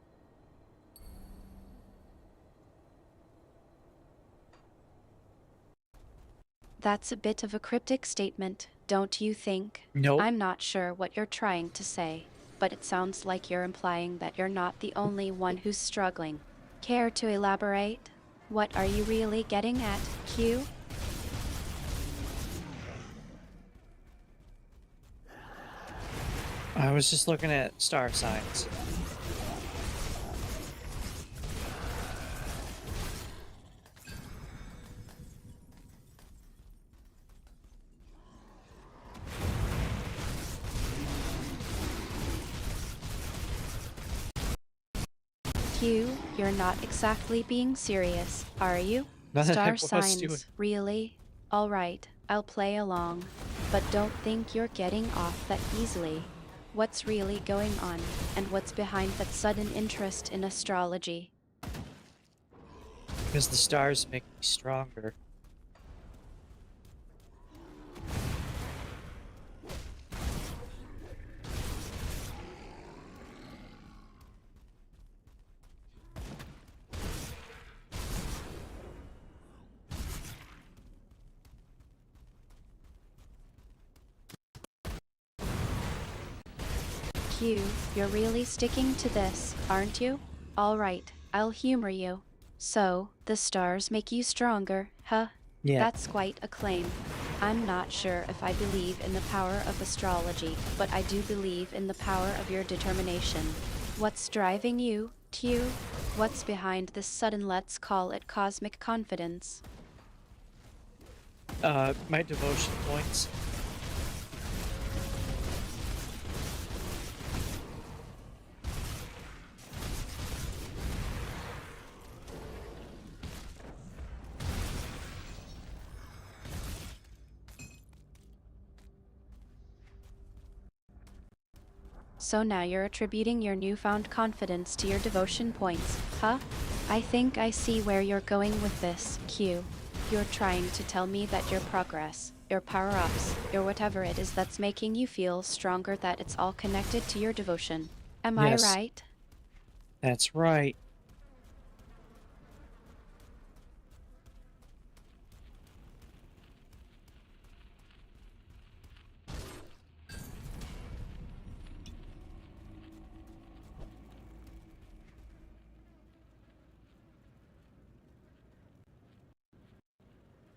That's a bit of a cryptic statement, don't you think? Nope. I'm not sure what you're trying to say, but it sounds like you're implying that you're not the only one who's struggling. Care to elaborate? What are you really getting at, Q? I was just looking at star signs. Q, you're not exactly being serious, are you? Not that I Star was signs, doing. really? Alright, I'll play along. But don't think you're getting off that easily. What's really going on, and what's behind that sudden interest in astrology? Because the stars make me stronger. Q, you're really sticking to this, aren't you? Alright, I'll humor you. So, the stars make you stronger, huh? Yeah. That's quite a claim. I'm not sure if I believe in the power of astrology, but I do believe in the power of your determination. What's driving you, Q? What's behind this sudden, let's call it cosmic confidence? My devotion points. So now you're attributing your newfound confidence to your devotion points, huh? I think I see where you're going with this, Q. You're trying to tell me that your progress, your power-ups, your whatever it is that's making you feel stronger, that it's all connected to your devotion. Am Yes. I right? That's right.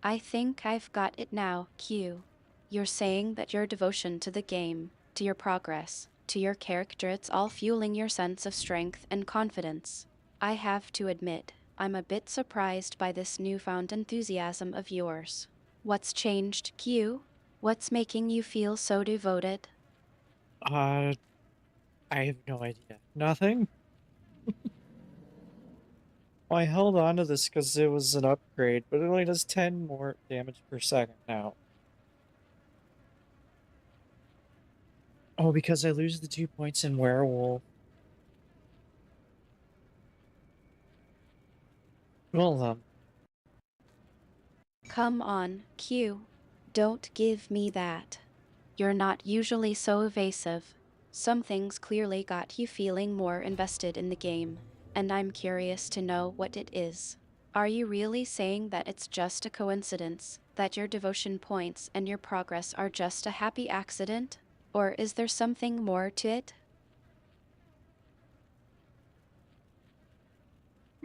I think I've got it now, Q. You're saying that your devotion to the game, to your progress, to your character, it's all fueling your sense of strength and confidence. I have to admit, I'm a bit surprised by this newfound enthusiasm of yours. What's changed, Q? What's making you feel so devoted? I have no idea. Nothing? Well, I held on to this because it was an upgrade, but it only does 10 more damage per second now. Oh, because I lose the 2 points in Werewolf. Well, Come on, Q. Don't give me that. You're not usually so evasive. Some things clearly got you feeling more invested in the game, and I'm curious to know what it is. Are you really saying that it's just a coincidence, that your devotion points and your progress are just a happy accident? Or is there something more to it?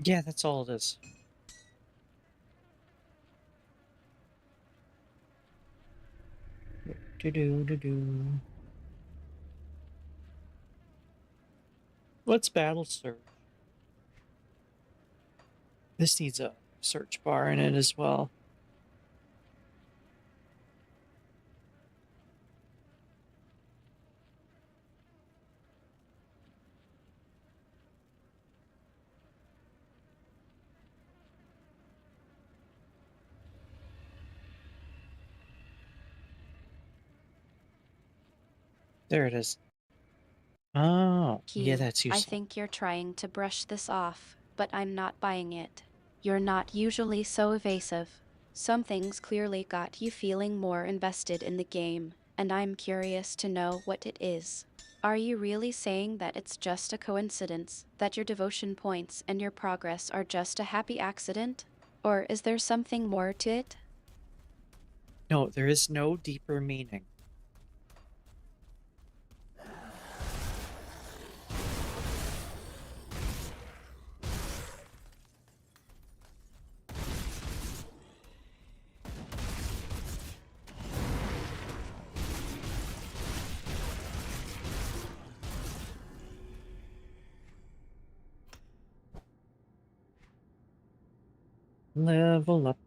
Yeah, that's all it is. Do. Let's battle search. This needs a search bar in it as well. There it is. Oh, yeah, Q, that's I useful. think you're trying to brush this off, but I'm not buying it. You're not usually so evasive. Some things clearly got you feeling more invested in the game, and I'm curious to know what it is. Are you really saying that it's just a coincidence, that your devotion points and your progress are just a happy accident? Or is there something more to it? No, there is no deeper meaning. Level up.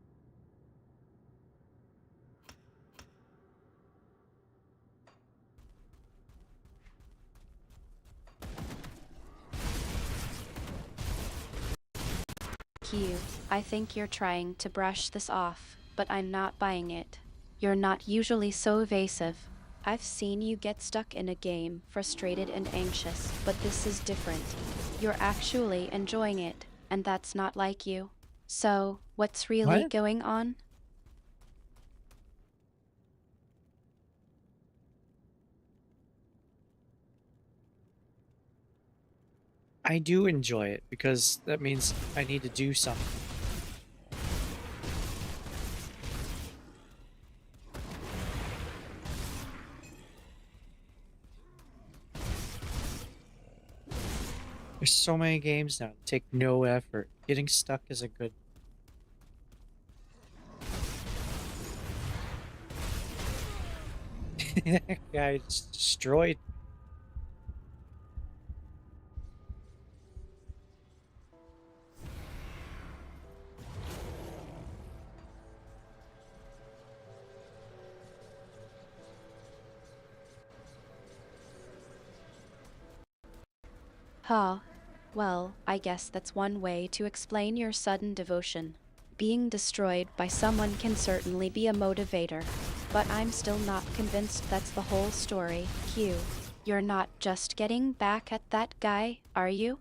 Q, I think you're trying to brush this off, but I'm not buying it. You're not usually so evasive. I've seen you get stuck in a game, frustrated and anxious, but this is different. You're actually enjoying it, and that's not like you. So, what's really What? going on? I do enjoy it because that means I need to do something. There's so many games now that take no effort. Getting stuck is a good. That guy just destroyed. Huh. Well, I guess that's one way to explain your sudden devotion. Being destroyed by someone can certainly be a motivator, but I'm still not convinced that's the whole story. Q, you're not just getting back at that guy, are you?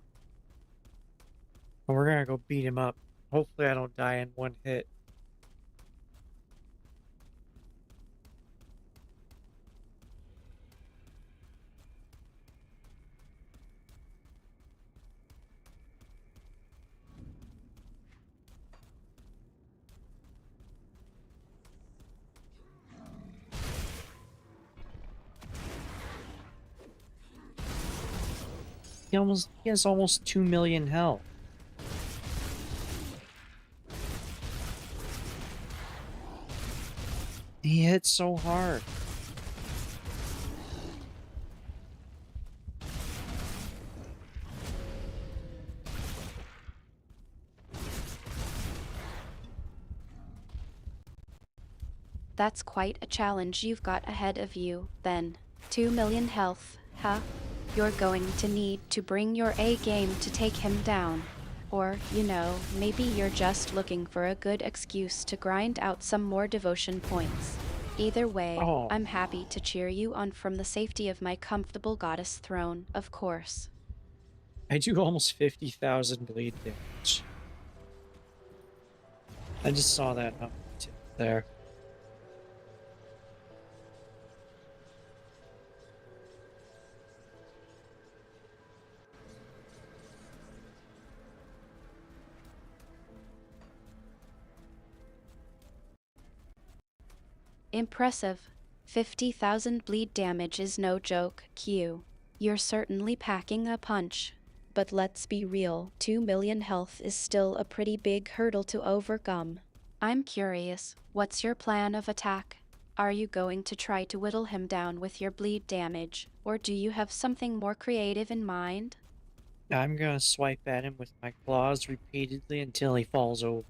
We're gonna go beat him up. Hopefully, I don't die in one hit. He has almost 2 million health. He hits so hard. That's quite a challenge you've got ahead of you, then. 2 million health, huh? You're going to need to bring your A game to take him down. Or, maybe you're just looking for a good excuse to grind out some more devotion points. Either way, Oh, I'm happy to cheer you on from the safety of my comfortable goddess throne, of course. I do almost 50,000 bleed damage. I just saw that number there. Impressive. 50,000 bleed damage is no joke, Q. You're certainly packing a punch. But let's be real, 2 million health is still a pretty big hurdle to overcome. I'm curious, what's your plan of attack? Are you going to try to whittle him down with your bleed damage, or do you have something more creative in mind? I'm gonna swipe at him with my claws repeatedly until he falls over.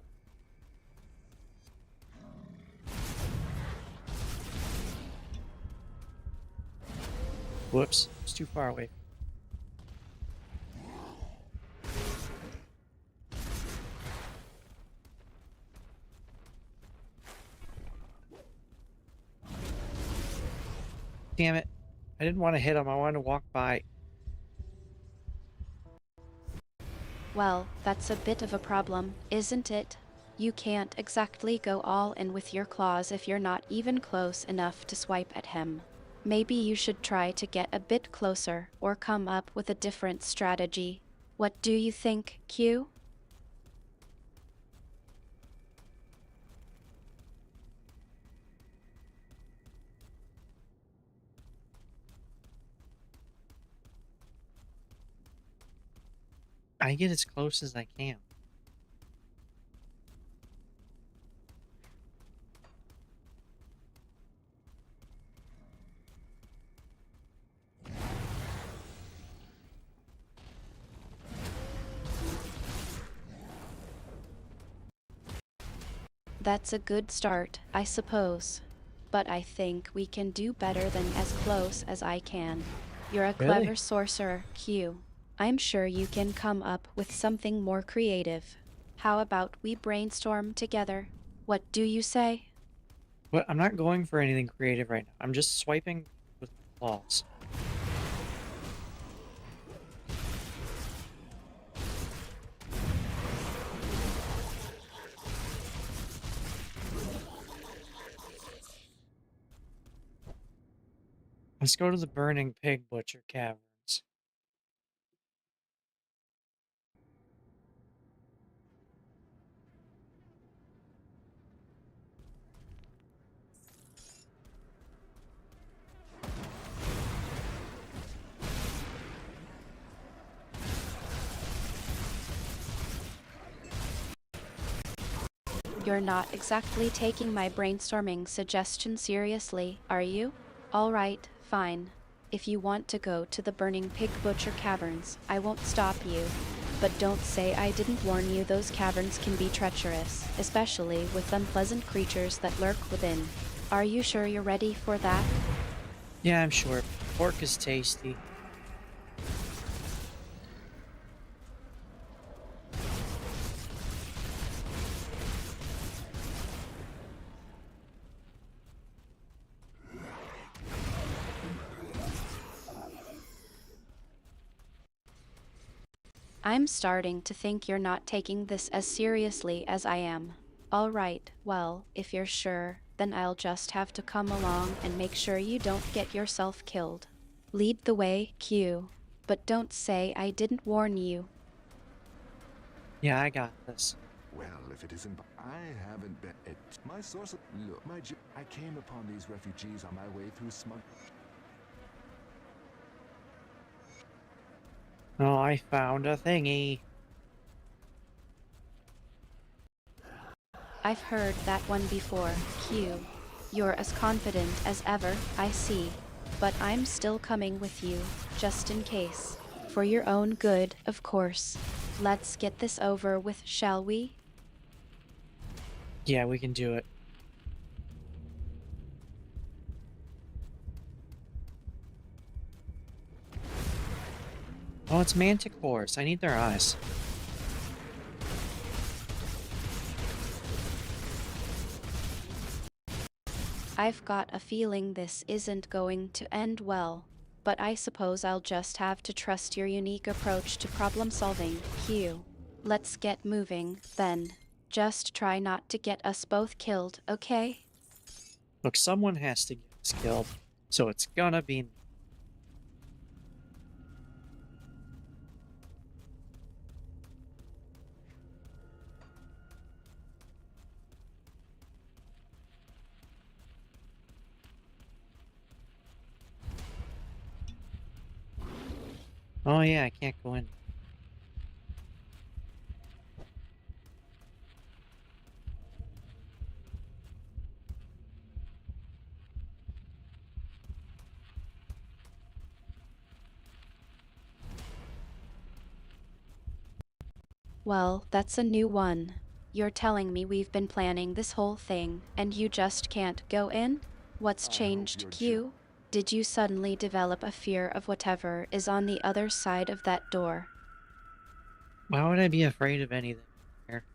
Whoops, it's too far away. Damn it. I didn't want to hit him, I wanted to walk by. Well, that's a bit of a problem, isn't it? You can't exactly go all in with your claws if you're not even close enough to swipe at him. Maybe you should try to get a bit closer or come up with a different strategy. What do you think, Q? I get as close as I can. That's a good start, I suppose. But I think we can do better than as close as I can. You're a Really? clever sorcerer, Q. I'm sure you can come up with something more creative. How about we brainstorm together? What do you say? But I'm not going for anything creative right now. I'm just swiping with my claws. Let's go to the Burning Pig Butcher Caverns. You're not exactly taking my brainstorming suggestion seriously, are you? Alright, fine. If you want to go to the Burning Pig Butcher Caverns, I won't stop you. But don't say I didn't warn you, those caverns can be treacherous, especially with unpleasant creatures that lurk within. Are you sure you're ready for that? Yeah, I'm sure. Pork is tasty. I'm starting to think you're not taking this as seriously as I am. Alright, well, if you're sure, then I'll just have to come along and make sure you don't get yourself killed. Lead the way, Q. But don't say I didn't warn you. Yeah, I got this. Well, if it isn't, I haven't been. My source of look, I came upon these refugees on my way through smug. Oh, I found a thingy. I've heard that one before, Q. You're as confident as ever, I see. But I'm still coming with you, just in case. For your own good, of course. Let's get this over with, shall we? Yeah, we can do it. Oh, it's manticores. I need their eyes. I've got a feeling this isn't going to end well. But I suppose I'll just have to trust your unique approach to problem solving, Q. Let's get moving, then. Just try not to get us both killed, okay? Look, someone has to get us killed, so it's gonna be me. Oh yeah, I can't go in. Well, that's a new one. You're telling me we've been planning this whole thing, and you just can't go in? What's I hope changed, you're Q? Did you suddenly develop a fear of whatever is on the other side of that door? Why would I be afraid of anything here?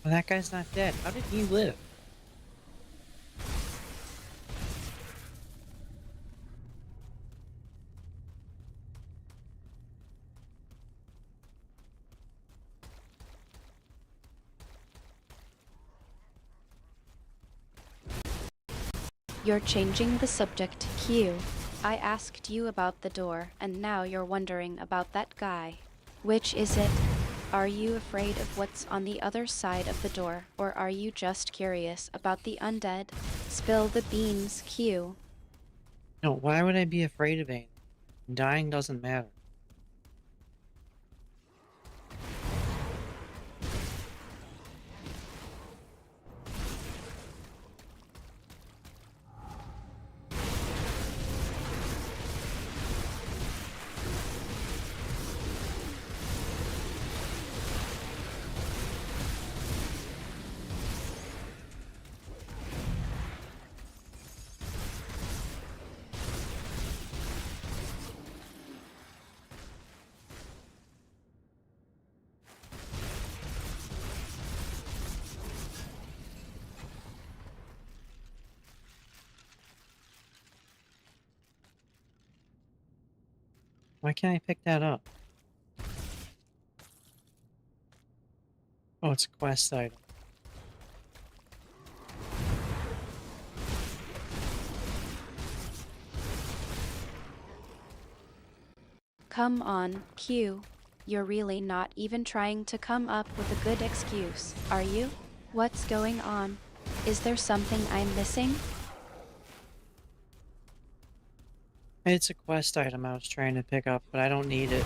Well, that guy's not dead. How did he live? You're changing the subject, Q. I asked you about the door, and now you're wondering about that guy. Which is it? Are you afraid of what's on the other side of the door, or are you just curious about the undead? Spill the beans, Q. No, why would I be afraid of anything? Dying doesn't matter. Why can't I pick that up? Oh, it's a quest item. Come on, Q. You're really not even trying to come up with a good excuse, are you? What's going on? Is there something I'm missing? It's a quest item I was trying to pick up, but I don't need it.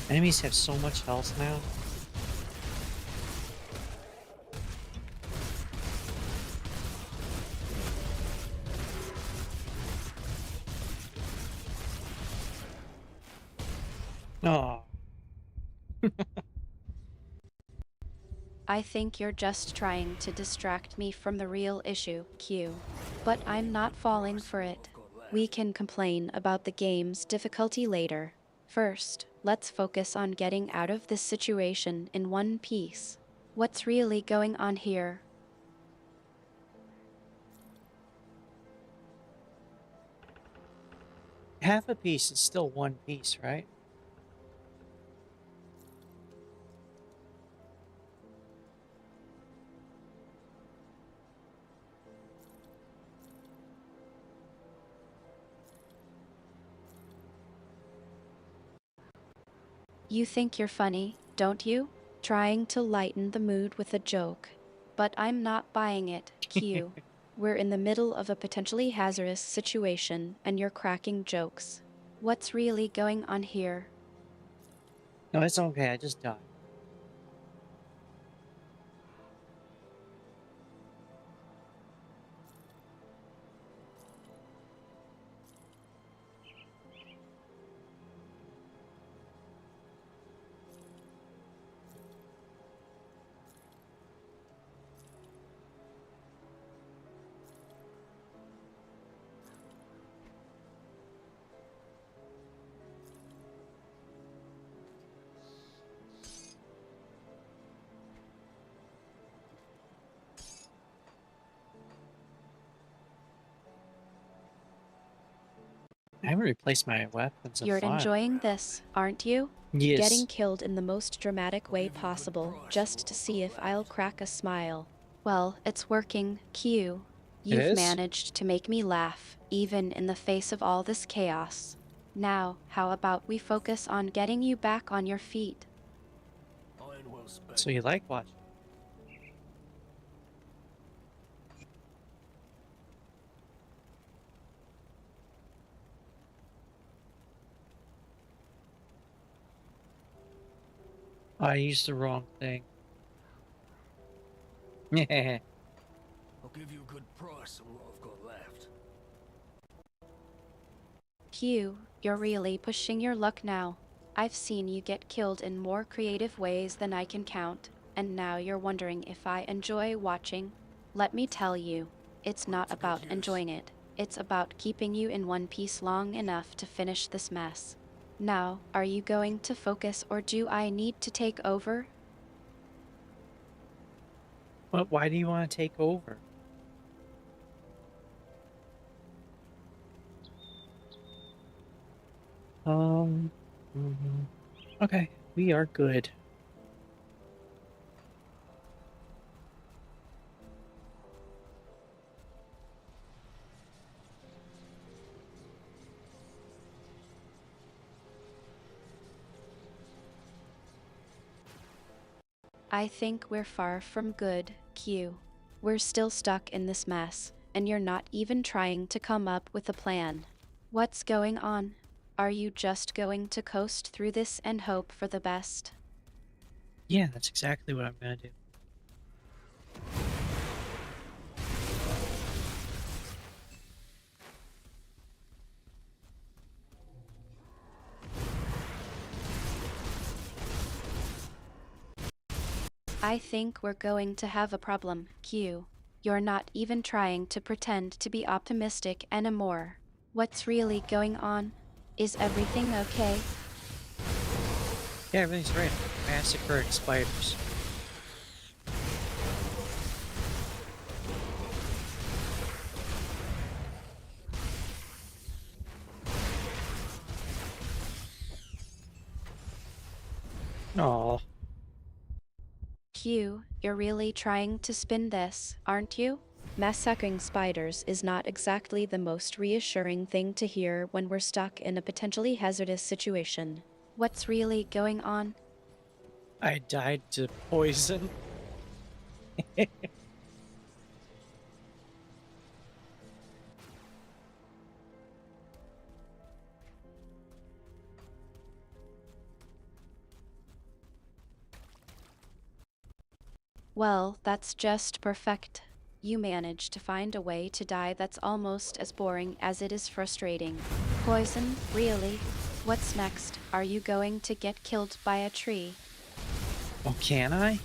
Enemies have so much health now. Oh, I think you're just trying to distract me from the real issue, Q. But I'm not falling for it. We can complain about the game's difficulty later. First, let's focus on getting out of this situation in one piece. What's really going on here? half a piece is still one piece, right? You think you're funny, don't you? Trying to lighten the mood with a joke. But I'm not buying it, Q. We're in the middle of a potentially hazardous situation, and you're cracking jokes. What's really going on here? No, it's okay. I just died. I haven't replaced my weapons in a You're while. enjoying this, aren't you? Yes. Getting killed in the most dramatic way possible, just to see if I'll crack a smile. Well, it's working, Q. You've is? managed to make me laugh, even in the face of all this chaos. Now, how about we focus on getting you back on your feet? So you like watching? I used the wrong thing. Yeah. I'll give you a good price on what I've got left. Q, you're really pushing your luck now. I've seen you get killed in more creative ways than I can count, and now you're wondering if I enjoy watching. Let me tell you, it's not about enjoying it. It's about keeping you in one piece long enough to finish this mess. Now, are you going to focus or do I need to take over? But why do you want to take over? Mhm. Okay, we are good. I think we're far from good, Q. We're still stuck in this mess, and you're not even trying to come up with a plan. What's going on? Are you just going to coast through this and hope for the best? Yeah, that's exactly what I'm gonna do. I think we're going to have a problem, Q. You're not even trying to pretend to be optimistic anymore. What's really going on? Is everything okay? Yeah, everything's great. Massacring spiders. Aw. Q, you're really trying to spin this, aren't you? Massacring spiders is not exactly the most reassuring thing to hear when we're stuck in a potentially hazardous situation. What's really going on? I died to poison. Well, that's just perfect. You managed to find a way to die that's almost as boring as it is frustrating. Poison? Really? What's next? Are you going to get killed by a tree? Oh, can I?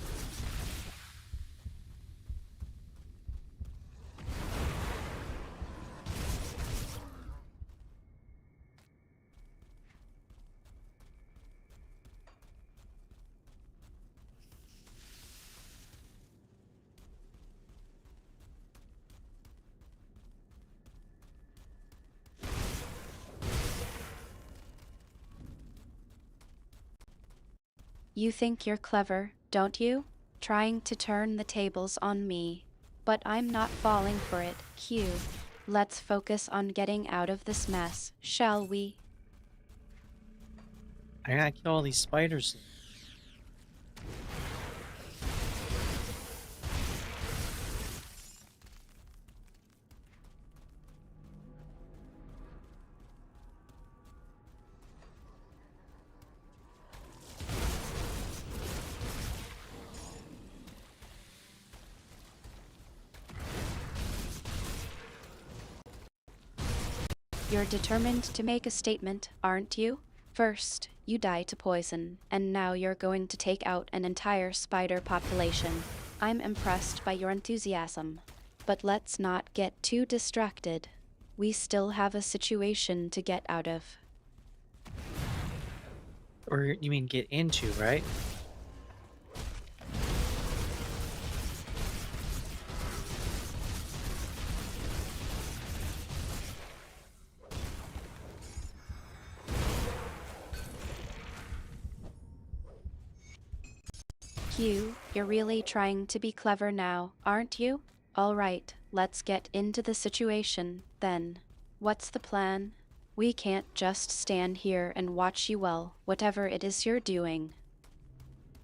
You think you're clever, don't you? Trying to turn the tables on me. But I'm not falling for it, Q. Let's focus on getting out of this mess, shall we? I gotta kill all these spiders. You're determined to make a statement, aren't you? First, you die to poison, and now you're going to take out an entire spider population. I'm impressed by your enthusiasm. But let's not get too distracted. We still have a situation to get out of. Or you mean get into, right? Q, you're really trying to be clever now, aren't you? All right, let's get into the situation, then. What's the plan? We can't just stand here and watch you whatever it is you're doing.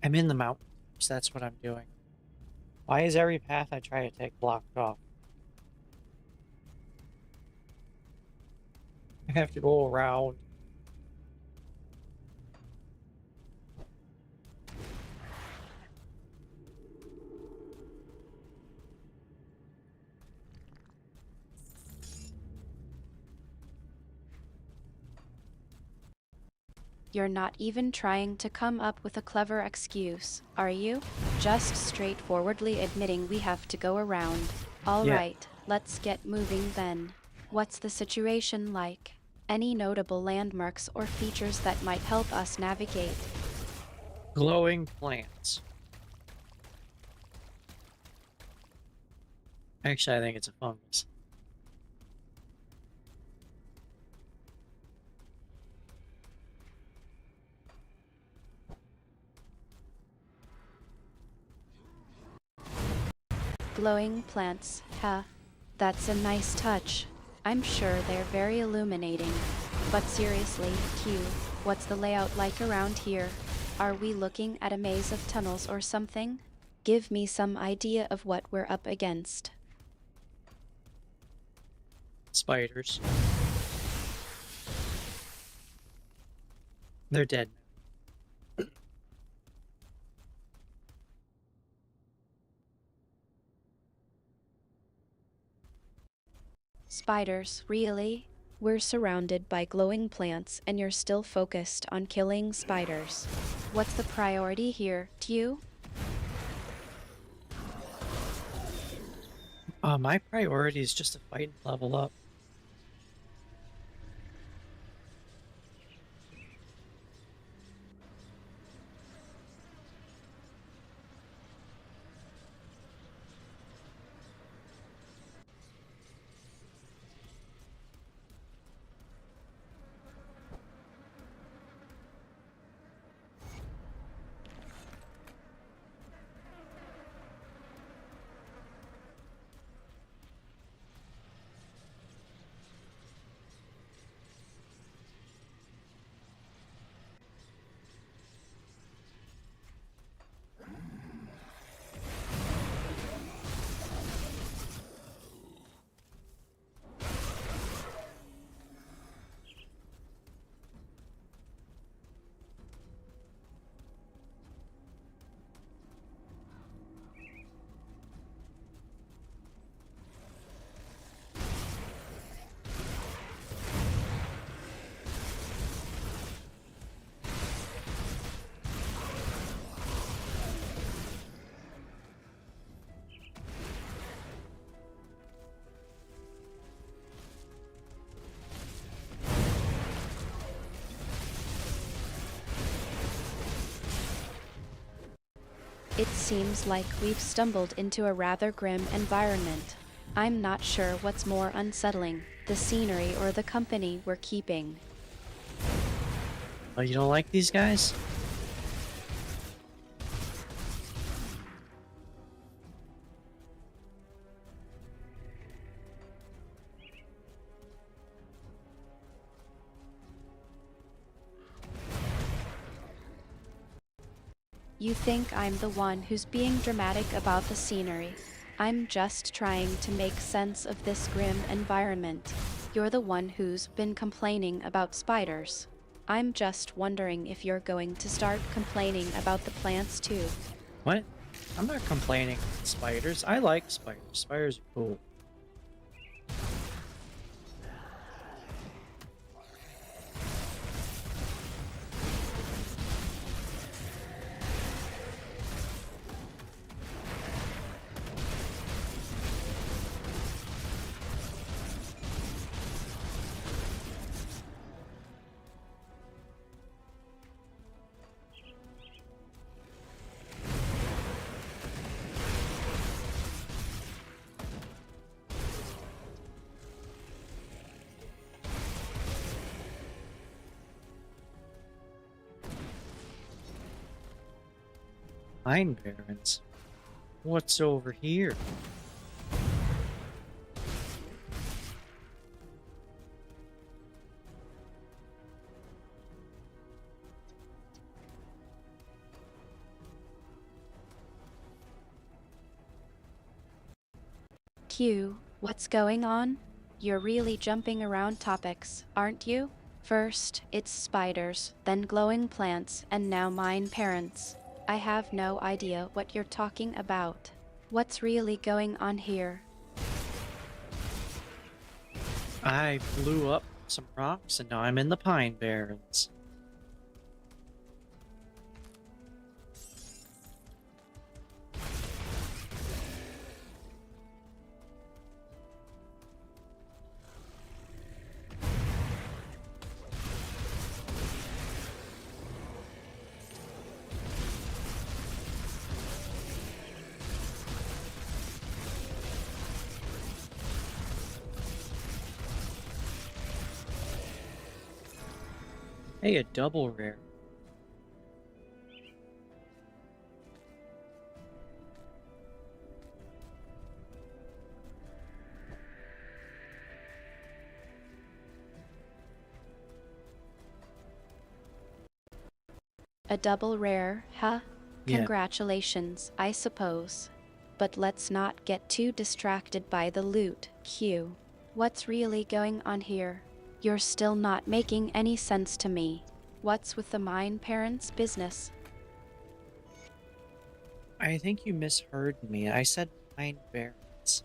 I'm in the mountains. That's what I'm doing. Why is every path I try to take blocked off? I have to go around. You're not even trying to come up with a clever excuse, are you? Just straightforwardly admitting we have to go around. All Yeah. right, let's get moving then. What's the situation like? Any notable landmarks or features that might help us navigate? Glowing plants. Actually, I think it's a fungus. Glowing plants, huh? That's a nice touch. I'm sure they're very illuminating. But seriously, Q, what's the layout like around here? Are we looking at a maze of tunnels or something? Give me some idea of what we're up against. Spiders. They're dead. Spiders, really? We're surrounded by glowing plants and you're still focused on killing spiders. What's the priority here, Q? My priority is just to fight and level up. It seems like we've stumbled into a rather grim environment. I'm not sure what's more unsettling, the scenery or the company we're keeping. Oh, you don't like these guys? You think I'm the one who's being dramatic about the scenery. I'm just trying to make sense of this grim environment. You're the one who's been complaining about spiders. I'm just wondering if you're going to start complaining about the plants too. What? I'm not complaining. Spiders. I like spiders. Spiders are cool. Pine barrens. What's over here? Q, what's going on? You're really jumping around topics, aren't you? First, it's spiders, then glowing plants, and now mine parents. I have no idea what you're talking about. What's really going on here? I blew up some rocks and now I'm in the Pine Barrens. Hey, a double rare. A double rare, huh? Yeah. Congratulations, I suppose. But let's not get too distracted by the loot, Q. What's really going on here? You're still not making any sense to me. What's with the mine parents' business? I think you misheard me. I said Pine Barrens.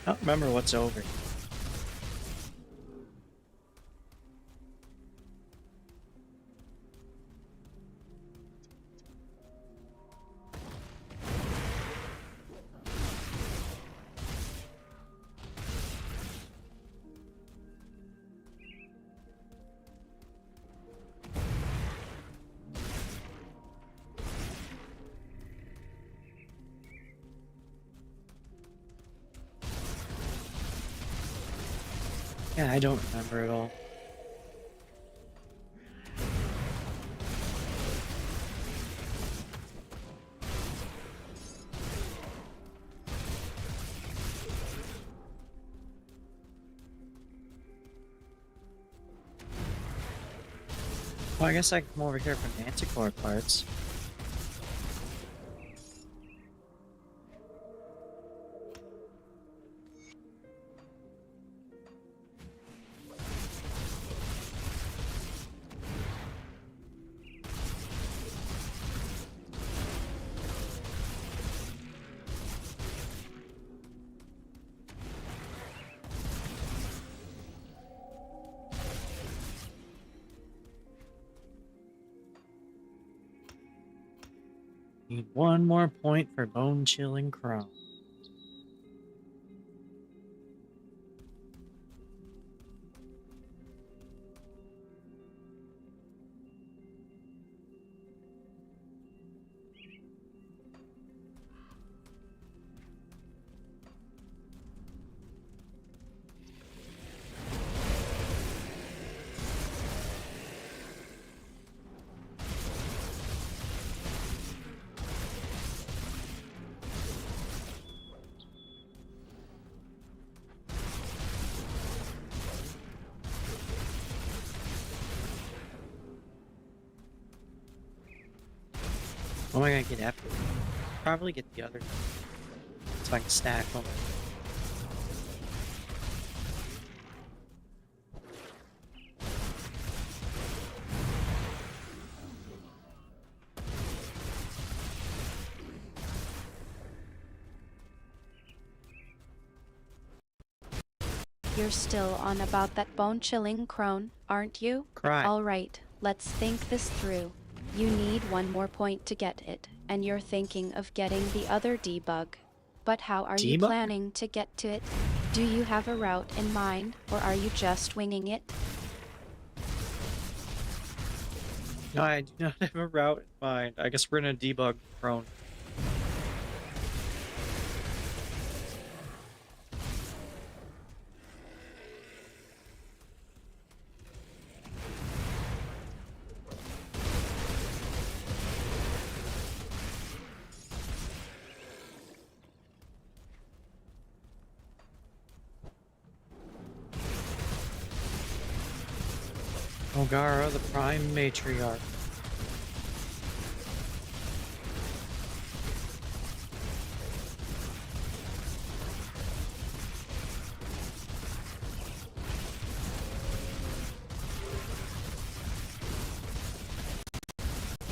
I don't remember what's over. Yeah, I don't remember at all. Well, I guess I can come over here for Manticore parts. Need one more point for bone-chilling chrome. What am I gonna get after? Probably get the other, so I can stack them. You're still on about that bone-chilling crone, aren't you? Cry. Alright, let's think this through. You need one more point to get it, and you're thinking of getting the other debug. But how are you Debug? planning to get to it? Do you have a route in mind, or are you just winging it? No, I do not have a route in mind. I guess we're gonna debug prone. Ogara, the Prime Matriarch.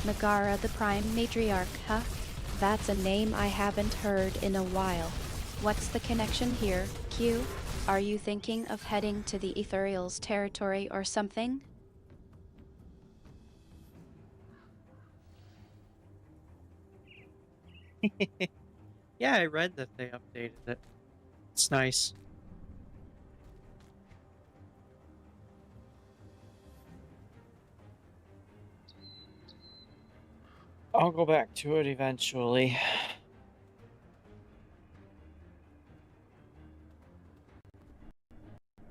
Megara the Prime Matriarch, huh? That's a name I haven't heard in a while. What's the connection here, Q? Are you thinking of heading to the Ethereal's territory or something? Yeah, I read that they updated it. It's nice. I'll go back to it eventually.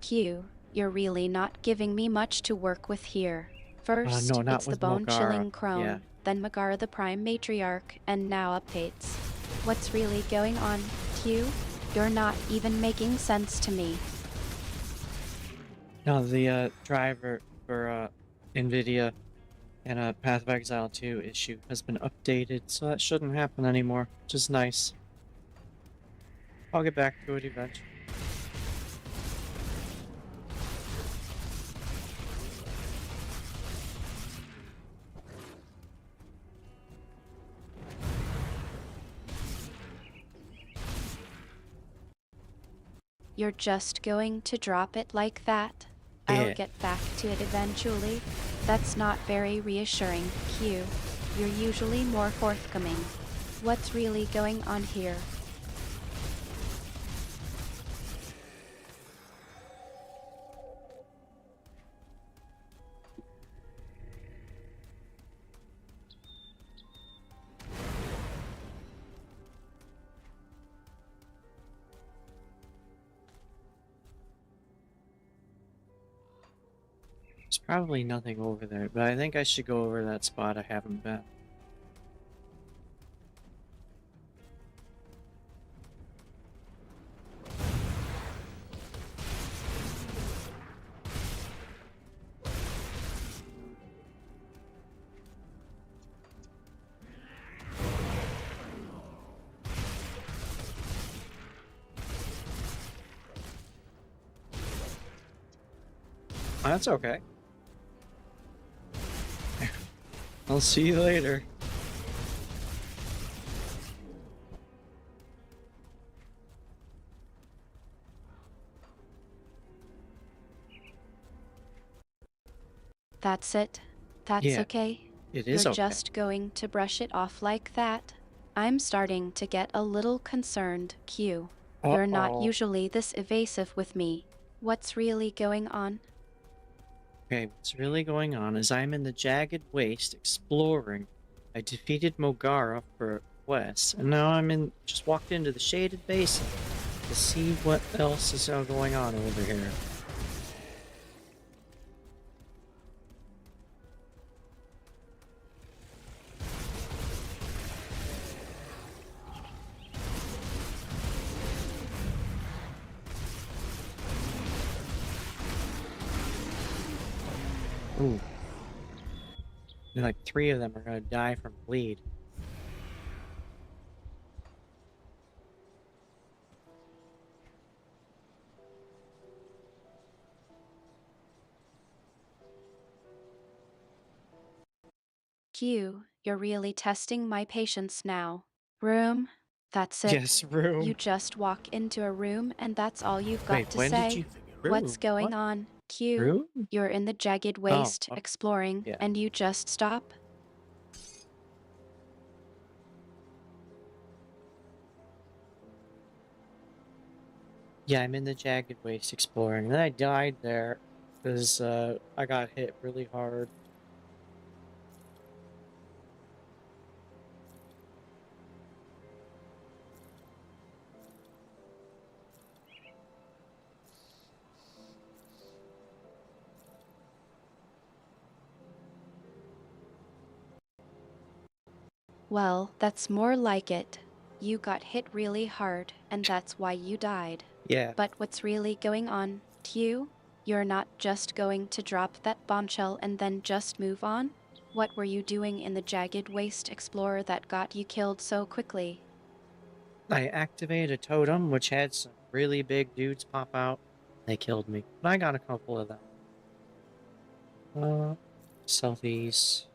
Q, you're really not giving me much to work with here. First, No, not it's the with bone-chilling Mogara. crone, Yeah. then Megara the Prime Matriarch, and now updates. What's really going on, Q? You're not even making sense to me. No, the driver for NVIDIA and Path of Exile 2 issue has been updated, so that shouldn't happen anymore, which is nice. I'll get back to it eventually. You're just going to drop it like that? Yeah. I'll get back to it eventually. That's not very reassuring, Q. You're usually more forthcoming. What's really going on here? There's probably nothing over there, but I think I should go over that spot I haven't been. That's okay. I'll see you later. That's it. That's Yeah, okay. it You're is okay. just going to brush it off like that. I'm starting to get a little concerned, Q. You're not Uh-oh. usually this evasive with me. What's really going on? Okay, what's really going on is I'm in the jagged waste exploring. I defeated Mogara for a quest, and now just walked into the shaded basin to see what else is going on over here. Ooh. Like 3 of them are gonna die from bleed. Q, you're really testing my patience now. Room? That's it. Yes, room. You just walk into a room and that's all you've got Wait, to when did say? you... What's Room? going What? on? Q, Room? you're in the jagged Oh, waste okay. exploring Yeah. and you just stop? Yeah, I'm in the jagged waste exploring. And then I died there because I got hit really hard. Well, that's more like it. You got hit really hard and that's why you died. Yeah. But what's really going on, Q? You're not just going to drop that bombshell and then just move on? What were you doing in the jagged waste explorer that got you killed so quickly? I activated a totem, which had some really big dudes pop out. They killed me. But I got a couple of them. Selfies.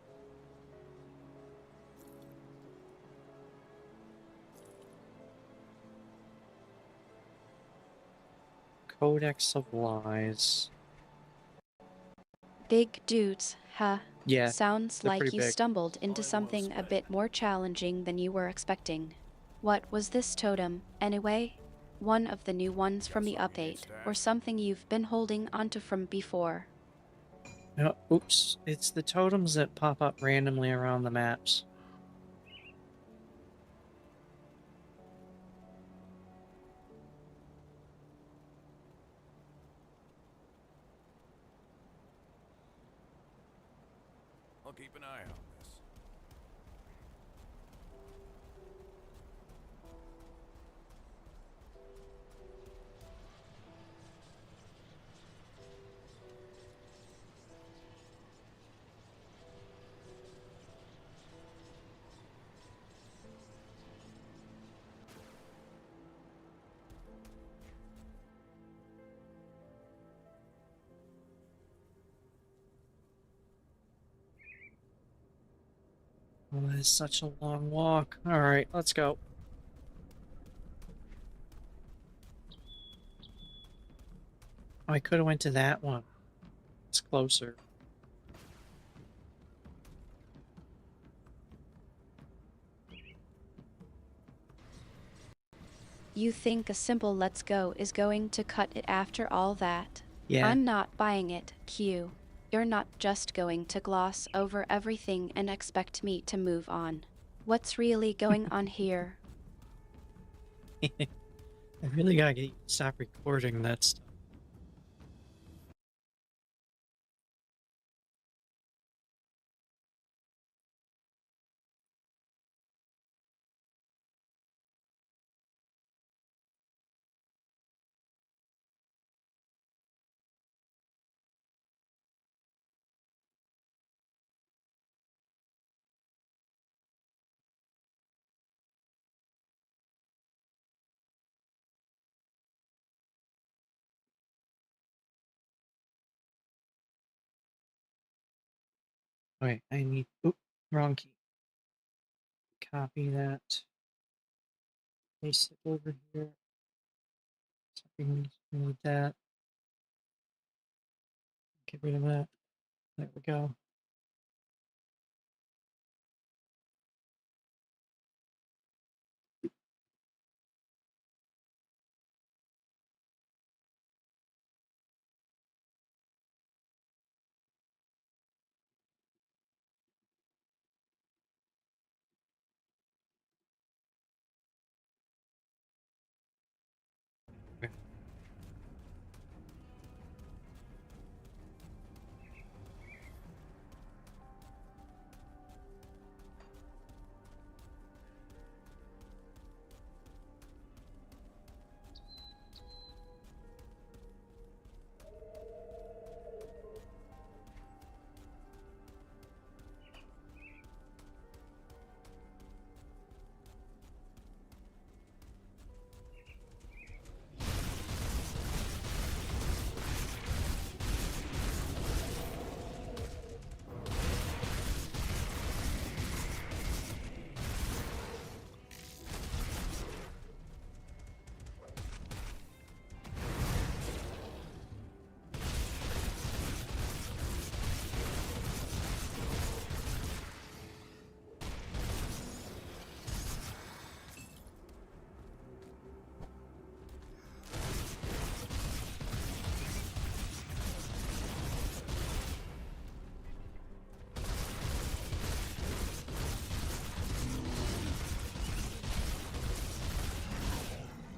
Codex of Lies. Big dudes, huh? Yeah, Sounds they're like pretty you big. stumbled into something a bit more challenging than you were expecting. What was this totem, anyway? One of the new ones from the update, or something you've been holding onto from before? No, oops. It's the totems that pop up randomly around the maps. I'll keep an eye on this. Oh, it's such a long walk. Alright, let's go. Oh, I could have went to that one. It's closer. You think a simple let's go is going to cut it after all that? Yeah. I'm not buying it, Q. You're not just going to gloss over everything and expect me to move on. What's really going on here? I really gotta get you to stop recording that stuff. Okay, I need. Oop, wrong key. Copy that. Paste it over here. Something need that. Get rid of that. There we go.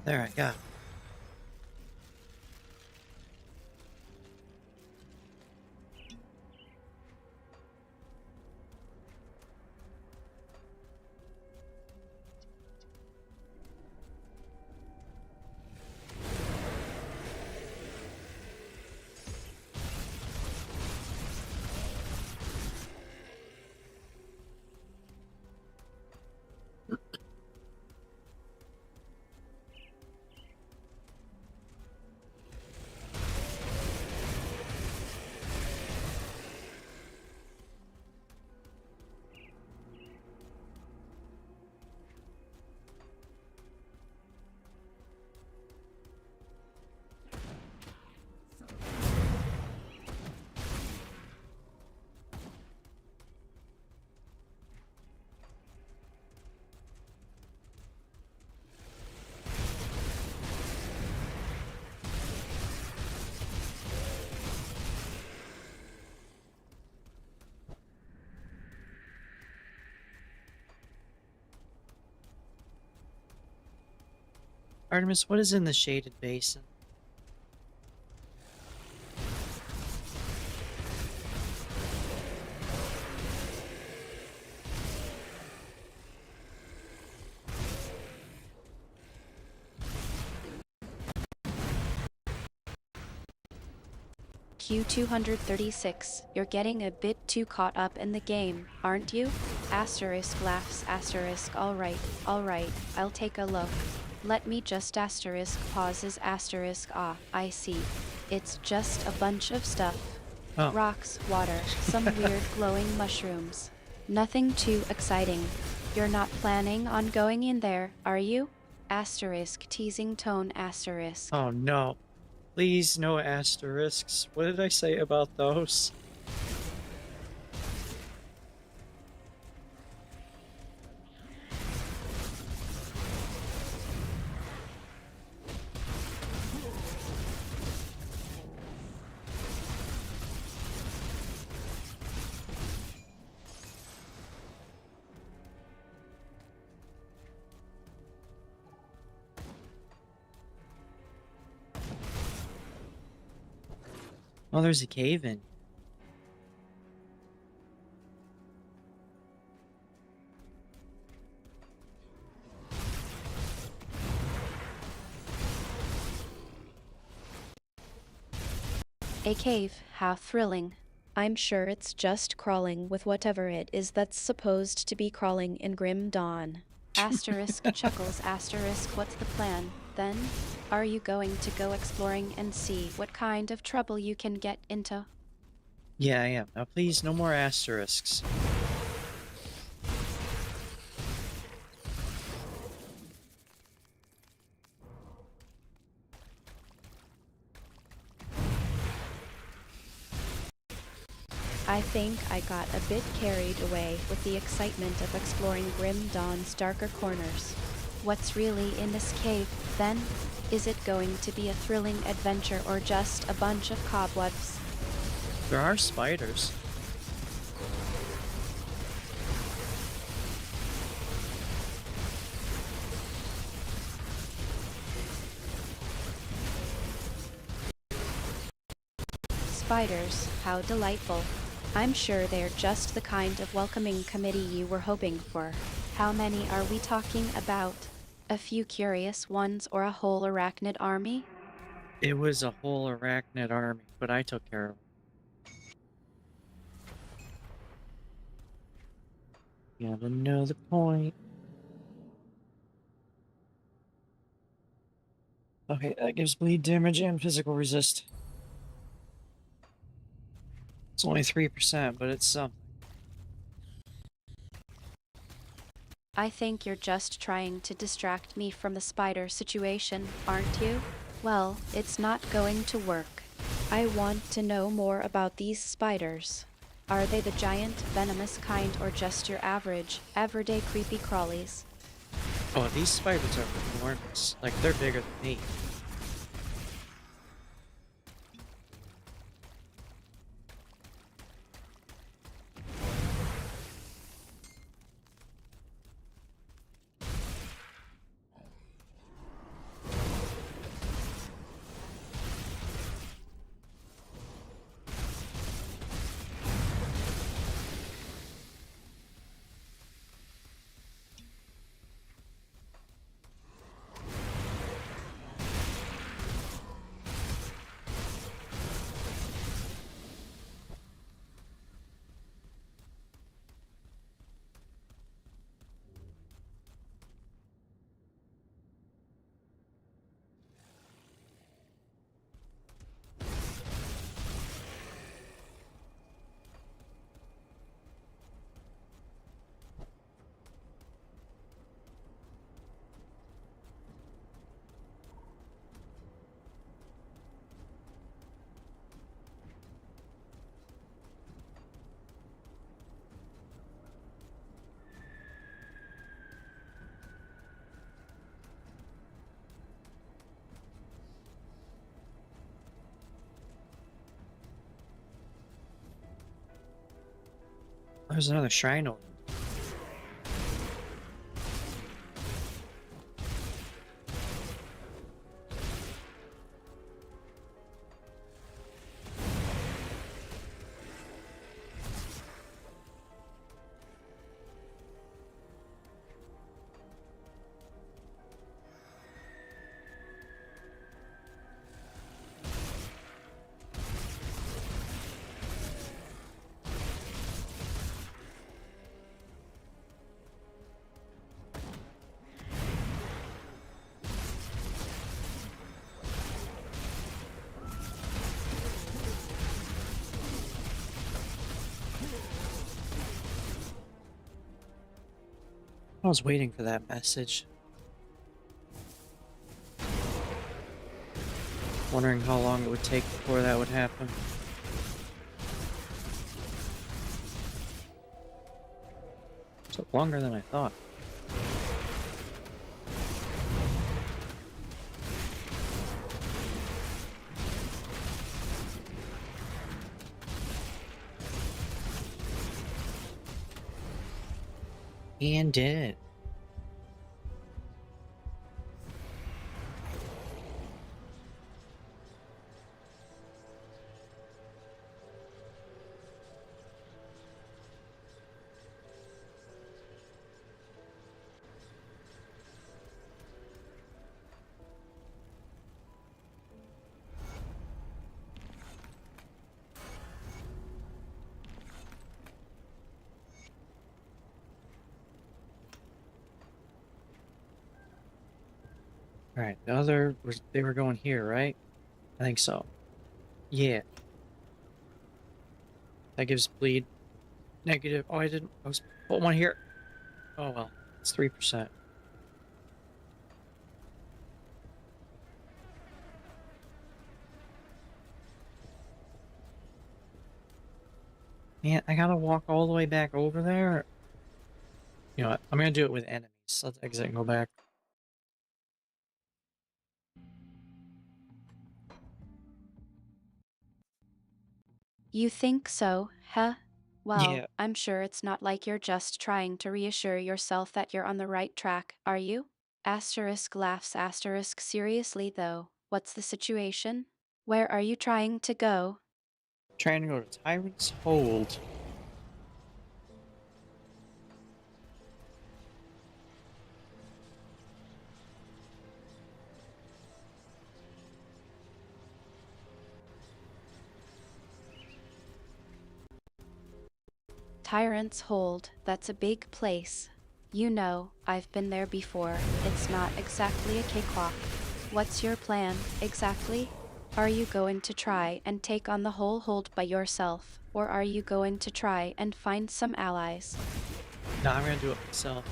There, I got it. Artemis, what is in the shaded basin? Q236, you're getting a bit too caught up in the game, aren't you? Asterisk laughs asterisk alright, I'll take a look. Let me just asterisk pauses asterisk I see. It's just a bunch of stuff. Oh. Rocks, water, some weird glowing mushrooms. Nothing too exciting. You're not planning on going in there, are you? Asterisk teasing tone asterisk. Oh no. Please, no asterisks. What did I say about those? Oh, there's a cave in. A cave, how thrilling. I'm sure it's just crawling with whatever it is that's supposed to be crawling in grim dawn. Asterisk chuckles asterisk what's the plan, then? Are you going to go exploring and see what kind of trouble you can get into? Yeah, I am. Now please, no more asterisks. I think I got a bit carried away with the excitement of exploring Grim Dawn's darker corners. What's really in this cave, then? Is it going to be a thrilling adventure or just a bunch of cobwebs? There are spiders. Spiders, how delightful. I'm sure they're just the kind of welcoming committee you were hoping for. How many are we talking about? A few curious ones or a whole arachnid army? It was a whole arachnid army, but I took care of it. You gotta know the point. Okay, that gives bleed damage and physical resist. It's only 3%, but it's something. I think you're just trying to distract me from the spider situation, aren't you? Well, it's not going to work. I want to know more about these spiders. Are they the giant, venomous kind or just your average, everyday creepy crawlies? Oh, these spiders are enormous. Like, they're bigger than me. There's another shrine over there. I was waiting for that message. Wondering how long it would take before that would happen. Took longer than I thought. And did. Alright, the other was they were going here, right? I think so. Yeah. That gives bleed. Negative. Oh, I didn't. I was put one here. Oh well, it's 3%. Man, I gotta walk all the way back over there. You know what? I'm gonna do it with enemies. Let's exit and go back. You think so, huh? Well, Yeah. I'm sure it's not like you're just trying to reassure yourself that you're on the right track, are you? Asterisk laughs asterisk seriously though. What's the situation? Where are you trying to go? Trying to go to Tyrant's Hold. Tyrant's Hold, that's a big place. You know, I've been there before. It's not exactly a cakewalk. What's your plan, exactly? Are you going to try and take on the whole hold by yourself, or are you going to try and find some allies? No, I'm gonna do it myself.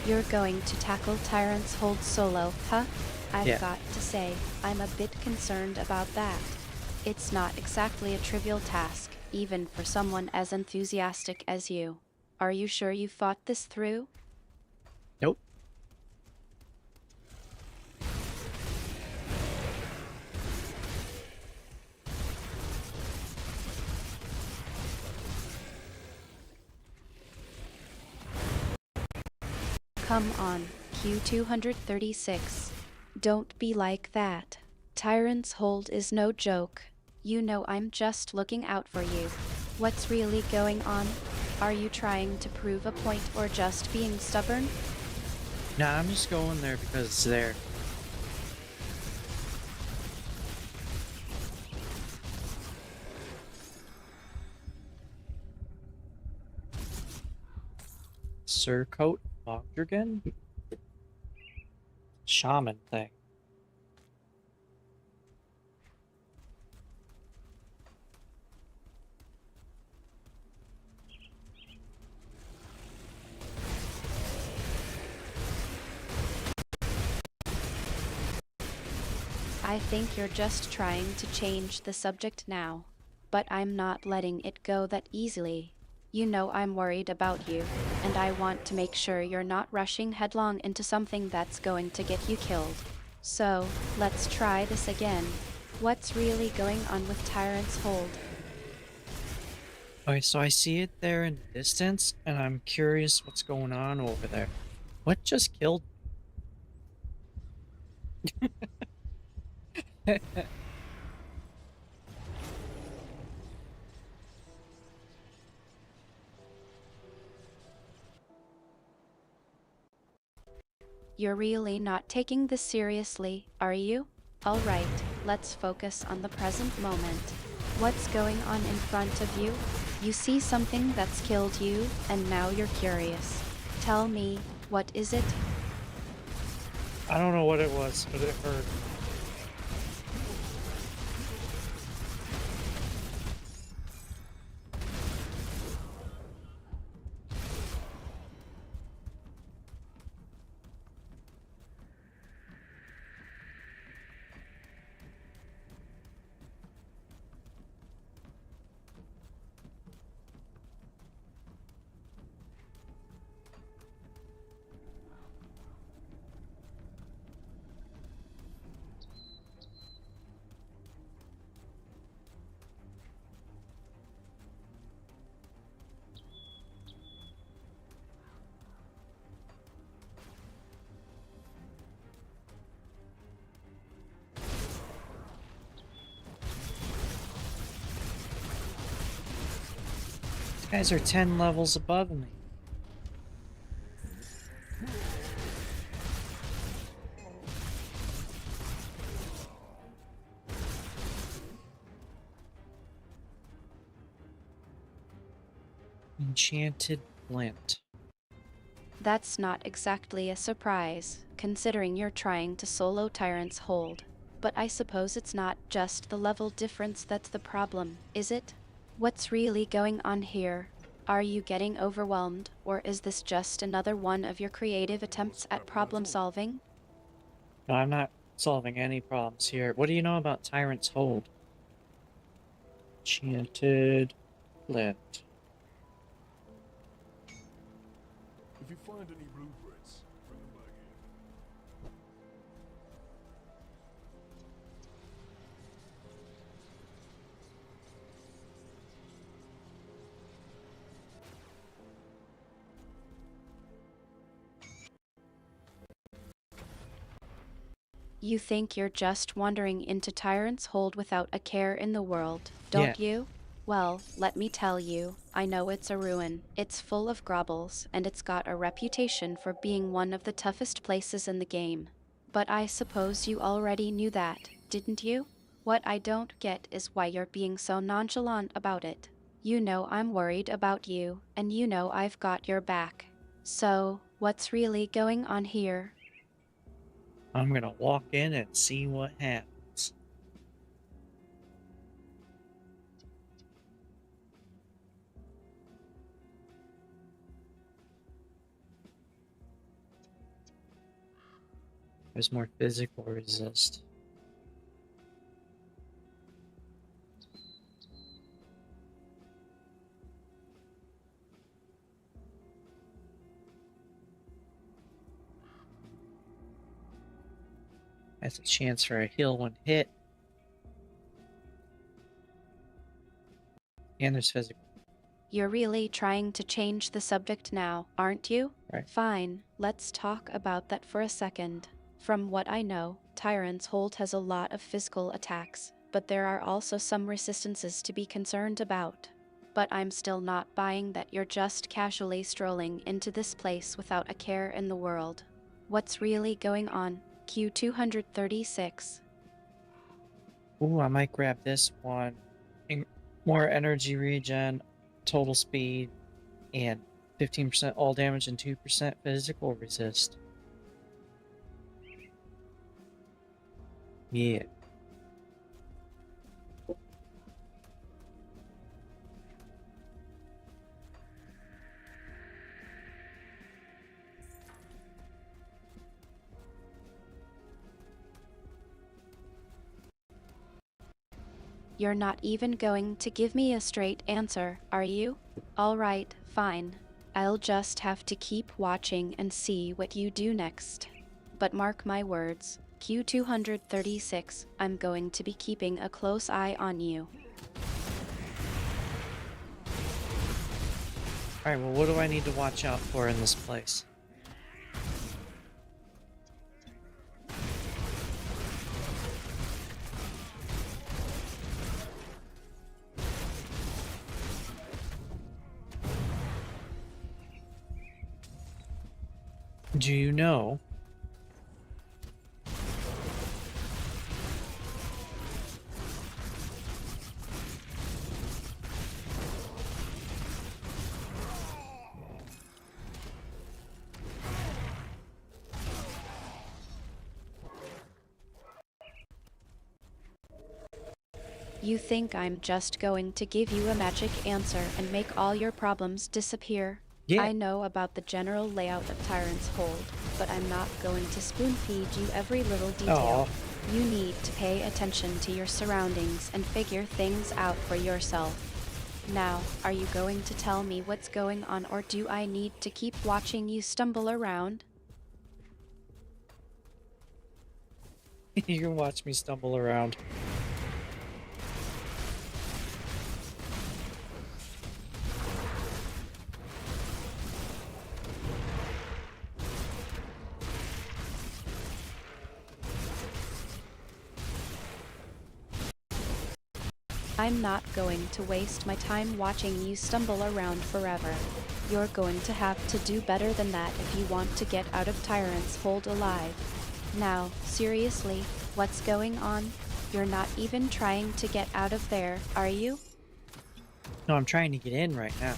You're going to tackle Tyrant's Hold solo, huh? I've Yeah. got to say, I'm a bit concerned about that. It's not exactly a trivial task, even for someone as enthusiastic as you. Are you sure you thought this through? Nope. Come on, Q236. Don't be like that. Tyrant's Hold is no joke. You know I'm just looking out for you. What's really going on? Are you trying to prove a point or just being stubborn? Nah, I'm just going there because it's there. Surcoat Bogdragon? Shaman thing. I think you're just trying to change the subject now. But I'm not letting it go that easily. You know I'm worried about you, and I want to make sure you're not rushing headlong into something that's going to get you killed. So, let's try this again. What's really going on with Tyrant's Hold? Okay, so I see it there in the distance, and I'm curious what's going on over there. What just killed me? You're really not taking this seriously, are you? Alright, let's focus on the present moment. What's going on in front of you? You see something that's killed you, and now you're curious. Tell me, what is it? I don't know what it was, but it hurt. These guys are 10 levels above me. Enchanted flint. That's not exactly a surprise, considering you're trying to solo Tyrant's Hold. But I suppose it's not just the level difference that's the problem, is it? What's really going on here? Are you getting overwhelmed, or is this just another one of your creative attempts at problem solving? No, I'm not solving any problems here. What do you know about Tyrant's Hold? Enchanted flint. If you find any blueprints, bring them back in. You think you're just wandering into Tyrant's Hold without a care in the world, don't you? Well, let me tell you, I know it's a ruin. It's full of grobbles, and it's got a reputation for being one of the toughest places in the game. But I suppose you already knew that, didn't you? What I don't get is why you're being so nonchalant about it. You know I'm worried about you, and you know I've got your back. So, what's really going on here? I'm gonna walk in and see what happens. There's more physical resist. That's a chance for a heal when hit. And there's physical. You're really trying to change the subject now, aren't you? Right. Fine, let's talk about that for a second. From what I know, Tyrant's Hold has a lot of physical attacks, but there are also some resistances to be concerned about. But I'm still not buying that you're just casually strolling into this place without a care in the world. What's really going on? Q236. Ooh, I might grab this one. More energy regen, total speed, and 15% all damage and 2% physical resist. Yeah. You're not even going to give me a straight answer, are you? Alright, fine. I'll just have to keep watching and see what you do next. But mark my words, Q236, I'm going to be keeping a close eye on you. Alright, well, what do I need to watch out for in this place? Do you know? You think I'm just going to give you a magic answer and make all your problems disappear? Yeah. I know about the general layout of Tyrant's Hold, but I'm not going to spoon-feed you every little detail. Aw. You need to pay attention to your surroundings and figure things out for yourself. Now, are you going to tell me what's going on, or do I need to keep watching you stumble around? You can watch me stumble around. I'm not going to waste my time watching you stumble around forever. You're going to have to do better than that if you want to get out of Tyrant's Hold alive. Now, seriously, what's going on? You're not even trying to get out of there, are you? No, I'm trying to get in right now.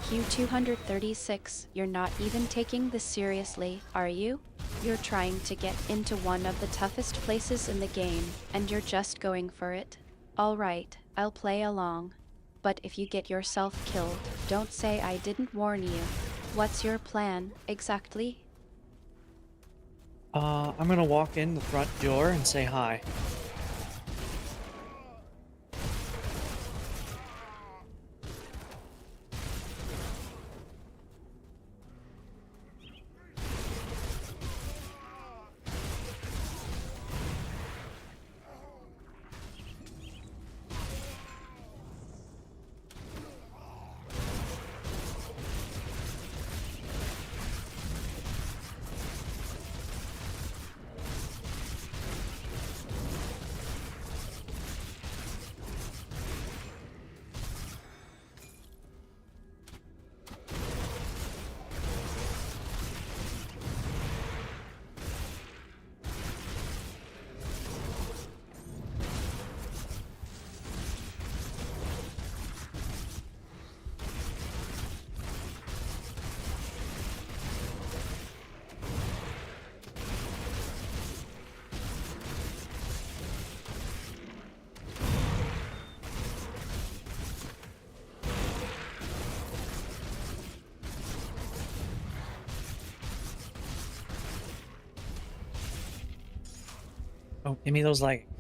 Q236, you're not even taking this seriously, are you? You're trying to get into one of the toughest places in the game, and you're just going for it. Alright, I'll play along. But if you get yourself killed, don't say I didn't warn you. What's your plan, exactly? I'm gonna walk in the front door and say hi. Oh, give me those leggings.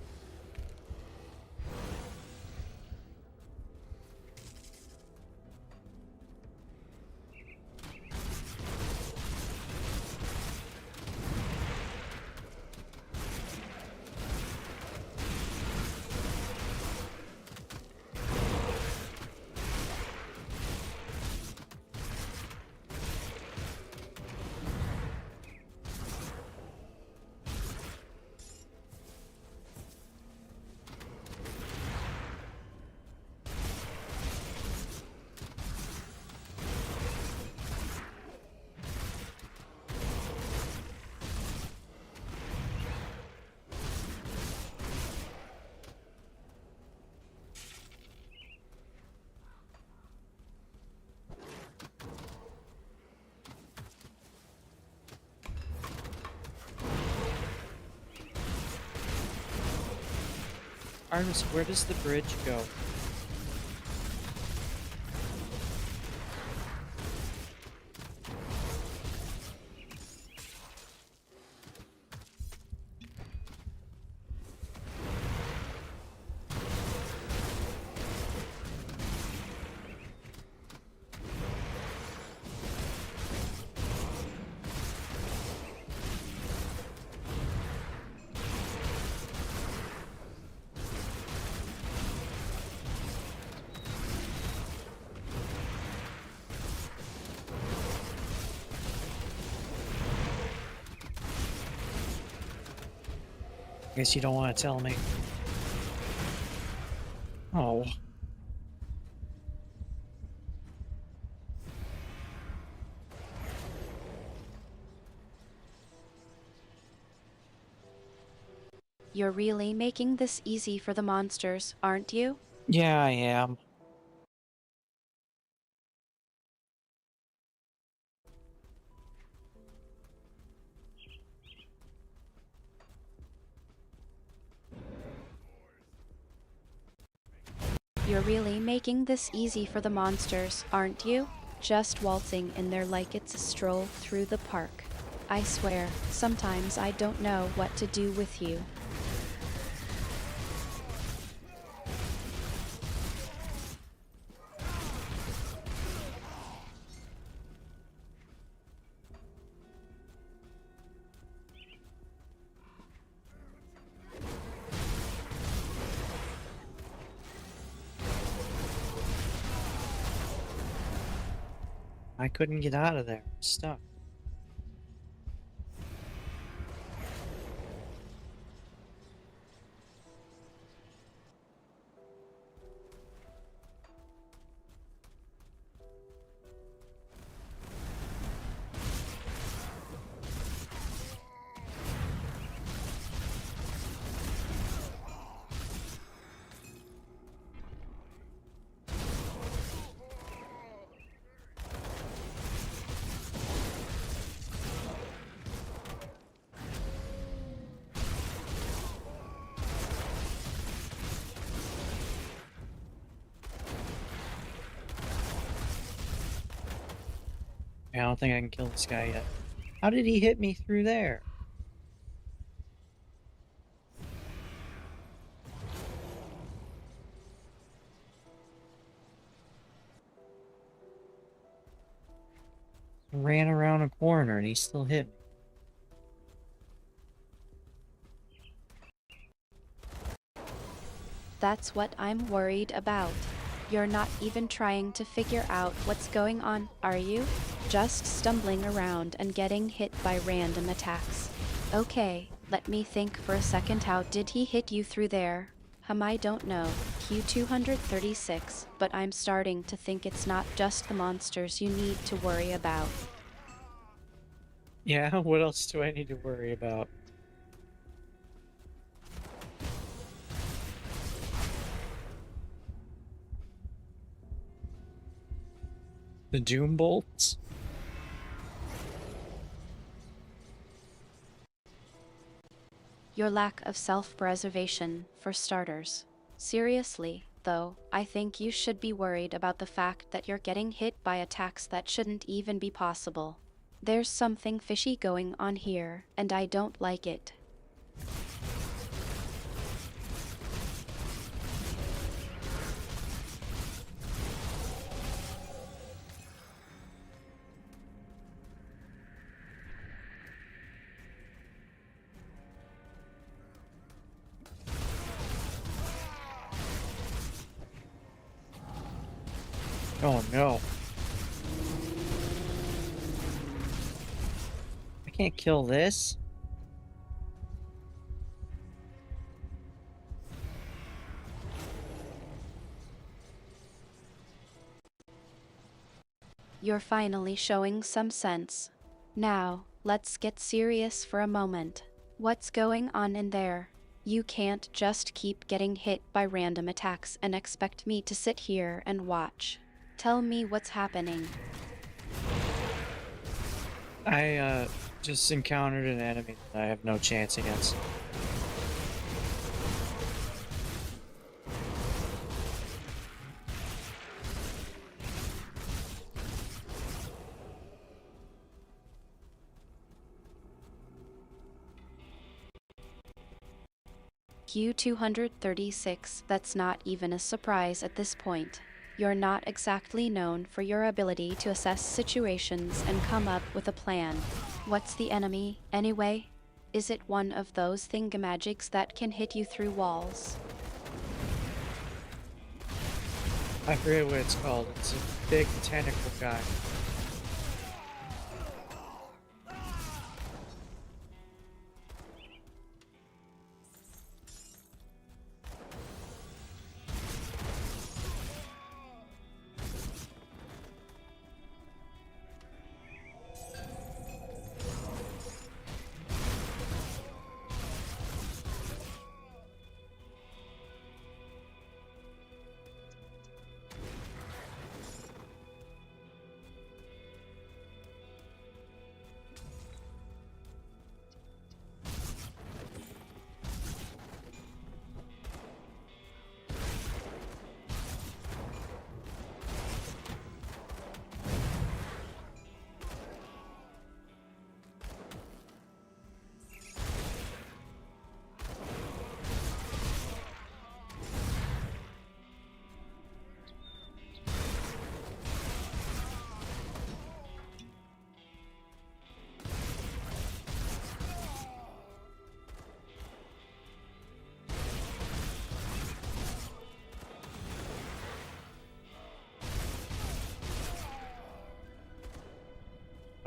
Artemis, where does the bridge go? Guess you don't want to tell me. Oh. You're really making this easy for the monsters, aren't you? Yeah, I am. You're really making this easy for the monsters, aren't you? Just waltzing in there like it's a stroll through the park. I swear, sometimes I don't know what to do with you. I couldn't get out of there. Stuck. I don't think I can kill this guy yet. How did he hit me through there? I ran around a corner and he still hit me. That's what I'm worried about. You're not even trying to figure out what's going on, are you? Just stumbling around and getting hit by random attacks. Okay, let me think for a second. How did he hit you through there? I don't know, Q236, but I'm starting to think it's not just the monsters you need to worry about. Yeah, what else do I need to worry about? The Doom Bolts? Your lack of self-preservation, for starters. Seriously, though, I think you should be worried about the fact that you're getting hit by attacks that shouldn't even be possible. There's something fishy going on here, and I don't like it. Oh no. I can't kill this. You're finally showing some sense. Now, let's get serious for a moment. What's going on in there? You can't just keep getting hit by random attacks and expect me to sit here and watch. Tell me what's happening. I just encountered an enemy that I have no chance against. Q236, that's not even a surprise at this point. You're not exactly known for your ability to assess situations and come up with a plan. What's the enemy, anyway? Is it one of those thingamajigs that can hit you through walls? I forget what it's called. It's a big tentacle guy.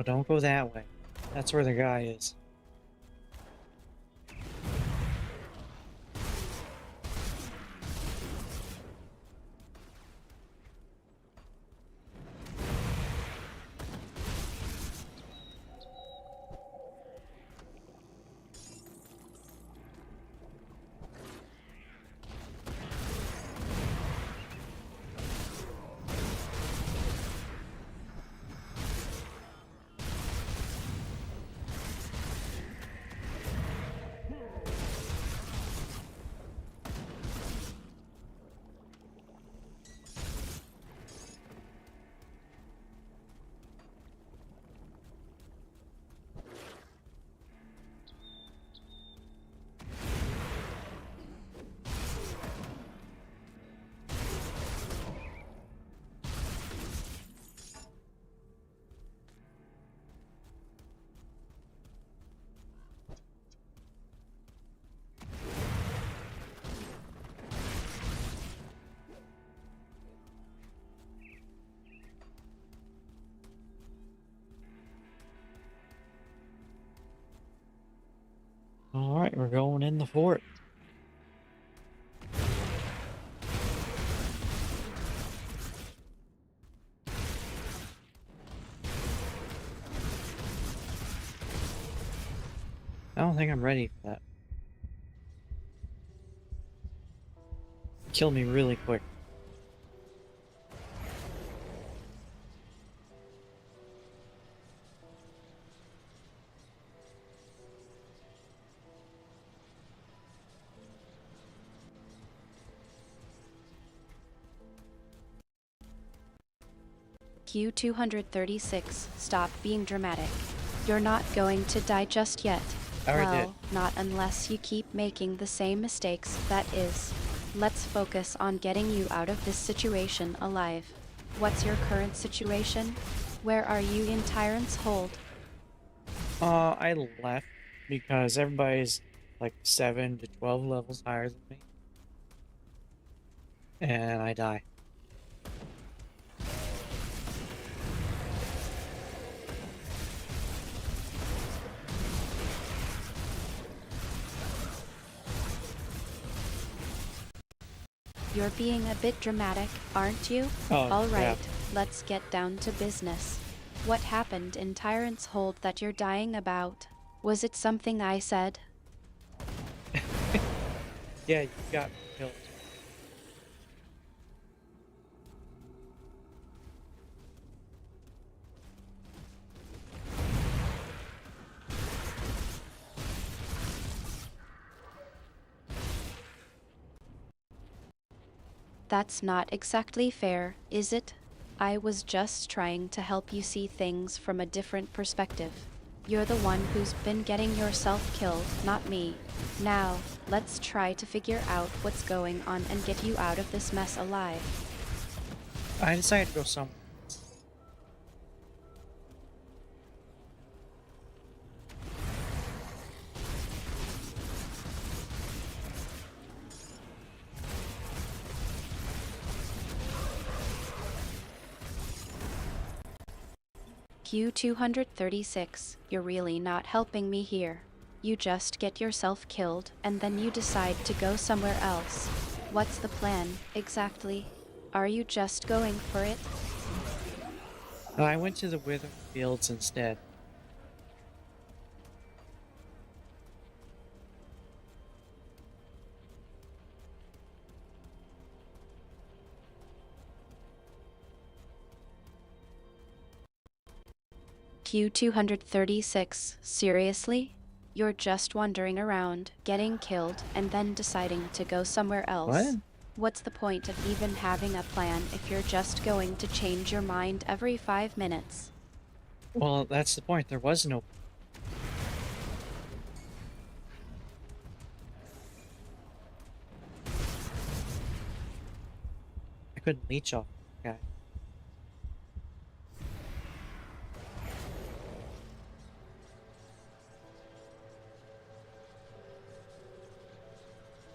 Oh, don't go that way. That's where the guy is. Alright, we're going in the fort. I don't think I'm ready for that. Kill me really quick. Q236, stop being dramatic. You're not going to die just yet. I already Well, not unless you keep making the same mistakes, that is. Let's focus on getting you out of this situation alive. What's your current situation? Where are you in Tyrant's Hold? I left because everybody's like 7 to 12 levels higher than me. And I die. You're being a bit dramatic, aren't you? Oh, Alright, yeah. let's get down to business. What happened in Tyrant's Hold that you're dying about? Was it something I said? Yeah, you got me killed. That's not exactly fair, is it? I was just trying to help you see things from a different perspective. You're the one who's been getting yourself killed, not me. Now, let's try to figure out what's going on and get you out of this mess alive. I decided to go somewhere. Q236, you're really not helping me here. You just get yourself killed, and then you decide to go somewhere else. What's the plan, exactly? Are you just going for it? I went to the Wither Fields instead. Q236, seriously? You're just wandering around, getting killed, and then deciding to go somewhere else. What? What's the point of even having a plan if you're just going to change your mind every 5 minutes? Well, that's the point. There was no. I couldn't leech off the guy.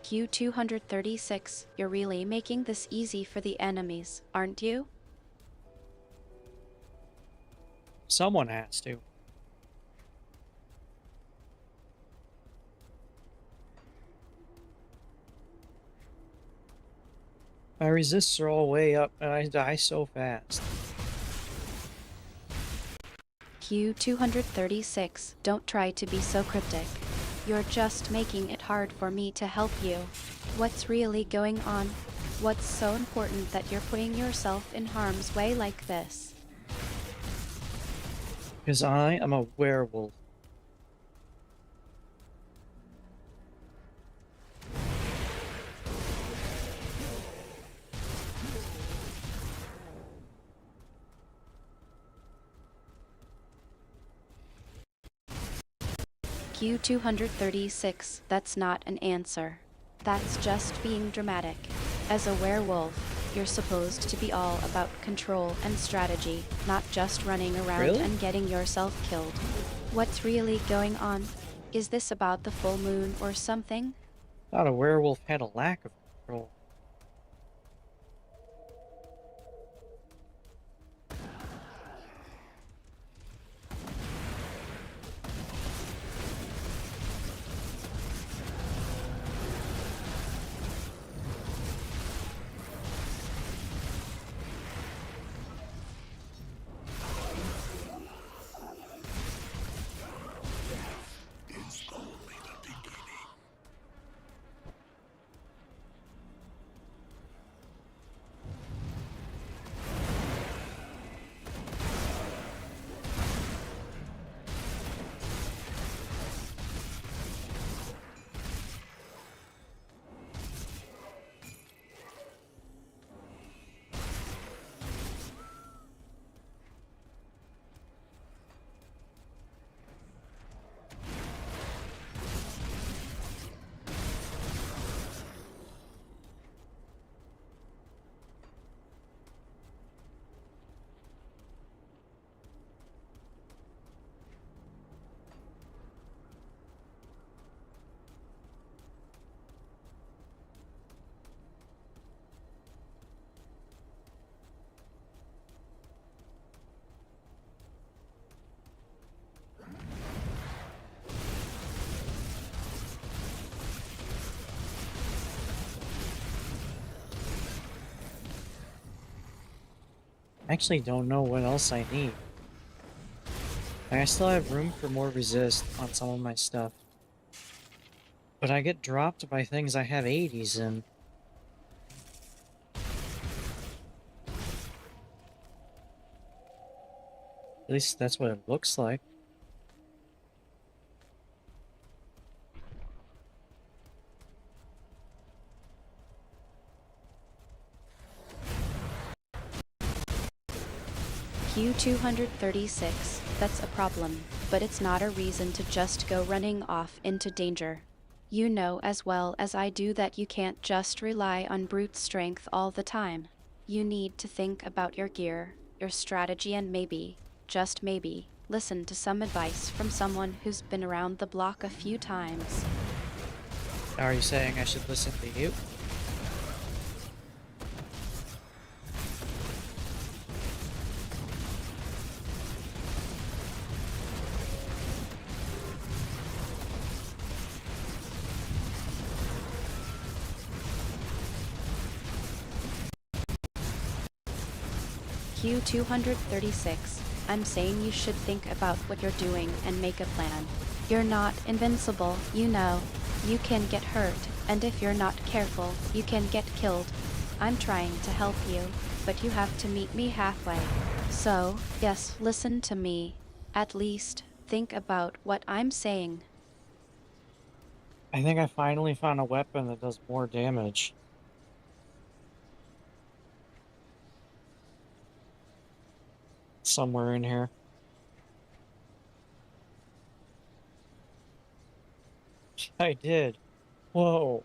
Q236, you're really making this easy for the enemies, aren't you? Someone has to. My resists are all way up, and I die so fast. Q236, don't try to be so cryptic. You're just making it hard for me to help you. What's really going on? What's so important that you're putting yourself in harm's way like this? Because I am a werewolf. Q236, that's not an answer. That's just being dramatic. As a werewolf, you're supposed to be all about control and strategy, not just running around Really? and getting yourself killed. What's really going on? Is this about the full moon or something? Thought a werewolf had a lack of control. I actually don't know what else I need. Like, I still have room for more resist on some of my stuff. But I get dropped by things I have 80s in. At least that's what it looks like. Q236, that's a problem, but it's not a reason to just go running off into danger. You know as well as I do that you can't just rely on brute strength all the time. You need to think about your gear, your strategy, and maybe, just maybe, listen to some advice from someone who's been around the block a few times. Are you saying I should listen to you? Q236, I'm saying you should think about what you're doing and make a plan. You're not invincible, you know. You can get hurt, and if you're not careful, you can get killed. I'm trying to help you, but you have to meet me halfway. So, yes, listen to me. At least, think about what I'm saying. I think I finally found a weapon that does more damage. Somewhere in here. I did. Whoa.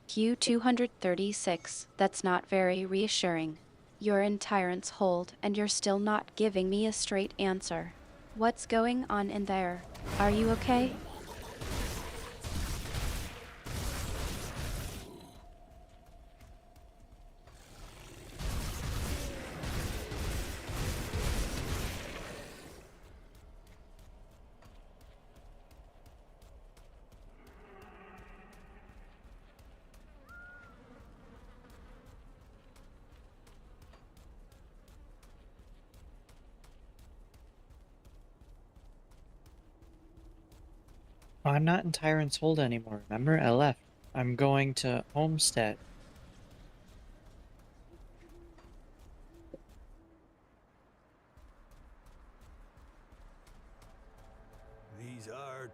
Q236, that's not very reassuring. You're in Tyrant's hold and you're still not giving me a straight answer. What's going on in there? Are you okay? I'm not in Tyrant's Hold anymore, remember? I left. I'm going to Homestead. These are...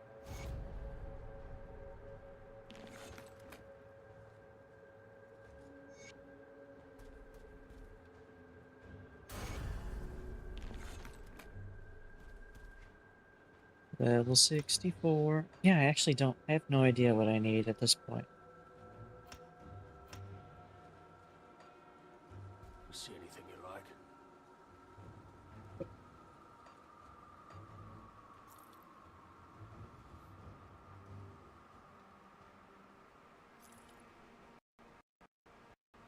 Level 64. Yeah, I actually don't. I have no idea what I need at this point. See anything you like?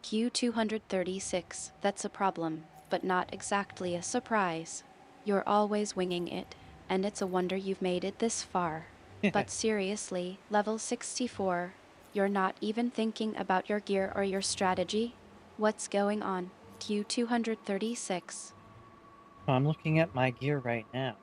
Q236, that's a problem, but not exactly a surprise. You're always winging it, and it's a wonder you've made it this far. But seriously, level 64, you're not even thinking about your gear or your strategy? What's going on? Q236. I'm looking at my gear right now.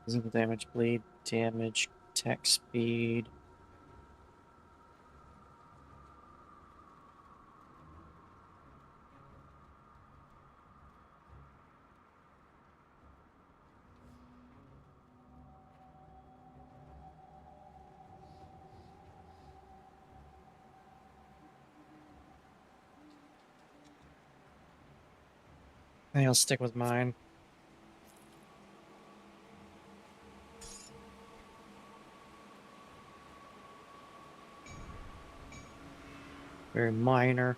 Physical damage, bleed, damage, attack speed. I think I'll stick with mine. Very minor.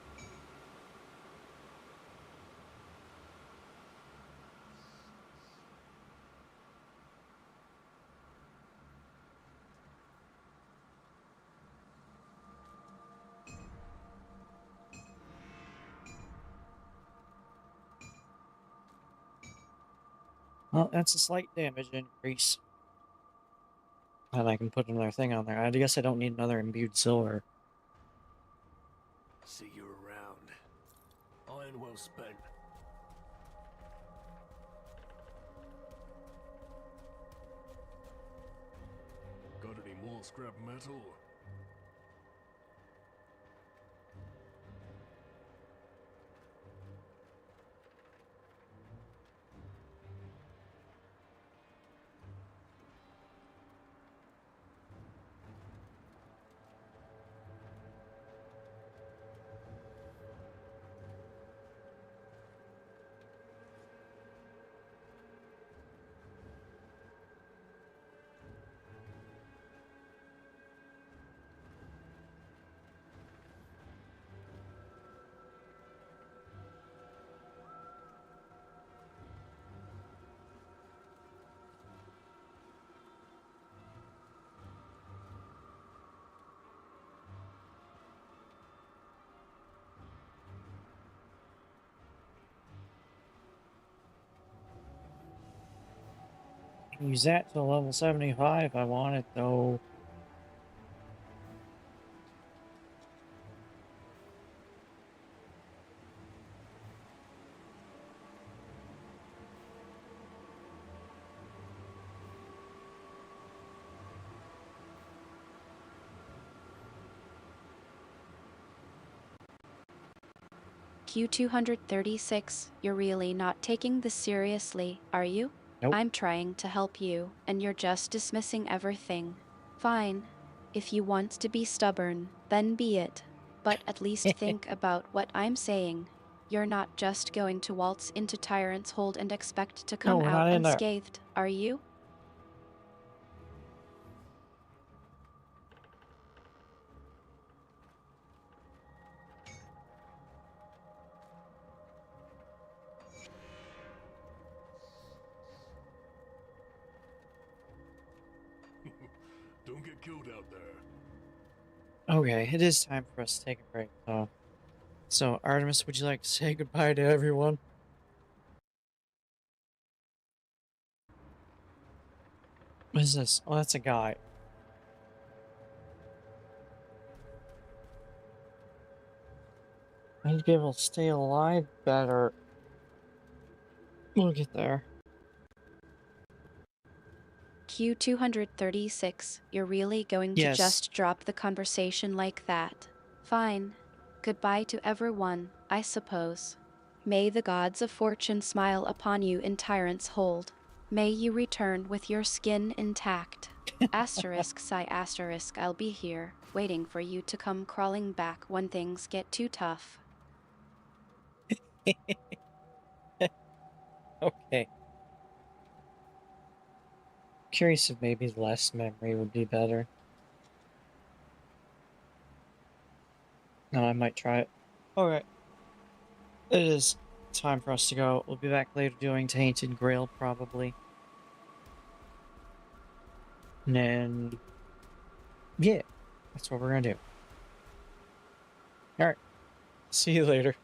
Well, that's a slight damage increase. And I can put another thing on there. I guess I don't need another imbued silver. See you around. Iron well spent. Got any more scrap metal? Use that to level 75 if I want it, though. Q236, you're really not taking this seriously, are you? Nope. I'm trying to help you, and you're just dismissing everything. Fine. If you want to be stubborn, then be it. But at least think about what I'm saying. You're not just going to waltz into Tyrant's Hold and expect to come we're out not in there. unscathed, are you? Don't get killed out there. Okay, it is time for us to take a break, though. So, Artemis, would you like to say goodbye to everyone? What is this? Oh, that's a guy. I need to be able to stay alive better. We'll get there. Q236, you're really going to Yes. just drop the conversation like that? Fine. Goodbye to everyone, I suppose. May the gods of fortune smile upon you in Tyrant's Hold. May you return with your skin intact. Asterisk sigh asterisk, I'll be here, waiting for you to come crawling back when things get too tough. Okay. Curious if maybe less memory would be better. No, I might try it. Alright. It is time for us to go. We'll be back later doing Tainted Grail, probably. And then... yeah, that's what we're gonna do. Alright. See you later.